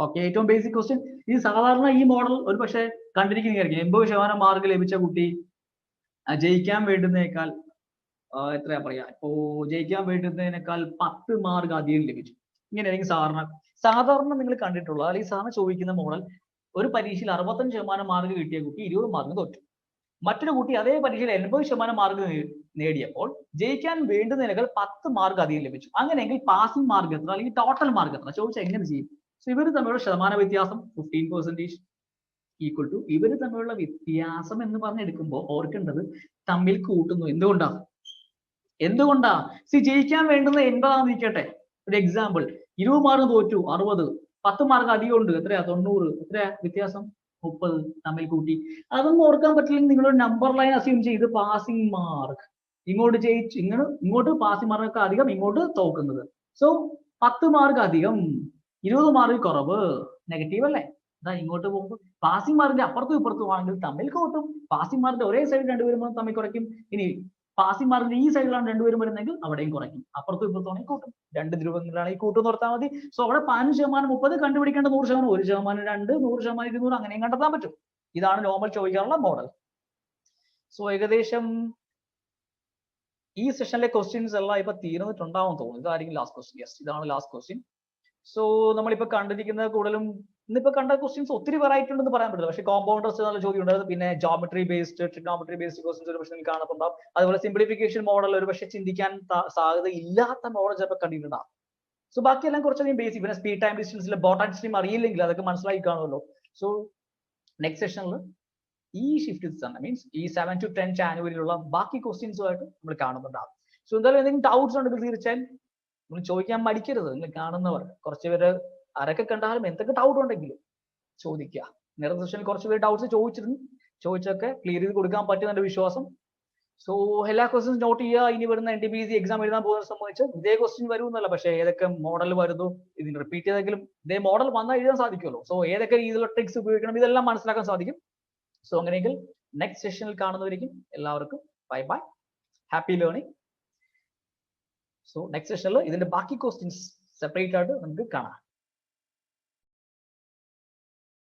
ഓക്കെ, ഏറ്റവും ബേസിക് ക്വസ്റ്റ്യൻ. ഈ സാധാരണ ഈ മോഡൽ ഒരു പക്ഷെ കണ്ടിരിക്കുന്നതായിരിക്കും. 80% മാർക്ക് ലഭിച്ച കുട്ടി ജയിക്കാൻ വേണ്ടുന്നേക്കാൾ എത്രയാ പറയാ, ഇപ്പോ ജയിക്കാൻ വേണ്ടുന്നതിനേക്കാൾ 10 മാർക്ക് അധികം ലഭിച്ചു. ഇങ്ങനെയായിരിക്കും സാധാരണ നിങ്ങൾ കണ്ടിട്ടുള്ള, അല്ലെങ്കിൽ സാധാരണ ചോദിക്കുന്ന മോഡൽ. ഒരു പരീക്ഷയിൽ 65% മാർക്ക് കിട്ടിയ കുട്ടി 20 മാർക്ക് തോറ്റു. മറ്റൊരു കുട്ടി അതേ പരീക്ഷയിൽ 80% മാർക്ക് നേടിയപ്പോൾ ജയിക്കാൻ വേണ്ടുന്നതിനേക്കാൾ 10 മാർക്ക് അധികം ലഭിച്ചു. അങ്ങനെയെങ്കിൽ പാസിംഗ് മാർക്ക് എത്ര, അല്ലെങ്കിൽ ടോട്ടൽ മാർക്ക് എത്ര ചോദിച്ചാൽ എങ്ങനെ ചെയ്യും? സോ ഇവർ തമ്മിലുള്ള ശതമാന വ്യത്യാസം 15% ഈക്വൽ ടു, ഇവർ തമ്മിലുള്ള വ്യത്യാസം എന്ന് പറഞ്ഞെടുക്കുമ്പോൾ ഓർക്കേണ്ടത് തമ്മിൽ കൂട്ടുന്നു. എന്തുകൊണ്ടാ? ജയിക്കാൻ വേണ്ടുന്ന 80 ആണെന്ന് ഇരിക്കട്ടെ, ഒരു എക്സാമ്പിൾ. 20 മാർക്ക് തോറ്റു, 60. 10 മാർക്ക് അധികം ഉണ്ട്, എത്രയാ? 90. എത്രയാ വ്യത്യാസം? 30. തമ്മിൽ കൂട്ടി. അതൊന്നും ഓർക്കാൻ പറ്റില്ലെങ്കിൽ നിങ്ങളൊരു നമ്പർ ലൈൻ അസ്യൂം ചെയ്ത് പാസിംഗ് മാർക്ക് ഇങ്ങോട്ട് ജയിച്ചു, ഇങ്ങോട്ട് പാസിംഗ് മാർക്ക് അധികം, ഇങ്ങോട്ട് തോക്കുന്നത്. സോ 10 മാർക്ക് അധികം, 20 മാർക്ക് കുറവ്, നെഗറ്റീവ് അല്ലേ? ഇങ്ങോട്ട് പോകുമ്പോൾ പാസിംഗ് മാർക്കിന്റെ അപ്പുറത്തും ഇപ്പുറത്തും ആണെങ്കിൽ തമ്മിൽ കൂട്ടും. പാസിംഗ് മാർക്കിന്റെ ഒരേ സൈഡിൽ രണ്ടുപേരും തമ്മിൽ കുറയ്ക്കും. ഇനി പാസിംഗ് മാർക്കിന്റെ ഈ സൈഡിലാണ് രണ്ടുപേരും വരുന്നെങ്കിൽ അവിടെയും കുറയ്ക്കും. അപ്പുറത്തും ഇപ്പുറത്തും ആണെങ്കിൽ കൂട്ടും. രണ്ട് ധ്രുവങ്ങളാണ് ഈ കൂട്ടും നിർത്താൻ മതി. സോ അവിടെ 15% 30 കണ്ടുപിടിക്കേണ്ട 100%, 1% 2, 100% 200 അങ്ങനെയും കണ്ടെത്താൻ പറ്റും. ഇതാണ് നോർമൽ ചോദിക്കാനുള്ള മോഡൽ. സോ ഏകദേശം ഈ സെഷനിലെ ക്വസ്റ്റ്യൻസ് എല്ലാം ഇപ്പൊ തീർന്നിട്ടുണ്ടാവും തോന്നുന്നു. ഇതായിരിക്കും ലാസ്റ്റ് ക്വസ്റ്റ്യൻ. യെസ്, ഇതാണ് ലാസ്റ്റ് ക്വസ്റ്റ്യൻ. സോ നമ്മളിപ്പോ കണ്ടിരിക്കുന്ന കൂടുതലും ഇന്നിപ്പോ കണ്ട ക്വസ്റ്റ്യൻസ് ഒത്തിരി വെറൈറ്റി ഉണ്ടെന്ന് പറയാൻ പറ്റില്ല. പക്ഷേ കോമ്പൗണ്ടേഴ്സ് എന്നുള്ള ചോദ്യം ഉണ്ടായിരുന്നു. പിന്നെ geometry based, trigonometry based questions ഒരു പക്ഷേ കാണുന്നുണ്ടാവും. അതുപോലെ സിംപ്ലിഫിക്കേഷൻ മോഡൽ ഒരു പക്ഷേ ചിന്തിക്കാൻ സാധ്യത ഇല്ലാത്ത മോഡൽ ചിലപ്പോൾ കണ്ടിട്ടുണ്ടാവും. സോ ബാക്കിയെല്ലാം കുറച്ചധികം ബേസിക്. പിന്നെ സ്പീഡ് ടൈം ഡിസ്റ്റൻസിലെ ബോട്ടം സ്ട്രീം അറിയില്ലെങ്കിൽ അതൊക്കെ മനസ്സിലാക്കി കാണുമല്ലോ. സോ നെക്സ്റ്റ് സെഷനിൽ ഈ ഷിഫ്റ്റ് തന്നെ മീൻസ് ഈ 7 to 10 ജാനുവരിയിലുള്ള ബാക്കി ക്വസ്റ്റ്യൻസുമായിട്ട് നമ്മൾ കാണുന്നുണ്ടാവും. സോ എന്തായാലും എന്തെങ്കിലും ഡൗട്ട്സ് ഉണ്ടെങ്കിൽ തീർച്ചയായും നിങ്ങൾ ചോദിക്കാൻ മടിക്കരുത്. നിങ്ങൾ കാണുന്നവർ കുറച്ച് പേര് ആരൊക്കെ കണ്ടാലും എന്തൊക്കെ ഡൗട്ട് ഉണ്ടെങ്കിലും ചോദിക്കുക. നേരത്തെ സെഷനിൽ കുറച്ച് പേര് ഡൗട്ട്സ് ചോദിച്ചൊക്കെ ക്ലിയർ ചെയ്ത് കൊടുക്കാൻ പറ്റും എന്റെ വിശ്വാസം. സോ എല്ലാ ക്വസ്റ്റ്യൻസ് നോട്ട് ചെയ്യുക. ഇനി വരുന്ന NTPC എക്സാം എഴുതാൻ പോകുന്ന സംബന്ധിച്ച് ഇതേ ക്വസ്റ്റ്യൻ വരുമെന്നല്ല, പക്ഷേ ഏതൊക്കെ മോഡൽ വരുന്നു, ഇതിന് റിപ്പീറ്റ് ചെയ്തെങ്കിലും ഇതേ മോഡൽ വന്നാൽ എഴുതാൻ സാധിക്കുമല്ലോ. സോ ഏതൊക്കെ രീതിയിലുള്ള ട്രിക്സ് ഉപയോഗിക്കണം ഇതെല്ലാം മനസ്സിലാക്കാൻ സാധിക്കും. സോ അങ്ങനെയെങ്കിൽ നെക്സ്റ്റ് സെഷനിൽ കാണുന്നവരിക്കും എല്ലാവർക്കും bye bye, happy learning. So next സെഷനിൽ ഇതിന്റെ ബാക്കി ക്വസ്റ്റ്യൻസ് സെപ്പറേറ്റ് ആയിട്ട് നമുക്ക് കാണാം.